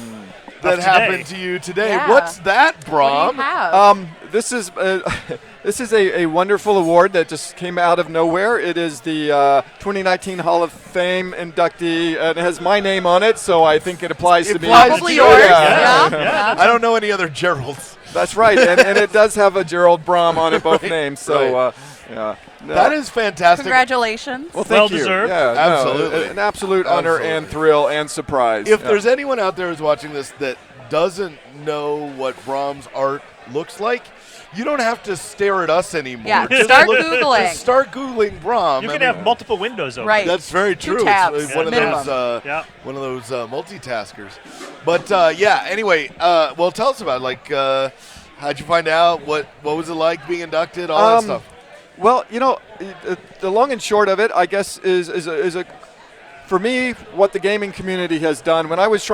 that Of happened today. to you today. Yeah. What's that, What do Brom? you have? This is this is a wonderful award that just came out of nowhere. It is the 2019 Hall of Fame inductee, and it has my name on it, so I think it applies It to me. applies Probably to you. yours. Yeah. Yeah. I don't know any other Geralds. That's right, and it does have a Gerald Brom on it, both names. So, right. yeah. No. That is fantastic. Congratulations. Well, thank Well you. deserved. Yeah, no, Absolutely. an absolute honor Absolutely. and thrill and surprise. If Yeah. there's anyone out there who's watching this that doesn't know what Brom's art looks like, you don't have to stare at us anymore. Yeah, Just start Googling. Just start Googling Brom. You I can mean, have multiple windows open. Right. That's very 2 true. tabs, It's one of minimum. those, Yeah. one of those multitaskers. But yeah. Anyway, well, tell us about it. How'd you find out? What was it like being inducted? All that stuff. Well, the long and short of it, I guess, is a for me what the gaming community has done. When I was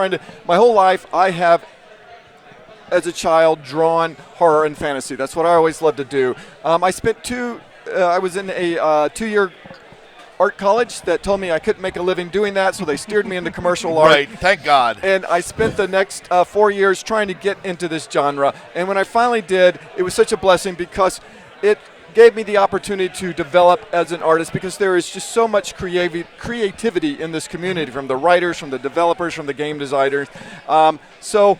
my whole life, I have, as a child, drawn horror and fantasy. That's what I always loved to do. I spent I was in a 2-year art college that told me I couldn't make a living doing that, so they steered me into commercial art. Right. Thank God. And I spent the next 4 years trying to get into this genre. And when I finally did, it was such a blessing because it gave me the opportunity to develop as an artist, because there is just so much creativity in this community, from the writers, from the developers, from the game designers. So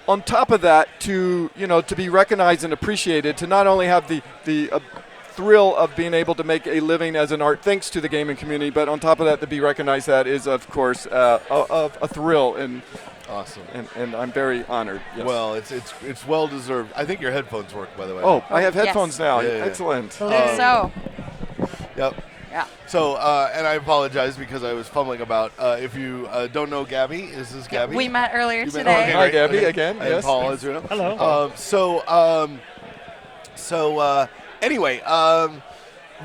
on top of that, to be recognized and appreciated, to not only have the thrill of being able to make a living as an art thanks to the gaming community, but on top of that, to be recognized, that is, of course, a thrill, and Awesome. and I'm very honored. Yes. Well, it's well deserved. I think your headphones work, by the way. Oh, I have Yes. headphones now. Yeah, yeah. Excellent. So, Yep. yeah. So, and I apologize because I was fumbling about. If you don't know Gabby, this is Gabby. We met earlier You met- today. okay, Hi, great. Gabby, Okay. again, And yes. Paul, as you know. Hello. Anyway,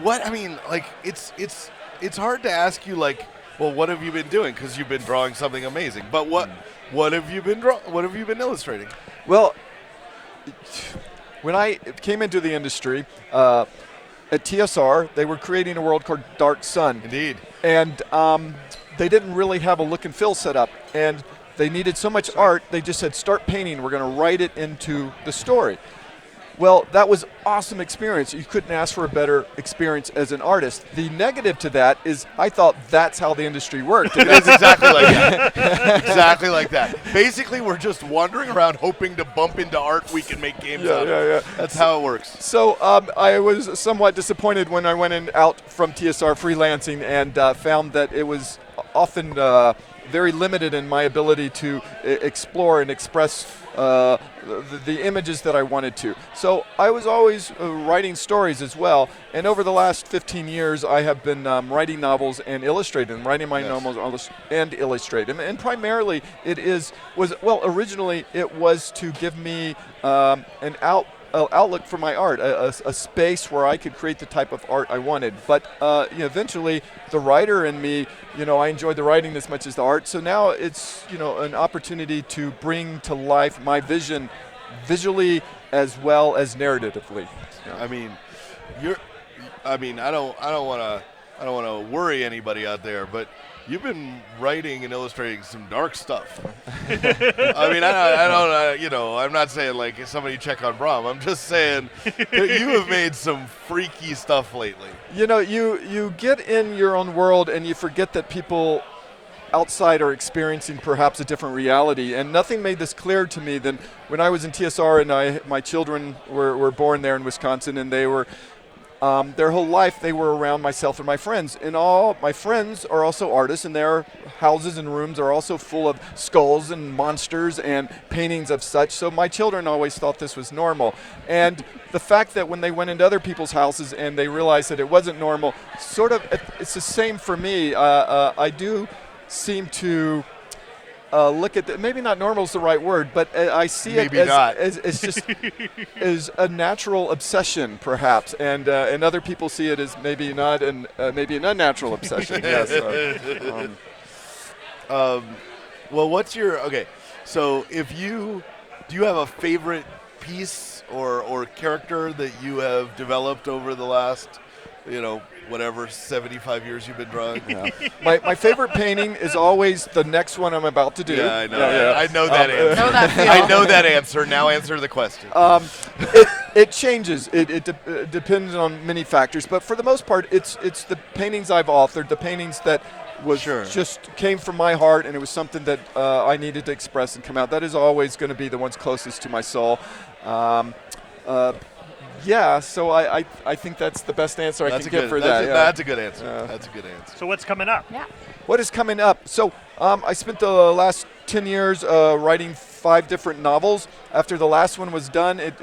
what I mean, like, it's hard to ask you, like, well, what have you been doing? Because you've been drawing something amazing. But what have you been What have you been illustrating? Well, when I came into the industry at TSR, they were creating a world called Dark Sun. Indeed. And they didn't really have a look and feel set up. And they needed so much art, they just said, start painting. We're going to write it into the story. Well, that was awesome experience. You couldn't ask for a better experience as an artist. The negative to that is I thought that's how the industry worked. And That's exactly like that. Exactly like that. Basically, we're just wandering around hoping to bump into art we can make games out of. yeah. That's how it works. So I was somewhat disappointed when I went out from TSR freelancing and found that it was often very limited in my ability to explore and express the images that I wanted to. So I was always writing stories as well. And over the last 15 years, I have been writing novels and illustrating them, writing my novels and illustrating them. And primarily, originally it was to give me an outlook for my art, a space where I could create the type of art I wanted. But eventually, the writer in me, I enjoyed the writing as much as the art. So now it's an opportunity to bring to life my vision, visually as well as narratively. I mean, I don't want to worry anybody out there, but you've been writing and illustrating some dark stuff. I mean, I don't, I'm not saying like somebody check on Brom. I'm just saying that you have made some freaky stuff lately. You get in your own world and you forget that people outside are experiencing perhaps a different reality. And nothing made this clearer to me than when I was in TSR and my children were born there in Wisconsin, and they were their whole life they were around myself and my friends. And all my friends are also artists, and their houses and rooms are also full of skulls and monsters and paintings of such. So my children always thought this was normal. And the fact that when they went into other people's houses and they realized that it wasn't normal, it's the same for me. I do seem to look at maybe not normal is the right word, but I see Maybe it not. as just as a natural obsession, perhaps, and other people see it as maybe not, and maybe an unnatural obsession. Yes. Well, what's your So, do you have a favorite piece or character that you have developed over the last, whatever 75 years you've been drawing? Yeah. My favorite painting is always the next one I'm about to do. Yeah, I know. Yeah. I know that answer. Know that feel. I know that answer. Now answer the question. It changes. It depends on many factors, but for the most part, it's the paintings I've authored, the paintings that was just came from my heart, and it was something that I needed to express and come out. That is always going to be the ones closest to my soul. Yeah, so I think that's the best answer I can give for that. That's a good answer. That's a good answer. So what's coming up? Yeah. What is coming up? So I spent the last 10 years writing 5 different novels. After the last one was done, it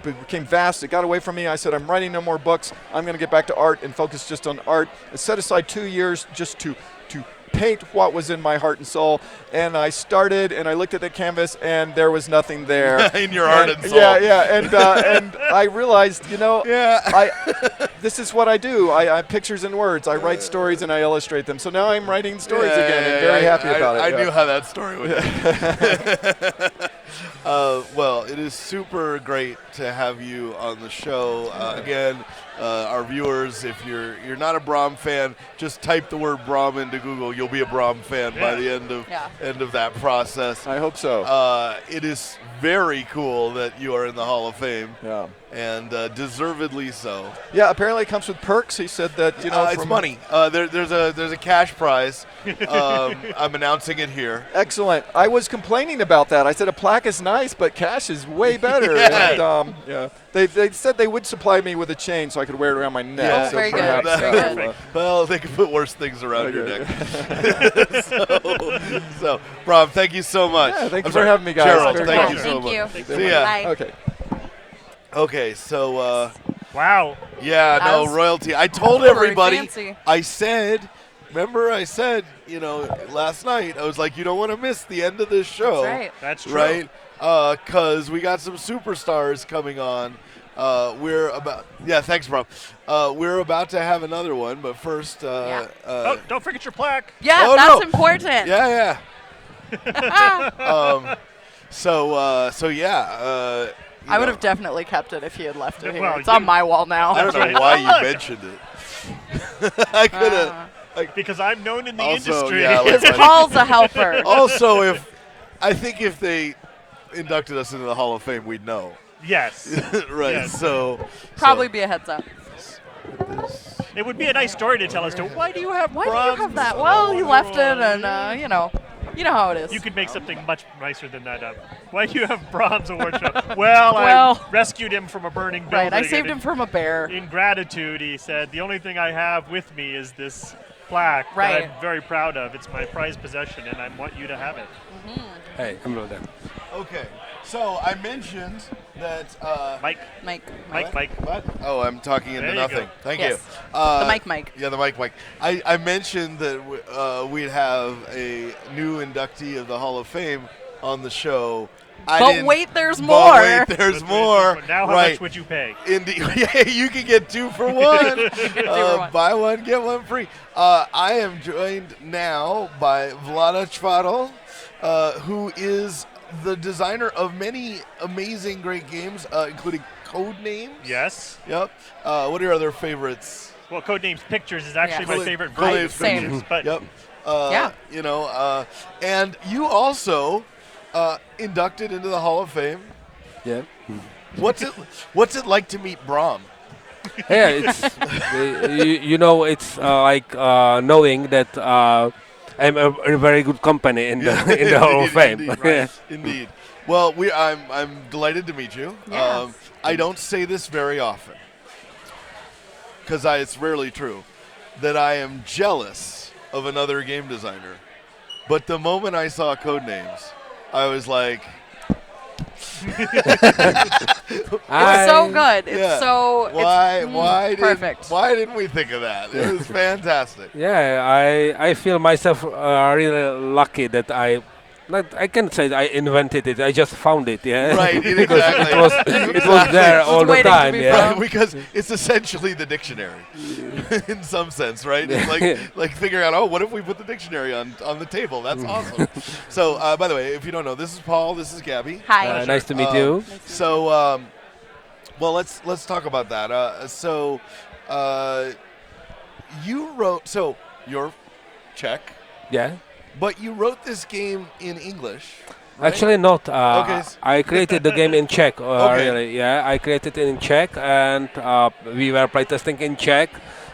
became vast. It got away from me. I said, I'm writing no more books. I'm going to get back to art and focus just on art. I set aside 2 years just to paint what was in my heart and soul. And I started, and I looked at the canvas, and there was nothing there. In your heart and soul. Yeah. And I realized, this is what I do. I pictures and words. I write stories, and I illustrate them. So now I'm writing stories again, and very happy about it. I knew how that story would end. Well, it is super great to have you on the show. Again, our viewers, if you're not a Braum fan, just type the word Braum into Google. You'll be a Braum fan by the end of that process. I hope so. It is very cool that you are in the Hall of Fame. Yeah. And deservedly so. Yeah, apparently it comes with perks. He said that, it's money. There's a cash prize. I'm announcing it here. Excellent. I was complaining about that. I said a plaque is nice, but cash is way better. And, they said they would supply me with a chain so I could wear it around my neck. Yeah, so very good. perhaps, Very good. Well, they could put worse things around your neck. so, Braum, thank you so much. Yeah, thank you for having me, guys. Gerald, Very thank cool. you so much. Thank you. See ya. Bye. Okay. Okay, so Wow. yeah, That no was royalty. I told very everybody. fancy. I said last night I was like, you don't want to miss the end of this show. That's right. That's true. Right? Because we got some superstars coming on. Thanks, bro. We're about to have another one, but first, Oh, don't forget your plaque. Yeah, Oh, that's no. important. yeah. I would have definitely kept it if he had left it here. Well, It's on my wall now. I don't know why you mentioned it. I could have. Because I'm known in the Also, industry. yeah, like- Because Paul's a helper. Also, if they inducted us into the Hall of Fame, we'd know. Yes. Right. Yes. So Probably be a heads up. It would be a nice story to tell as to why do you have Why do you bronze? have that? Well, he left it, and you know how it is. You could make something much nicer than that up. Why do you have Brahms Award Show? Well, Well. I rescued him from a burning building. Right, I saved and him from a bear. In gratitude, he said, the only thing I have with me is this plaque Right. that I'm very proud of. It's my prized possession, and I want you to have it. Hey, I'm Rodan. okay. So I mentioned that. Mike. What? Oh, I'm talking into There you nothing. go. Thank Yes. you. The mic. Yeah, the mic. I mentioned that we'd have a new inductee of the Hall of Fame on the show. But wait, there's more. But wait, there's more. Now how right. much would you pay? Indeed. Yeah, you can get 2 for 1. Buy one, get one free. I am joined now by Vlada Chvadl, who is the designer of many amazing, great games, including Codenames. Yes. Yep. What are your other favorites? Well, Codenames Pictures is actually Yeah. my favorite Codenames version. Pictures. But Yep. Yeah. And you also inducted into the Hall of Fame. Yeah. What's it like to meet Braum? Yeah, it's it's like knowing that I'm a very good company in the in the Hall of Fame. Indeed, right. Indeed. Well, I'm delighted to meet you. Yes. I don't say this very often because it's rarely true that I am jealous of another game designer. But the moment I saw Codenames, I was like, It's so good. It's Yeah. so perfect. Why didn't we think of that? It was fantastic. Yeah, I feel myself really lucky that I can't say I invented it. I just found it. Yeah. Right. Because Exactly. it was there all the time. Yeah. Right, because it's essentially the dictionary, in some sense, right? It's like figuring out, what if we put the dictionary on the table? That's awesome. So, by the way, if you don't know, this is Paul. This is Gabby. Hi. Nice to meet you. So, well, let's talk about that. You wrote. So you're Czech. Yeah. But you wrote this game in English. Right? Actually, not. Okay. I created the game in Czech. Okay. Really, yeah. I created it in Czech, and we were playtesting in Czech,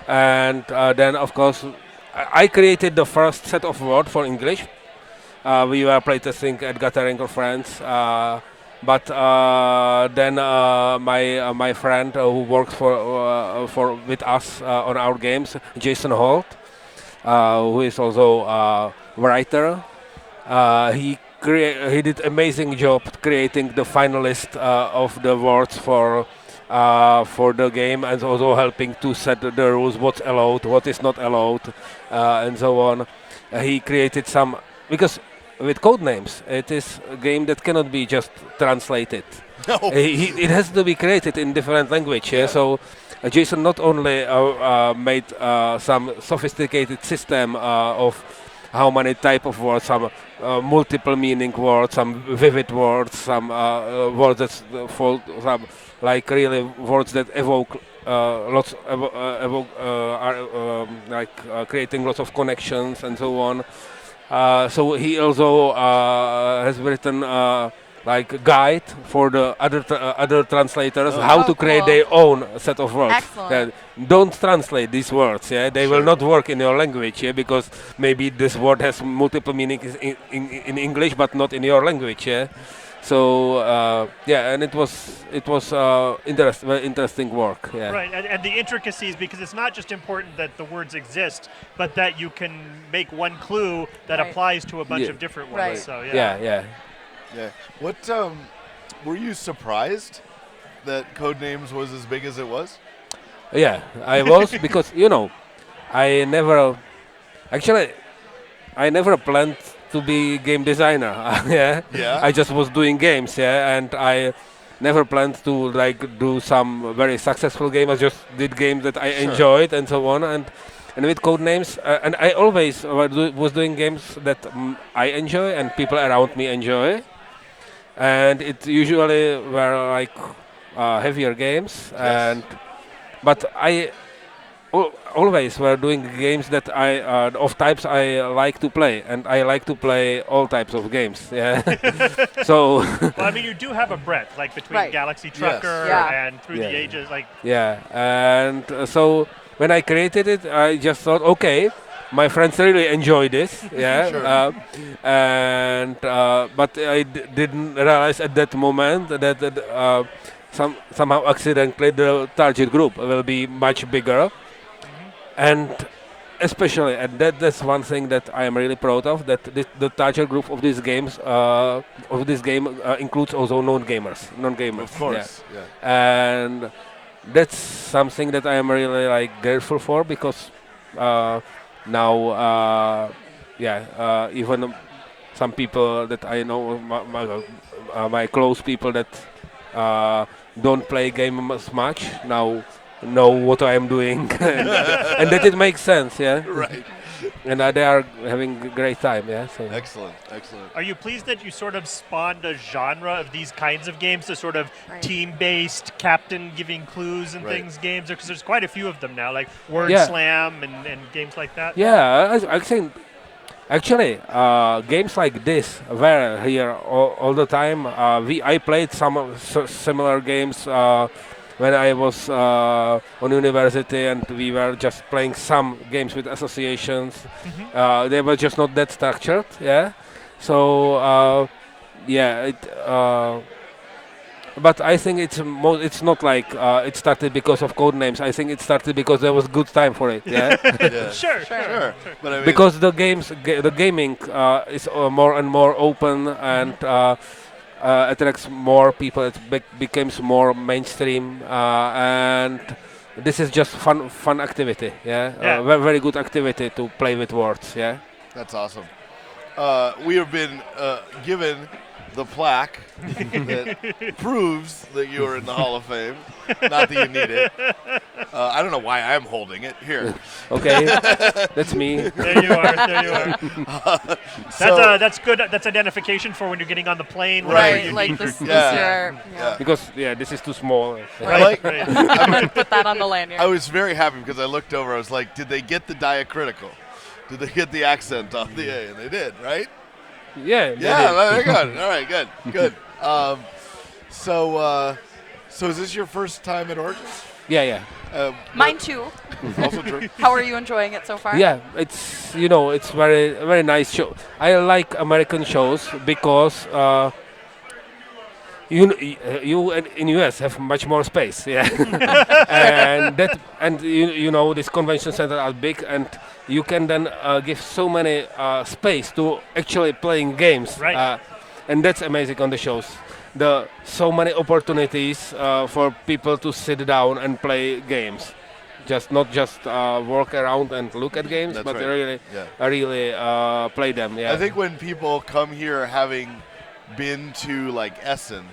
and then of course, I created the first set of words for English. We were playtesting at Gathering of Friends, but then my friend who works for with us on our games, Jason Holt, who is also writer. He did amazing job creating the finalist of the words for the game, and also helping to set the rules, what's allowed, what is not allowed, and so on. He created some, because with Codenames, it is a game that cannot be just translated. No. It has to be created in different language. Yeah? So Jason not only made some sophisticated system of how many type of words, some multiple meaning words, some vivid words, some words that fall, some like really words that evoke creating lots of connections and so on. So he also has written like a guide for the other translators how to create their own set of words. Excellent. Don't translate these words. Yeah, they will not work in your language. Yeah, because maybe this word has multiple meanings in English, but not in your language. Yeah. So and it was very interesting work. Yeah. Right, and the intricacies, because it's not just important that the words exist, but that you can make one clue that applies to a bunch of different ones. Right. So Yeah. What were you surprised that Codenames was as big as it was? Yeah, I was because I never planned to be game designer. Yeah. I just was doing games. Yeah, and I never planned to do some very successful game. I just did games that I enjoyed and so on. And with Codenames, and I always was doing games that I enjoy and people around me enjoy. And it usually were like heavier games, but I always were doing games that of types I like to play, and I like to play all types of games. Yeah. So. Well, I mean, you do have a breadth, like between Galaxy Trucker and Through the Ages, like. Yeah, and so when I created it, I just thought, okay. My friends really enjoy this, yeah, but I didn't realize at that moment that somehow accidentally the target group will be much bigger, and especially, and that's one thing that I am really proud of, that the target group of these games includes also non-gamers. Of course, and that's something that I am really grateful for, because. Now, even some people that I know, my close people that don't play games much, now know what I am doing, and that it makes sense, yeah. Right. And they are having a great time, yeah. So. Excellent. Are you pleased that you sort of spawned a genre of these kinds of games, the sort of team-based, captain giving clues and things games? Because there's quite a few of them now, like Word Slam and games like that. Yeah, I think actually games like this were here all the time. I played some similar games. When I was on university, and we were just playing some games with associations, they were just not that structured. Yeah, so but I think it's not like it started because of Codenames. I think it started because there was good time for it. Yeah, Sure. But I mean, because the gaming is more and more open, and attracts more people. It becomes more mainstream, and this is just fun activity. Yeah, very good activity to play with words. Yeah, That's awesome. We have been given the plaque that proves that you are in the Hall of Fame. Not that you need it. I don't know why I'm holding it. Here. Okay, that's me. There you are. There you are. That's good. That's identification for when you're getting on the plane. Right. Like this Yeah. year. Because this is too small. Right. I'm gonna put that on the lanyard. I was very happy because I looked over. I was like, did they get the diacritical? Did they get the accent off the A? And they did, right? Yeah. Yeah, very good. All right, good. So is this your first time at Origins? Yeah. Mine too. Also true. How are you enjoying it so far? Yeah, it's it's very nice show. I like American shows because you in US have much more space, yeah, and this convention center are big, and you can then give so many space to actually playing games, right? And that's amazing on the shows. So many opportunities for people to sit down and play games, not just walk around and look at games, That's but right. really play them. Yeah. I think when people come here having been to like Essen,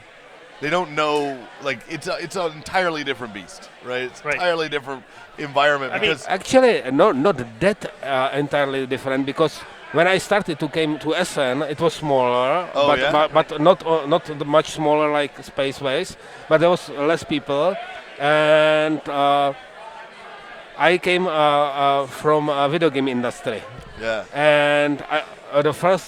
they don't know, like it's an entirely different beast, right? It's Right. entirely different environment because Actually, not that entirely different, because when I started to came to Essen, it was smaller, Oh, yeah? but not much smaller like Space Base, but there was less people, and I came from a video game industry. Yeah. And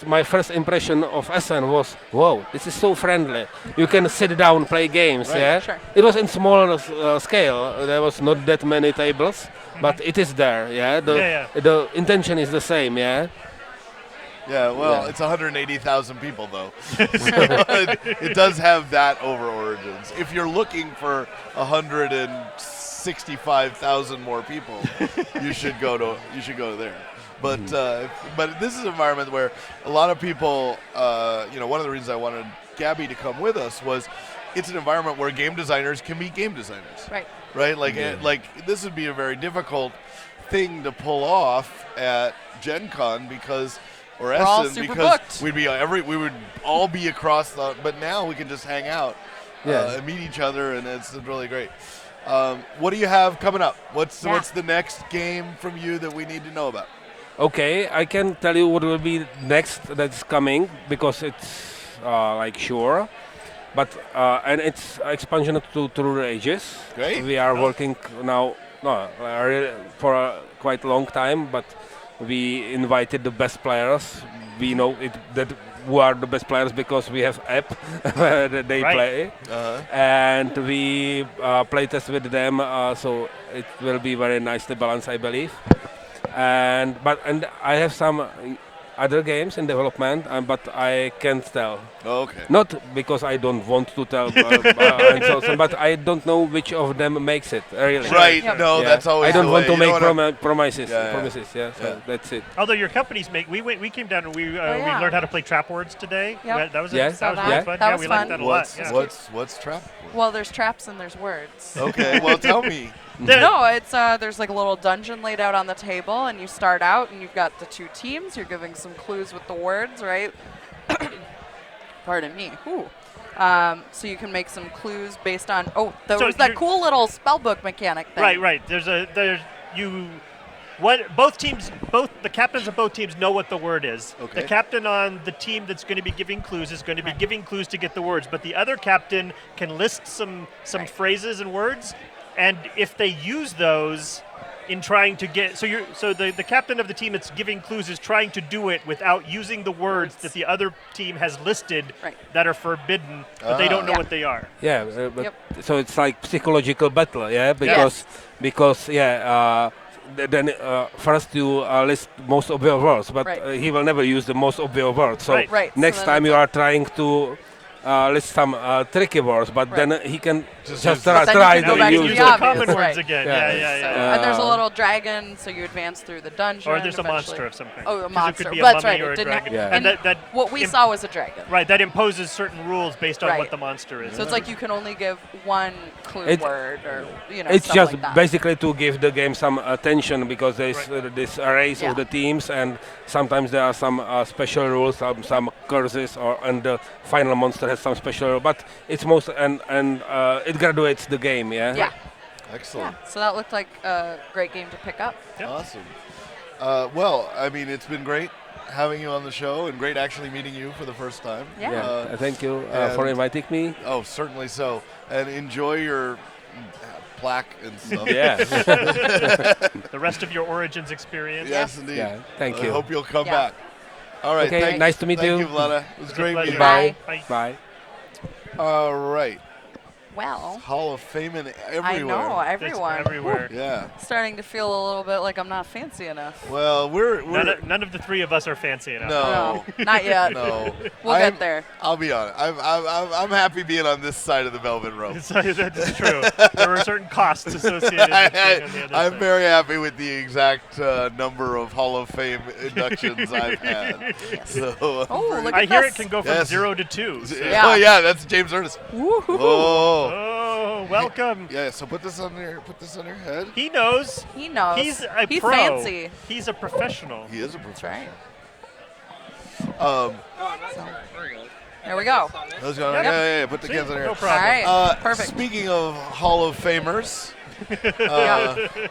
my first impression of Essen was, wow, this is so friendly. You can sit down, play games. Right. Yeah. Sure. It was in smaller scale. There was not that many tables, but it is there. Yeah. The intention is the same. Yeah. Yeah, well, Yeah. it's 180,000 people though, so it does have that over Origins. If you're looking for 165,000 more people, you should go to there. But this is an environment where a lot of people, one of the reasons I wanted Gabby to come with us was it's an environment where game designers can be game designers. Right. Right? Like this would be a very difficult thing to pull off at Gen Con because We're all Essen super because booked. we would all be across but now we can just hang out and meet each other, and it's really great. What do you have coming up? What's the next game from you that we need to know about? Okay, I can tell you what will be next that's coming, because it's sure. But and it's expansion to Through the Ages. Great. We are working now for a quite long time, but we invited the best players. We know who are the best players because we have app that they play, and we play test with them. So it will be very nicely balanced, I believe. And I have some other games in development, but I can't tell. Okay. Not because I don't want to tell, but I don't know which of them makes it. Really. Right. Yeah. No, that's always. I don't the want way. to You make don't wanna- promises. Yeah. Promises. Yeah. So that's it. Although your companies make, we came down and we yeah. learned how to play trap words today. Yep. That was Yeah. that was Saw really that. fun. That Yeah, was we fun. liked that a lot. Yeah. What's trap? Well, there's traps and there's words. Okay. Well, tell me. No, it's there's like a little dungeon laid out on the table, and you start out, and you've got the two teams. You're giving some clues with the words, right? Pardon me. Ooh. So you can make some clues based on. Oh, there So was that you're- cool little spellbook mechanic thing. Right. Both the captains of both teams know what the word is. Okay. The captain on the team that's going to be giving clues is going to be giving clues to get the words, but the other captain can list some phrases and words, and if they use those in trying to get the captain of the team that's giving clues is trying to do it without using the words that the other team has listed that are forbidden, but they don't know what they are. Yeah. So it's like psychological battle. Yeah. Because then first you list most obvious words, but he will never use the most obvious words. So Right. next So time then you are trying to list some tricky words, but then he can Just But then try you can go to back to use the the obvious, common words right. again. Yeah. Yeah. And there's a little dragon, so you advance through the dungeon. Or there's a eventually. monster of some kind. Oh, a 'Cause monster. It could be a That's mummy right. or It a didn't dragon. Yeah. And that What we saw was a dragon. right, that imposes certain rules based on Right. what the monster is. So it's like you can only give one clue It- word, or It's stuff just like that. basically to give the game some attention because there's this race Yeah. of the teams, and sometimes there are some special rules, some curses, and the final monster has some special rule. But it's most and it graduates the game. Yeah. Yeah. Excellent. So that looked like a great game to pick up. Awesome. Well, I mean, it's been great having you on the show, and great actually meeting you for the first time. Yeah. Thank you for and- inviting me. Oh, certainly so. And enjoy your plaque and stuff. Yeah. the rest of your Origins experience. Yes, indeed. Yeah, thank I you. hope you'll come Yeah. back. All right. Okay, nice to meet thank you. you, Vlada. It was great meeting you. Bye. Bye. Bye. All right. Well, Hall of Fame and everywhere. I know It's everyone. everywhere. Yeah. Starting to feel a little bit like I'm not fancy enough. Well, we're None of the three of us are fancy enough. no. No, not yet. No. We'll get there. I'll be honest. I'm happy being on this side of the velvet rope. That's true. There were certain costs associated with being on the other I'm side. very happy with the exact number of Hall of Fame inductions I've had. So, Oh, look I at hear this. it can go from Yes. 0 to 2. So. Yeah. Oh yeah, that's James Ernest. Woo-hoo-hoo. Oh. Oh, welcome. Yeah, so put this on your head. He knows. He knows. He's a He's pro. fancy. He's a professional. He is a That's right. Um, There we go. those guys, Yep. yeah, put the See? cans on here. No problem. All right. Perfect. Speaking of Hall of Famers,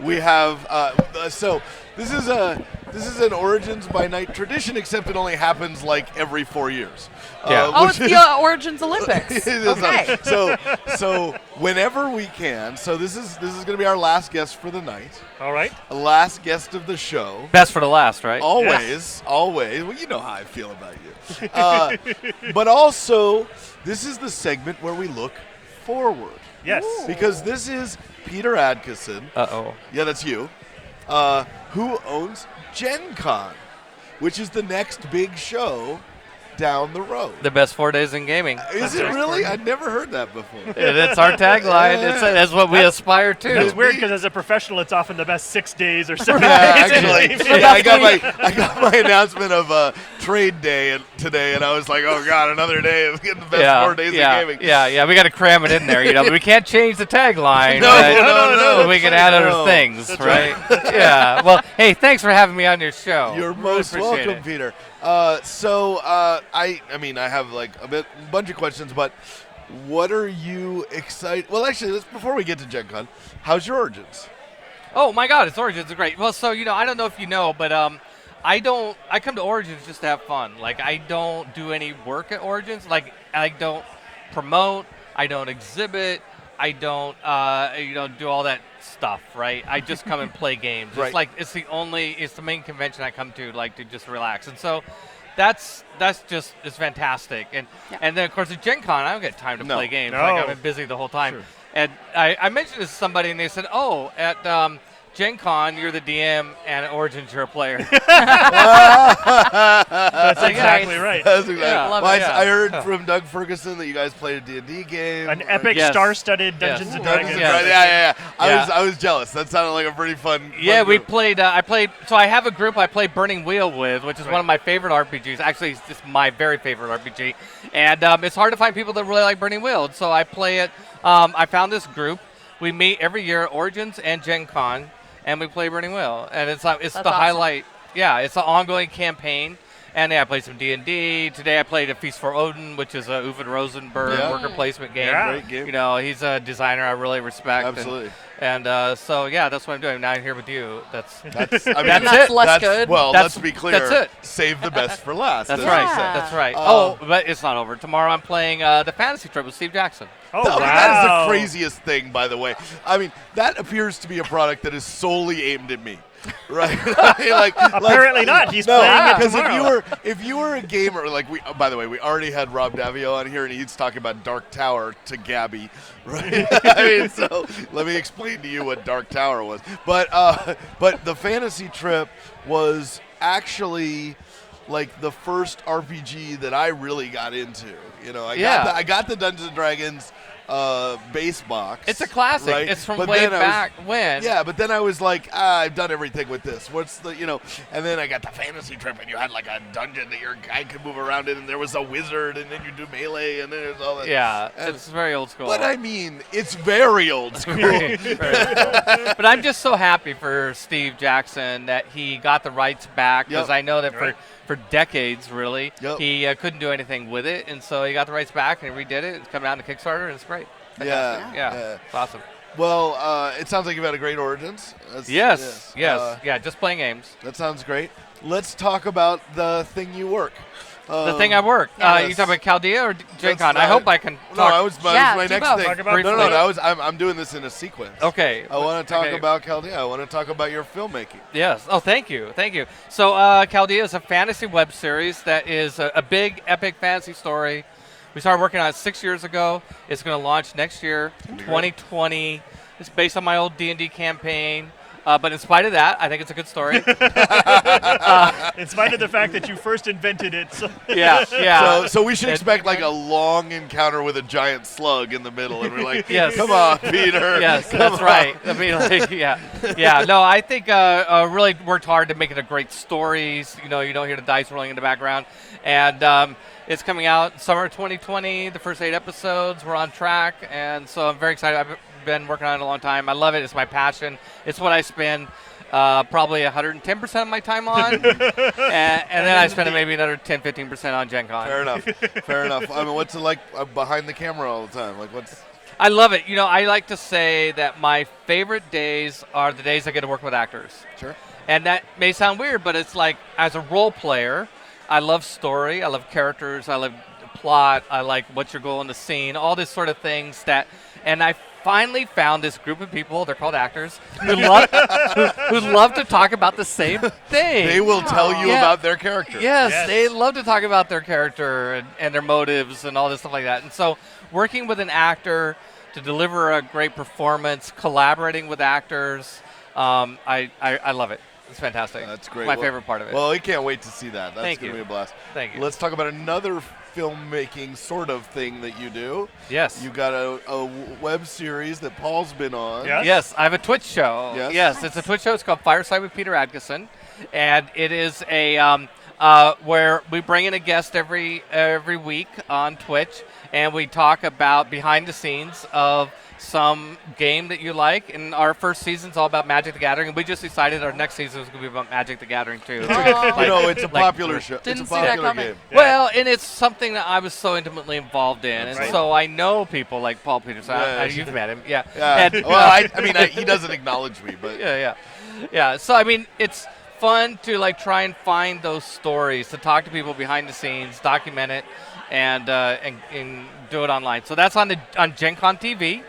we have so this is an Origins by Night tradition, except it only happens like every 4 years. Oh, which it's is- the Origins Olympics. It is Okay. So whenever we can. So this is going to be our last guest for the night. All right. Last guest of the show. Best for the last, right? Always. Well, you know how I feel about you. But also, this is the segment where we look forward. Yes. Because this is Peter Adkison. Uh-oh. Yeah, that's you. Who owns Gen Con, which is the next big show down the road. The best 4 days in gaming. Is it really? I'd never heard that before. It's our tagline. That's what we aspire to. That's weird because as a professional, it's often the best 6 days or 7 Yeah, days. in actually, gaming. yeah, I got my announcement of trade day today, and I was like, oh god, another day of getting the best 4 days of gaming. Yeah, we got to cram it in there. We can't change the tagline. No, but no. We can add other No. things, That's right? Yeah. Well, hey, thanks for having me on your show. You're Really most appreciate welcome, it. Peter. I mean, I have like a bunch of questions, but what are you excited? Well, actually, before we get to Gen Con, how's your Origins? Oh my God, Origins are great. Well, so I don't know if you know, but I come to Origins just to have fun. Like I don't do any work at Origins. Like I don't promote, I don't exhibit, I don't do all that stuff, right? I just come and play games. Right. It's like it's the main convention I come to, like to just relax. And so that's just it's fantastic. And and then of course at Gen Con I don't get time to play games. Like I've been busy the whole time. Sure. And I mentioned this to somebody and they said, oh, at Gen Con, you're the DM, and at Origins, you're a player. That's exactly right. That's exactly. Yeah. Well, Love it. I heard from Doug Ferguson that you guys played a D&D game. An epic Yes. star-studded Dungeons Yes. and Dungeons Dragons. and Dragons. Yeah. Yeah. I was jealous. That sounded like a pretty fun. Yeah, we group. played. So I have a group I play Burning Wheel with, which is one of my favorite RPGs. Actually, it's just my very favorite RPG. And it's hard to find people that really like Burning Wheel. So I play it. I found this group. We meet every year at Origins and Gen Con, and we play Burning Wheel. And it's the awesome. highlight. Yeah, it's an ongoing campaign. And yeah, I played some D&D. Today I played A Feast for Odin, which is a Uwe Rosenberg worker placement game. Yeah. Great game. He's a designer I really respect. Absolutely. And so, yeah, that's what I'm doing. Now I'm here with you. That's I mean, That's less good. Well, That's- let's be clear. that's it. Save the best for last. That's as right. we said. That's right. Uh, But it's not over. Tomorrow I'm playing the Fantasy Trip with Steve Jackson. Oh, That is wow. the craziest thing, by the way. I mean, that appears to be a product that is solely aimed at me, right? Apparently not. He's playing it because tomorrow. if you were a gamer, like by the way, we already had Rob Davio on here, and he's talking about Dark Tower to Gabby, right? I mean, so let me explain to you what Dark Tower was. But the Fantasy Trip was actually like the first RPG that I really got into. I got the Dungeons and Dragons base box. It's a classic. Right? It's from But way then I was- back when. Yeah, but then I was like, I've done everything with this. What's the, and then I got the fantasy trip, and you had like a dungeon that your guy could move around in, and there was a wizard, and then you do melee, and then there's all that. Yeah, And- it's very old school. But I mean, it's very old school. Very old school. But I'm just so happy for Steve Jackson that he got the rights back, because Yep. I know that Right. for decades, really, Yep. he couldn't do anything with it, and so he got the rights back and he redid it. It's coming out in Kickstarter, and it's great. Fantastic. Yeah. It's awesome. Well, it sounds like you've had a great Origins. Yes. Uh, Yeah, just playing games. That sounds great. Let's talk about the thing you work. The thing I work. yes. You talking about Chaldea or Gen That's, Con? I hope I can No, talk. I was my next thing. Talk about No, briefly. I'm doing this in a sequence. Okay. I want to talk Okay. about Chaldea. I want to talk about your filmmaking. Yes. Oh, thank you. Thank you. So, Chaldea is a fantasy web series that is a big, epic fantasy story. We started working on it 6 years ago. It's going to launch next year, 2020. It's based on my old D&D campaign. But in spite of that, I think it's a good story. In spite of the fact that you first invented it. So Yeah. So we should expect like a long encounter with a giant slug in the middle, and we're like, Yes. come on, Peter. Yes, come that's on." right. I mean, like, yeah. No, I think really worked hard to make it a great story. You don't hear the dice rolling in the background, and it's coming out summer 2020. The first 8 episodes, we're on track, and so I'm very excited. I've been working on it a long time. I love it. It's my passion. It's what I spend probably 110% of my time on, and then I spend maybe another 10-15% on Gen Con. Fair enough. Fair enough. I mean, what's it like behind the camera all the time? Like, what's? I love it. I like to say that my favorite days are the days I get to work with actors. Sure. And that may sound weird, but it's like, as a role player, I love story, I love characters, I love plot, I like what's your goal in the scene, all these sort of things and I finally found this group of people, they're called actors, who love to talk about the same thing. They will tell you Yeah. about their character. Yes, they love to talk about their character and their motives and all this stuff like that. And so working with an actor to deliver a great performance, collaborating with actors, I love it. It's fantastic. That's great. My favorite part of it. Well, I can't wait to see that. That's Thank going to you. be a blast. Thank you. Let's talk about another filmmaking sort of thing that you do. Yes. You got a web series that Paul's been on. Yes, I have a Twitch show. Yes. It's a Twitch show. It's called Fireside with Peter Adkison, and it is a where we bring in a guest every week on Twitch, and we talk about behind the scenes of some game that you like. And our first season's all about Magic the Gathering, and we just decided our next season is going to be about Magic the Gathering too. It's a popular show. Didn't it's a see that popular coming. game. Well, and it's something that I was so intimately involved in, and Right. so I know people like Paul Peterson. Yeah. You've met him, yeah. Yeah. And, Well, I mean, he doesn't acknowledge me, but yeah. So I mean, it's fun to try and find those stories, to talk to people behind the scenes, document it, and do it online. So that's on Gen Con TV.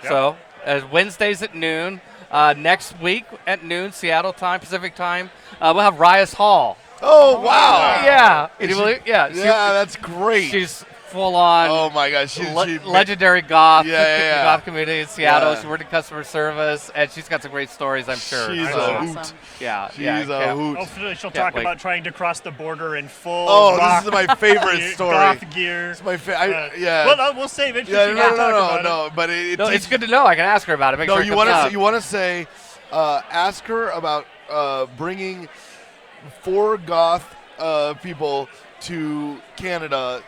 Yep. So Wednesdays at noon. Next week at noon, Seattle time, Pacific time, we'll have Rias Hall. Oh wow! Yeah. Is Can you she- believe- yeah. Yeah, that's great. She's full on. Oh my gosh, she legendary goth, Yeah. goth community in Seattle. Yeah. She worked in customer service, and she's got some great stories, I'm sure. She's So, a hoot. Yeah, She's yeah, a can't- hoot. Hopefully she'll Can't talk wait. about trying to cross the border in full. Oh, goth this is my favorite gear- story. Goth gear. It's my yeah. Well, we'll save it. Yeah, She no, can no, talk no, about no, it. but it No, teaches- it's good to know. I can ask her about it. Make No, sure it you comes want out. to. You want to say, ask her about bringing 4 goth people to Canada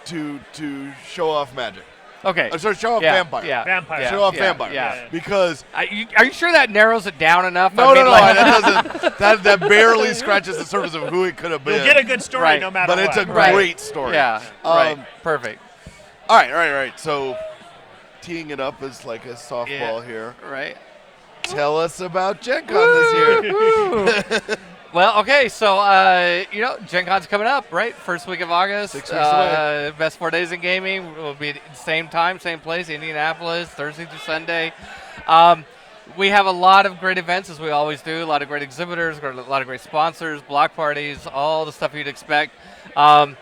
to show off magic. Okay. Sorry, show off Yeah, vampire. yeah, Vampire. Show off yeah, vampire. yeah. Because Are you sure that narrows it down enough? no, I mean, no, like- that doesn't. That barely scratches the surface of who it could have been. You'll get a good story no matter But it's a what. Right. great story. Yeah, right. Perfect. All right. So, teeing it up as like a softball here. Right. Tell us about Gen Con this year. Well, okay, so Gen Con's coming up, right? First week of August. 6 weeks away. Best 4 days in gaming will be at the same time, same place, Indianapolis, Thursday through Sunday. We have a lot of great events, as we always do. A lot of great exhibitors, a lot of great sponsors, block parties, all the stuff you'd expect. And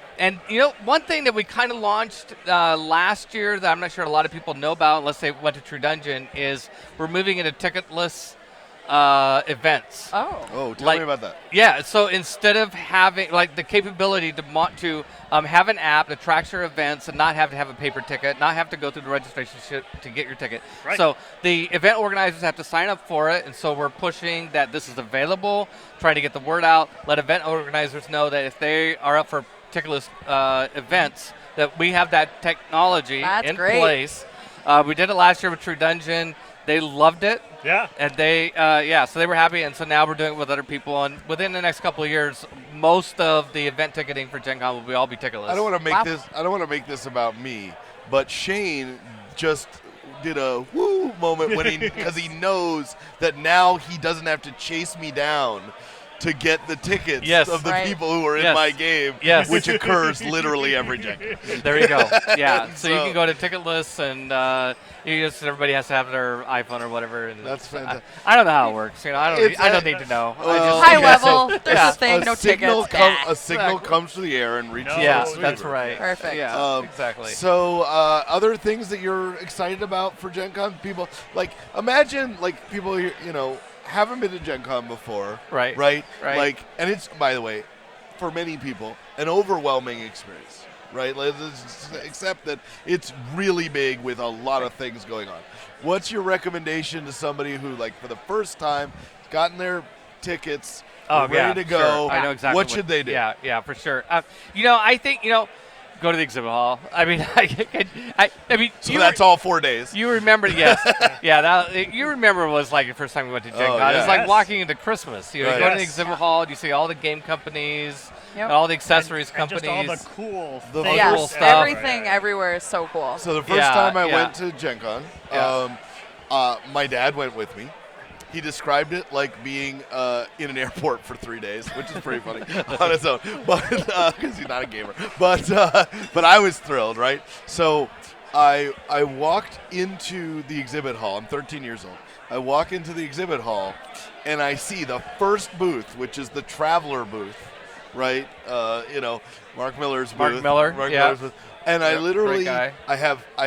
one thing that we kind of launched last year that I'm not sure a lot of people know about, unless they went to True Dungeon, is we're moving into ticketless events. Oh, tell me about that. Yeah, so instead of having like the capability to have an app that tracks your events and not have to have a paper ticket, not have to go through the registration shit to get your ticket. Right. So the event organizers have to sign up for it, and so we're pushing that this is available, trying to get the word out, let event organizers know that if they are up for ticketless events, that we have that technology in place. We did it last year with True Dungeon. They loved it. Yeah. And they, so they were happy, and so now we're doing it with other people. And within the next couple of years, most of the event ticketing for Gen Con will all be ticketless. I don't want to make this. I don't want to make this about me, but Shane just did a woo moment when because he knows that now he doesn't have to chase me down to get the tickets of the people who are in my game, which occurs literally every Gen Con. There you go. Yeah, so you can go to Ticketless, and everybody has to have their iPhone or whatever. And that's fantastic. I don't know how it works. I don't need to know. High level, there's a thing, no signal tickets. A signal comes through the air and reaches. That's right. Perfect. Yeah, exactly. So, other things that you're excited about for Gen Con? People imagine people haven't been to Gen Con before. Right. Like, and it's, by the way, for many people, an overwhelming experience, right? Except that it's really big with a lot of things going on. What's your recommendation to somebody who, for the first time, gotten their tickets, ready to go? Sure. I know exactly what should they do? Yeah, for sure. I think, go to the exhibit hall. I mean, so that's all 4 days. You remember, yes. You remember what it was like the first time we went to Gen Con. It was like walking into Christmas. You go to the exhibit hall, you see all the game companies, and all the accessories companies. And just all the cool cool stuff. Everything everywhere is so cool. So the first time I went to Gen Con, my dad went with me. He described it like being in an airport for 3 days, which is pretty funny on its own, but because he's not a gamer. But I was thrilled, right? So I walked into the exhibit hall. I'm 13 years old. I walk into the exhibit hall, and I see the first booth, which is the Traveler booth, right? Mark Miller's booth. Miller's booth. And I literally, great guy. I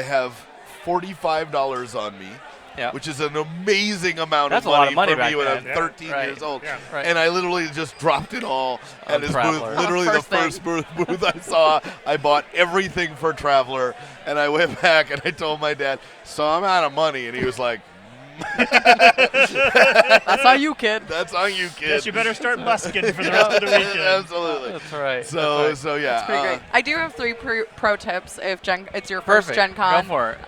have $45 on me. Yeah. Which is an amazing amount That's of a lot money of money for me when back I'm then. 13 Right. years old. Yeah. Right. And I literally just dropped it all On at his Traveler. booth. Literally the first booth I saw. I bought everything for Traveler, and I went back and I told my dad, so I'm out of money. And he was like, that's on you, kid. That's on you, kid. Guess you better start busking for the rest of the weekend. Absolutely. That's right. So yeah. That's pretty great. I do have 3 pro tips if it's your first Perfect. Gen Con. Go for it.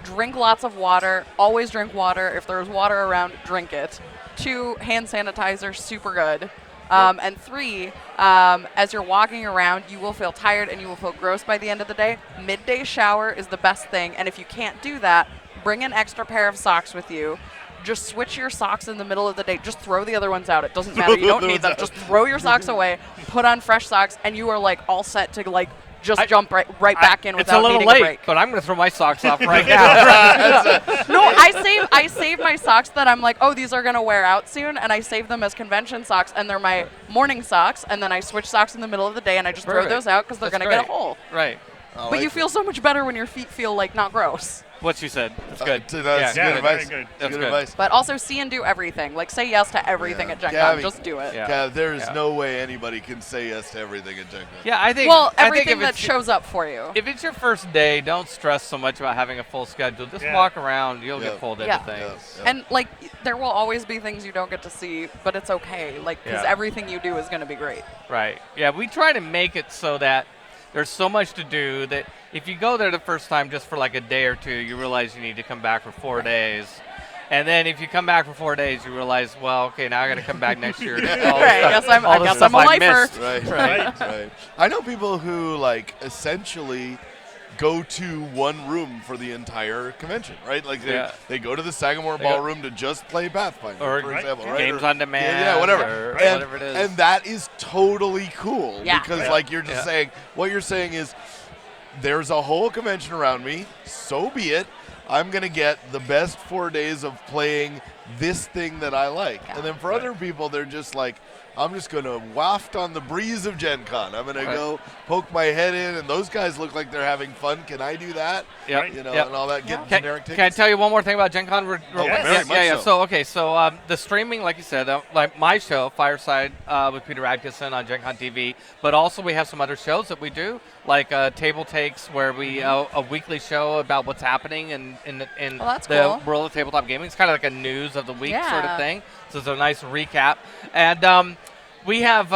Drink lots of water. Always drink water. If there's water around, drink it. 2, hand sanitizer, super good. And 3, as you're walking around, you will feel tired and you will feel gross by the end of the day. Midday shower is the best thing. And if you can't do that, bring an extra pair of socks with you. Just switch your socks in the middle of the day. Just throw the other ones out. It doesn't matter. You don't need them. Just throw your socks away, put on fresh socks, and you are all set to just jump right back in without needing a break. It's a little late, but I'm going to throw my socks off right now. No, I save my socks that I'm like, oh, these are going to wear out soon, and I save them as convention socks, and they're my morning socks, and then I switch socks in the middle of the day, and I just throw those out because they're going to get a hole. Right. But you feel so much better when your feet feel not gross. What you said. That's good. That's good advice. Very good. That's good advice. But also see and do everything. Say yes to everything at Gen Con. Just do it. Gav, there is no way anybody can say yes to everything at Gen Con. Yeah, I think. Everything that shows up for you. If it's your first day, don't stress so much about having a full schedule. Just walk around. You'll get pulled into things. And there will always be things you don't get to see, but it's okay. Because everything you do is going to be great. Right. Yeah, we try to make it so that there's so much to do that if you go there the first time just for a day or 2, you realize you need to come back for 4 days. And then if you come back for 4 days, you realize, well, okay, now I got to come back next year. I guess I'm a lifer. Right. I know people who essentially go to one room for the entire convention, right? They go to the Sagamore Ballroom to just play Pathfinder, for example, right? Games on demand. Yeah, whatever. Whatever it is. And that is totally cool because you're just saying, what you're saying is, there's a whole convention around me, so be it. I'm going to get the best 4 days of playing this thing that I like. Yeah. And then for other people, they're just like, I'm just going to waft on the breeze of Gen Con. I'm going to go poke my head in, and those guys look like they're having fun. Can I do that? Yep. You know, Yep. and all that. Get Can, generic tickets. can I tell you one more thing about Gen Con? Very much So, the streaming, like you said, like my show, Fireside, with Peter Adkison on Gen Con TV, but also we have some other shows that we do, like Table Takes, where we a weekly show about what's happening in that's the cool. world of tabletop gaming. It's kind of like a news of the week sort of Yeah. thing. So it's a nice recap. And we have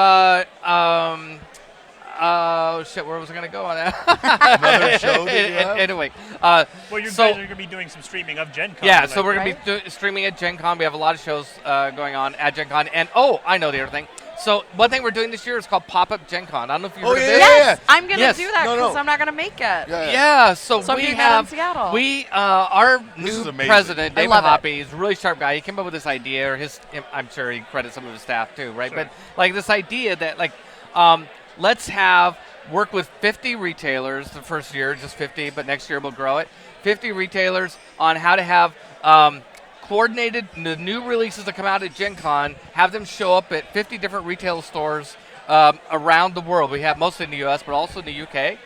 oh shit! Where was I gonna go on that? Another show that you have? Anyway, Well, you so guys are going to be doing some streaming of Gen Con. yeah, like- so we're gonna be streaming at Gen Con. We have a lot of shows going on at Gen Con, and I know the other thing. So one thing we're doing this year is called Pop-Up Gen Con. I don't know if you've heard of this. Yes, I'm gonna Yes. do that No, because no. I'm not gonna make it. Yeah, so I'm we doing that in have Seattle. our This is new amazing. president, I David love it. Hoppy. He's a really sharp guy. He came up with this idea, or I'm sure he credits some of his staff too, right? Sure. But like this idea that let's work with 50 retailers the first year, just 50, but next year we'll grow it. 50 retailers on how to have coordinated the new releases that come out at Gen Con, have them show up at 50 different retail stores around the world. We have mostly in the U.S., but also in the U.K.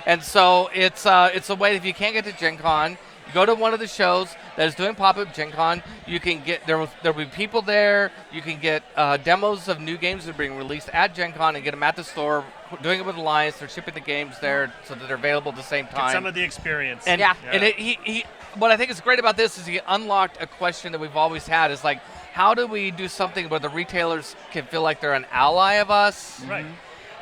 And so it's a way that if you can't get to Gen Con, you go to one of the shows that is doing pop-up Gen Con. You can get there'll be people there. You can get demos of new games that are being released at Gen Con and get them at the store. Doing it with Alliance, they're shipping the games there so that they're available at the same time. Get some of the experience. And he what I think is great about this is he unlocked a question that we've always had is like, how do we do something where the retailers can feel like they're an ally of us? Right.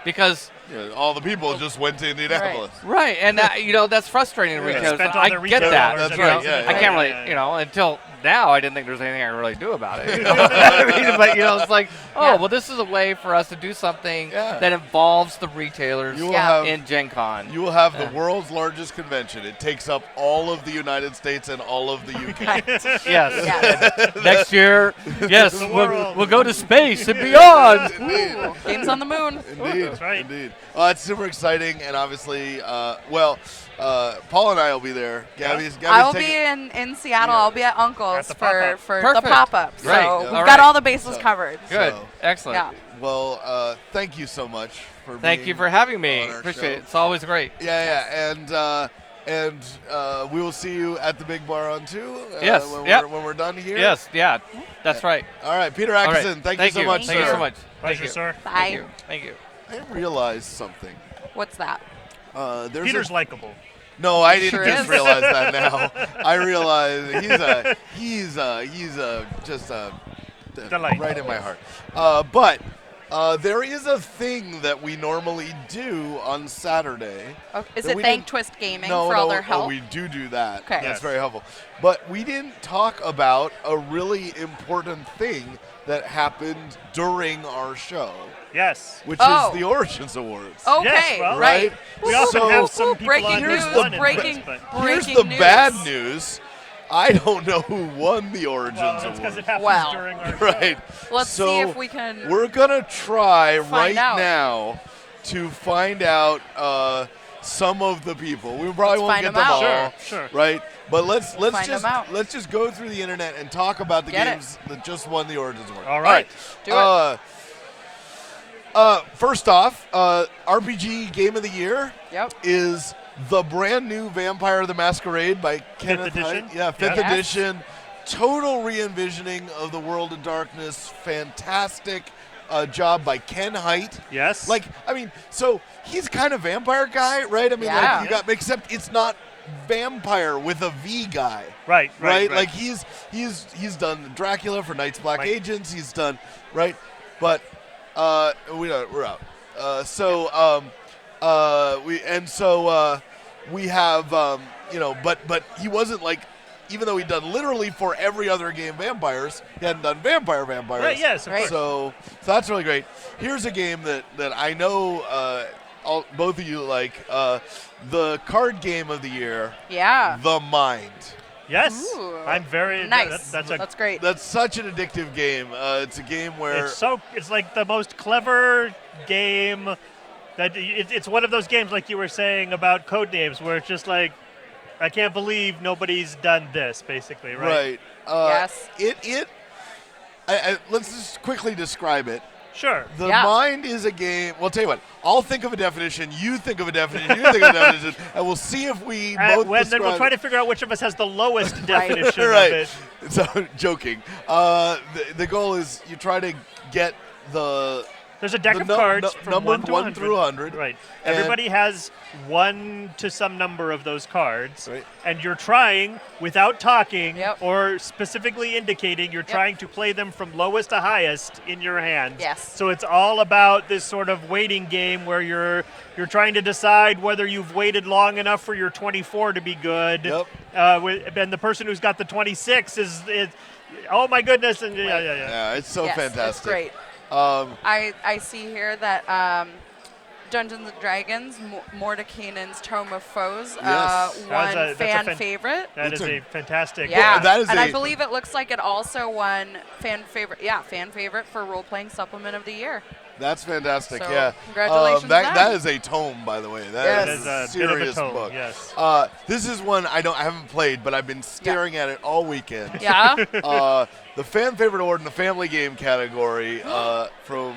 Because all the people just went to Indianapolis. right, and that's frustrating to retailers. Spent all I their get retail that. dollars That's you know. right, yeah, I yeah. can't really, until now, I didn't think there was anything I could really do about it. You know? I mean, but it's like, well, this is a way for us to do something that involves the retailers You will have- in Gen Con. You will have the world's largest convention. It takes up all of the United States and all of the UK. Yes. Next year, yes, we'll go to space and beyond. Ooh, games on the moon. Indeed. That's right. Indeed. It's super exciting, and obviously, Paul and I will be there. Gabby's I will taking- be in Seattle. I'll be at Uncle's the for pop-up. the Perfect. pop-up. So Right. we've All got right. all the bases So- covered. Good. So- Excellent. Yeah. Well, thank you so much for Thank being you for having me. on our Appreciate show. it. It's always great. Yeah, and we will see you at the Big Bar on 2. Yes, when we're done here. Yes, yeah, that's right. All right, Peter All right. Atkinson, thank you so much, Thank you sir. so much. Pleasure, Thank you. sir. Bye. Thank you. Thank you. I realized something. What's that? There's Peter's likable. No, I didn't Sure just is. realize that now. I realize he's just Delight. right in my heart. But there is a thing that we normally do on Saturday. Is that it we Thank didn't- Twist Gaming No, for no, all their help? Oh, we do that. Okay. That's Yes. very helpful. But we didn't talk about a really important thing that happened during our show, Yes. which Oh. is the Origins Awards. Okay, Yes, well, right. We often So- have some people breaking on news, who won in breaking- this, but Here's breaking the news. bad news. I don't know who won the Origins well, that's Award. because it happens Well. during our show. Right. Let's So see if we can. We're gonna try right out. now to find out some of the people. We probably Let's won't find get them them out. all, Sure. right? But let's find them out. let's just go through the internet and talk about the Get it. games that just won the Origins Award. All right. Do it. First off, RPG Game of the Year Yep. is the brand new Vampire the Masquerade by Kenneth edition? Hite. Yeah, 5th Yes. edition. Total re-envisioning of the World of Darkness. Fantastic job by Ken Hite. Yes. Like, I mean, so he's kind of vampire guy, right? I mean, Yeah. like you got, except it's not vampire with a V guy. Right. Like he's done Dracula for Night's Black Right. Agents. He's done right, but we're out. We have but he wasn't like, even though he'd done literally for every other game vampires, he hadn't done vampires. Right, yes, of course. So that's really great. Here's a game that I know both of you like, the card game of the year, Yeah. The Mind. Yes. Ooh. I'm very Nice. That's great. That's such an addictive game. It's a game where it's like the most clever game that it's one of those games like you were saying about Codenames where it's just like I can't believe nobody's done this, basically, right? Right. Yes. Let's just quickly describe it. Sure. The Mind is a game. Well, tell you what. I'll think of a definition. You think of a definition. You think of a definition, and we'll see if we both. Then we'll try to figure out which of us has the lowest definition right. of it. So, joking. The goal is you try to get the. There's a deck of cards from numbered 1 through 100. Right. And Everybody has 1 to some number of those cards, Right. and you're trying, without talking or specifically indicating, you're trying to play them from lowest to highest in your hand. Yes. So it's all about this sort of waiting game where you're trying to decide whether you've waited long enough for your 24 to be good. Yep. And the person who's got the 26 is oh my goodness, and Yeah, it's so fantastic. It's great. I see here that Dungeons and Dragons, Mordekainen's Tome of Foes, Yes. won fan favorite. That is a fantastic. Yeah, that is and I believe it looks like it also won fan favorite. Yeah, fan favorite for Role Playing Supplement of the Year. That's fantastic. So, yeah. congratulations, that them. is a tome, by the way. Yes. That is That a is a bit of a serious tome, book. yes. This is one I haven't played, but I've been staring at it all weekend. Yeah. The fan favorite award in the family game category from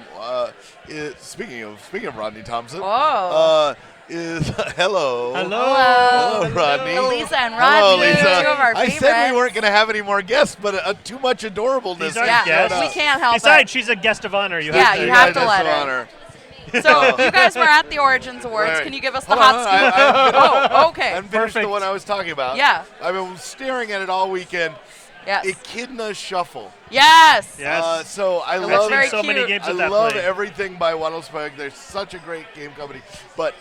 speaking of Rodney Thompson. Oh. Is hello, Rodney. Elisa and Hello, Rodney, Lisa. two of our I favorites. said we weren't going to have any more guests, but too much adorableness. These are Yeah, guests. we can't help Besides, it. she's a guest of honor. You Yeah, have to. you have to Guest let of her. honor. So you guys were at the Origins Awards. Right. Can you give us the Hold hot on, scoop? Oh, okay. I haven't finished the Perfect. one I was talking about. Yeah. I've been staring at it all weekend. Yes. Echidna Shuffle. Yes. Yes. So I looks love very so many cute. games I of that love play. everything by Wattlespike. They're such a great game company. But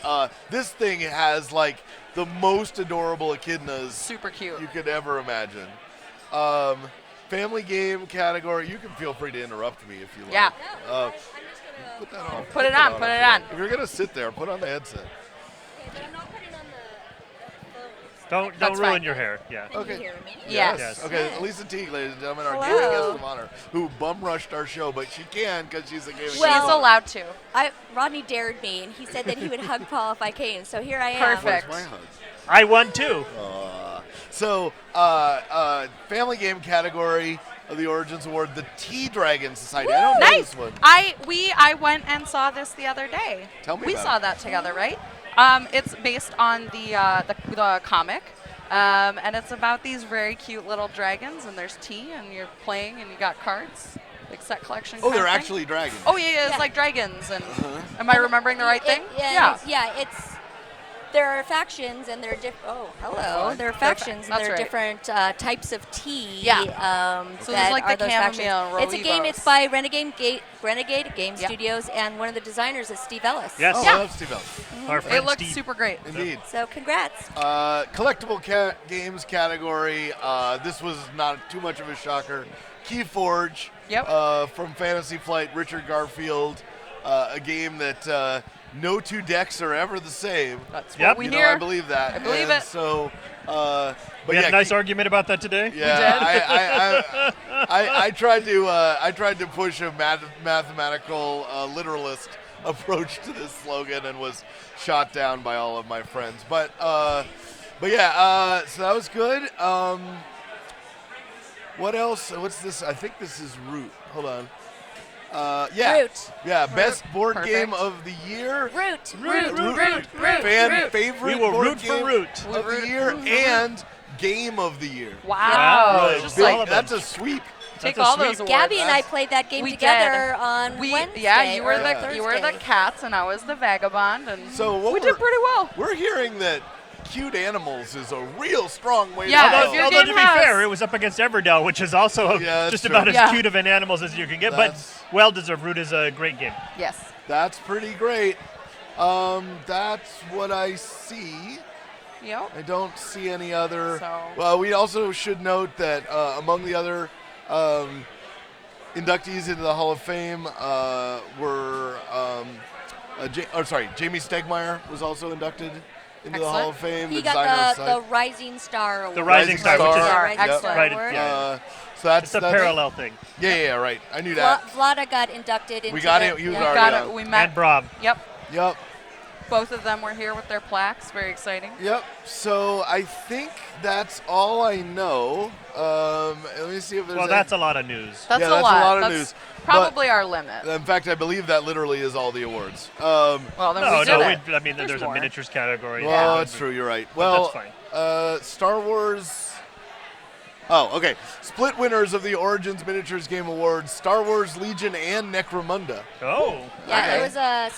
this thing has like the most adorable echidnas Super cute. you could ever imagine. Family game category. You can feel free to interrupt me if you like. Yeah. Put that on. Put it on, put it on. If you're gonna sit there, put on the headset. Don't That's ruin fine. your hair. Yeah. Okay. Yes. Yes. Okay, Lisa Teague, ladies and gentlemen, our Hello. gaming guest of honor, who bum rushed our show, but she can because she's a gaming She's guest. allowed to. Rodney dared me, and he said that he would hug Paul if I came. So here I am. Perfect. Where's my hug? I won too. So, family game category of the Origins Award, the Tea Dragon Society. I don't know Nice. this one. I went and saw this the other day. Tell me We about saw it. that together, right? It's based on the comic, and it's about these very cute little dragons, and there's tea, and you're playing, and you got cards, like set collection. Oh, kind they're of thing. actually dragons. Oh yeah, it's Yeah. like dragons, and am I remembering the right thing? There are factions, and there are hello. There are factions, and That's there are right. different types of tea. Yeah. So there's that like are the those factions. chamomile and It's a game. Rolivos. It's by Renegade Game Yep. Studios, and one of the designers is Steve Ellis. Yes. Oh, Yeah. I love Steve Ellis. Our friend It looks Steve. super great. Indeed. So congrats. Collectible games category. This was not too much of a shocker. Keyforge. Yep. From Fantasy Flight, Richard Garfield. A game that no two decks are ever the same. That's Yep. what we You know, hear. I believe that. I believe And it. So, but We had yeah, a nice argument about that today. Yeah, I tried to push a mathematical literalist approach to this slogan and was shot down by all of my friends. But yeah, so that was good. What else? What's this? I think this is Root. Hold on. Yeah. Root. Yeah, best board Perfect. game of the year. Root. Fan favorite We will board root for game Root. of the year and game of the year. Wow. Yeah. Just Big- like all of That's a sweep. take That's a all sweep. those awards. Gabby and I played that game We together did. on Wednesday. Yeah, you were or the you were the Thursday. cats and I was the vagabond, and So what we did pretty well. We're hearing that cute animals is a real strong way Yeah, to if go. your Although game to be has- fair, it was up against Everdell, which is also Yeah, that's just true. about as Yeah. cute of an animals as you can get. That's- but well deserved. Root is a great game. Yes. That's pretty great. That's what I see. Yep. I don't see any other. So- Well, we also should note that among the other inductees into the Hall of Fame were, Jamie Stegmaier was also inducted into the Hall of Fame. He the designer got of the Site. Rising Star Award. The Rising Star, which is Rising Excellent. Star Right, Award. yeah. So that's It's a parallel thing. Yeah, right. I knew that. Vlada got inducted into We got the, it. He was yeah. already Got on. it. We met. And Brob. Yep. Yep. both of them were here with their plaques. Very exciting. Yep. So I think that's all I know. Let me see if there's. Well, that's a lot of news. That's yeah, a that's lot. a lot of That's news. probably our limit. In fact, I believe that literally is all the awards. Well, then we did it. I mean, there's a more. miniatures category. Well, that's true. You're right. But Well, that's fine. Star Wars. Oh, okay. Split winners of the Origins Miniatures Game Awards: Star Wars Legion and Necromunda. Oh. Yeah, Okay. it was a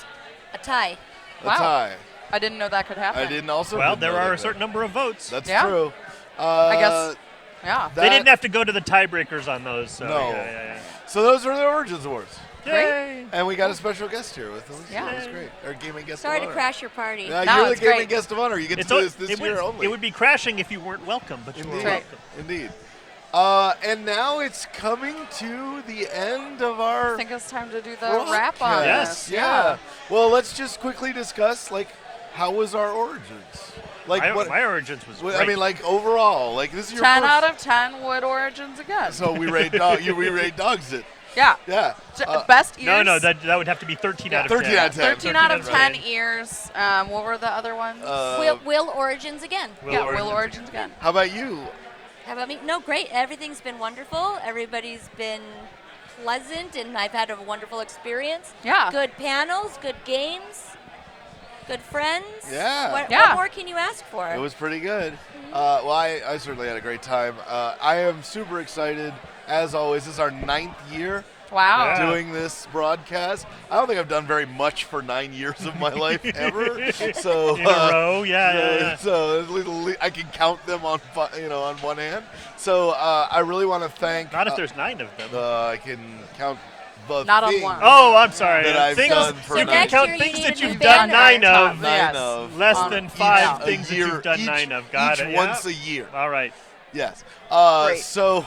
tie. A tie. I didn't know that could happen. I didn't also. Well, didn't there know are that a certain number of votes. That's Yeah. true. I guess. Yeah. They didn't have to go to the tiebreakers on those. So No. yeah. So those are the Origins Awards. Yay. And we got a special guest here with us. Yeah. That was great. Our gaming guest Sorry of to honor. crash your party. Yeah, No, you're the it's gaming great. guest of honor. You get to It's do o- this it year would, only. It would be crashing if you weren't welcome, but you were Indeed. welcome. Indeed. And now it's coming to the end of our. I think it's time to do the wrap on Yes. this. Yeah. Well, let's just quickly discuss how was our Origins? My Origins was I great. mean, overall, this is your 10 first- out of 10 would Origins again. So we rate we rate dogs it. Yeah. Yeah. Best ears. No, that would have to be 13 out of 10. 13 out of 10. 13 out of 10 ears. What were the other ones? Will Origins again. Will Origins again. How about you? How about me? No, great. Everything's been wonderful. Everybody's been pleasant, and I've had a wonderful experience. Yeah. Good panels, good games, good friends. Yeah. What more can you ask for? It was pretty good. Well, I certainly had a great time. I am super excited. As always, this is our 9th year Wow. doing this broadcast. I don't think I've done very much for 9 years of my life ever. So In a row, yeah. So I can count them on on one hand. So I really want to thank. Not if there's 9 of them. I can count. The Not on things one. Oh, I'm sorry. That I've Things, done for you 9 can count year, things you that need a you've new done banner. 9 of. Nine of. Less than 5 a things that year, you've done each, 9 of. Got each it. once yeah. a year. All right. Yes. Great. So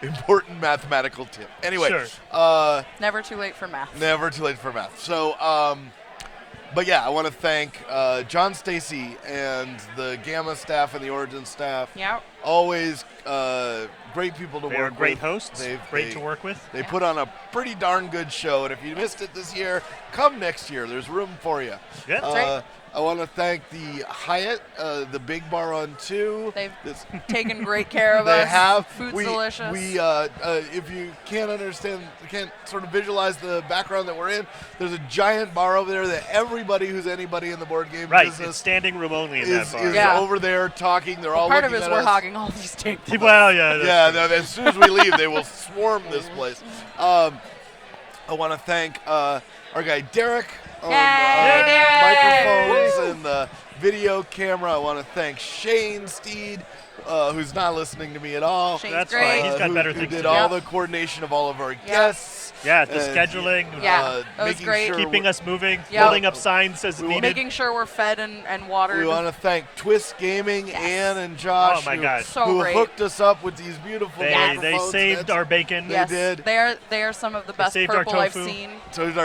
important mathematical tip. Anyway. Sure. Never too late for math. Never too late for math. So, but yeah, I want to thank John Stacy and the Gamma staff and the Origin staff. Yeah. Always great people to They work are great with. hosts. Great to work with. They put on a pretty darn good show, and if you missed it this year, come next year. There's room for you. Yeah, that's right. I want to thank the Hyatt, the Big Bar on 2. They've taken great care of They us. have. Food's we, delicious. We, if you can't sort of visualize the background that we're in, there's a giant bar over there that everybody who's anybody in the board game Right. business It's standing room only in that bar. is Yeah. over there talking. They're Well, all part of looking it is at we're us. hogging all these tables. Well, yeah. Yeah, as soon as we leave, they will swarm this place. I want to thank our guy Derek on microphones and the video camera. I want to thank Shane Steed, who's not listening to me at all. Shane's That's great. fine. He's got better who things to did do. all the coordination of all of our guests. Yeah, the and, scheduling. Yeah, that was making great. Sure Keeping us moving. Yeah. Holding up signs as needed. Making sure we're fed and watered. We want to thank Twist Gaming, Ann and Josh, Oh, my God. So who great. hooked us up with these beautiful They microphones. saved That's- our bacon. Yes, did. They are some of the best saved our purple I've tofu. seen. So did our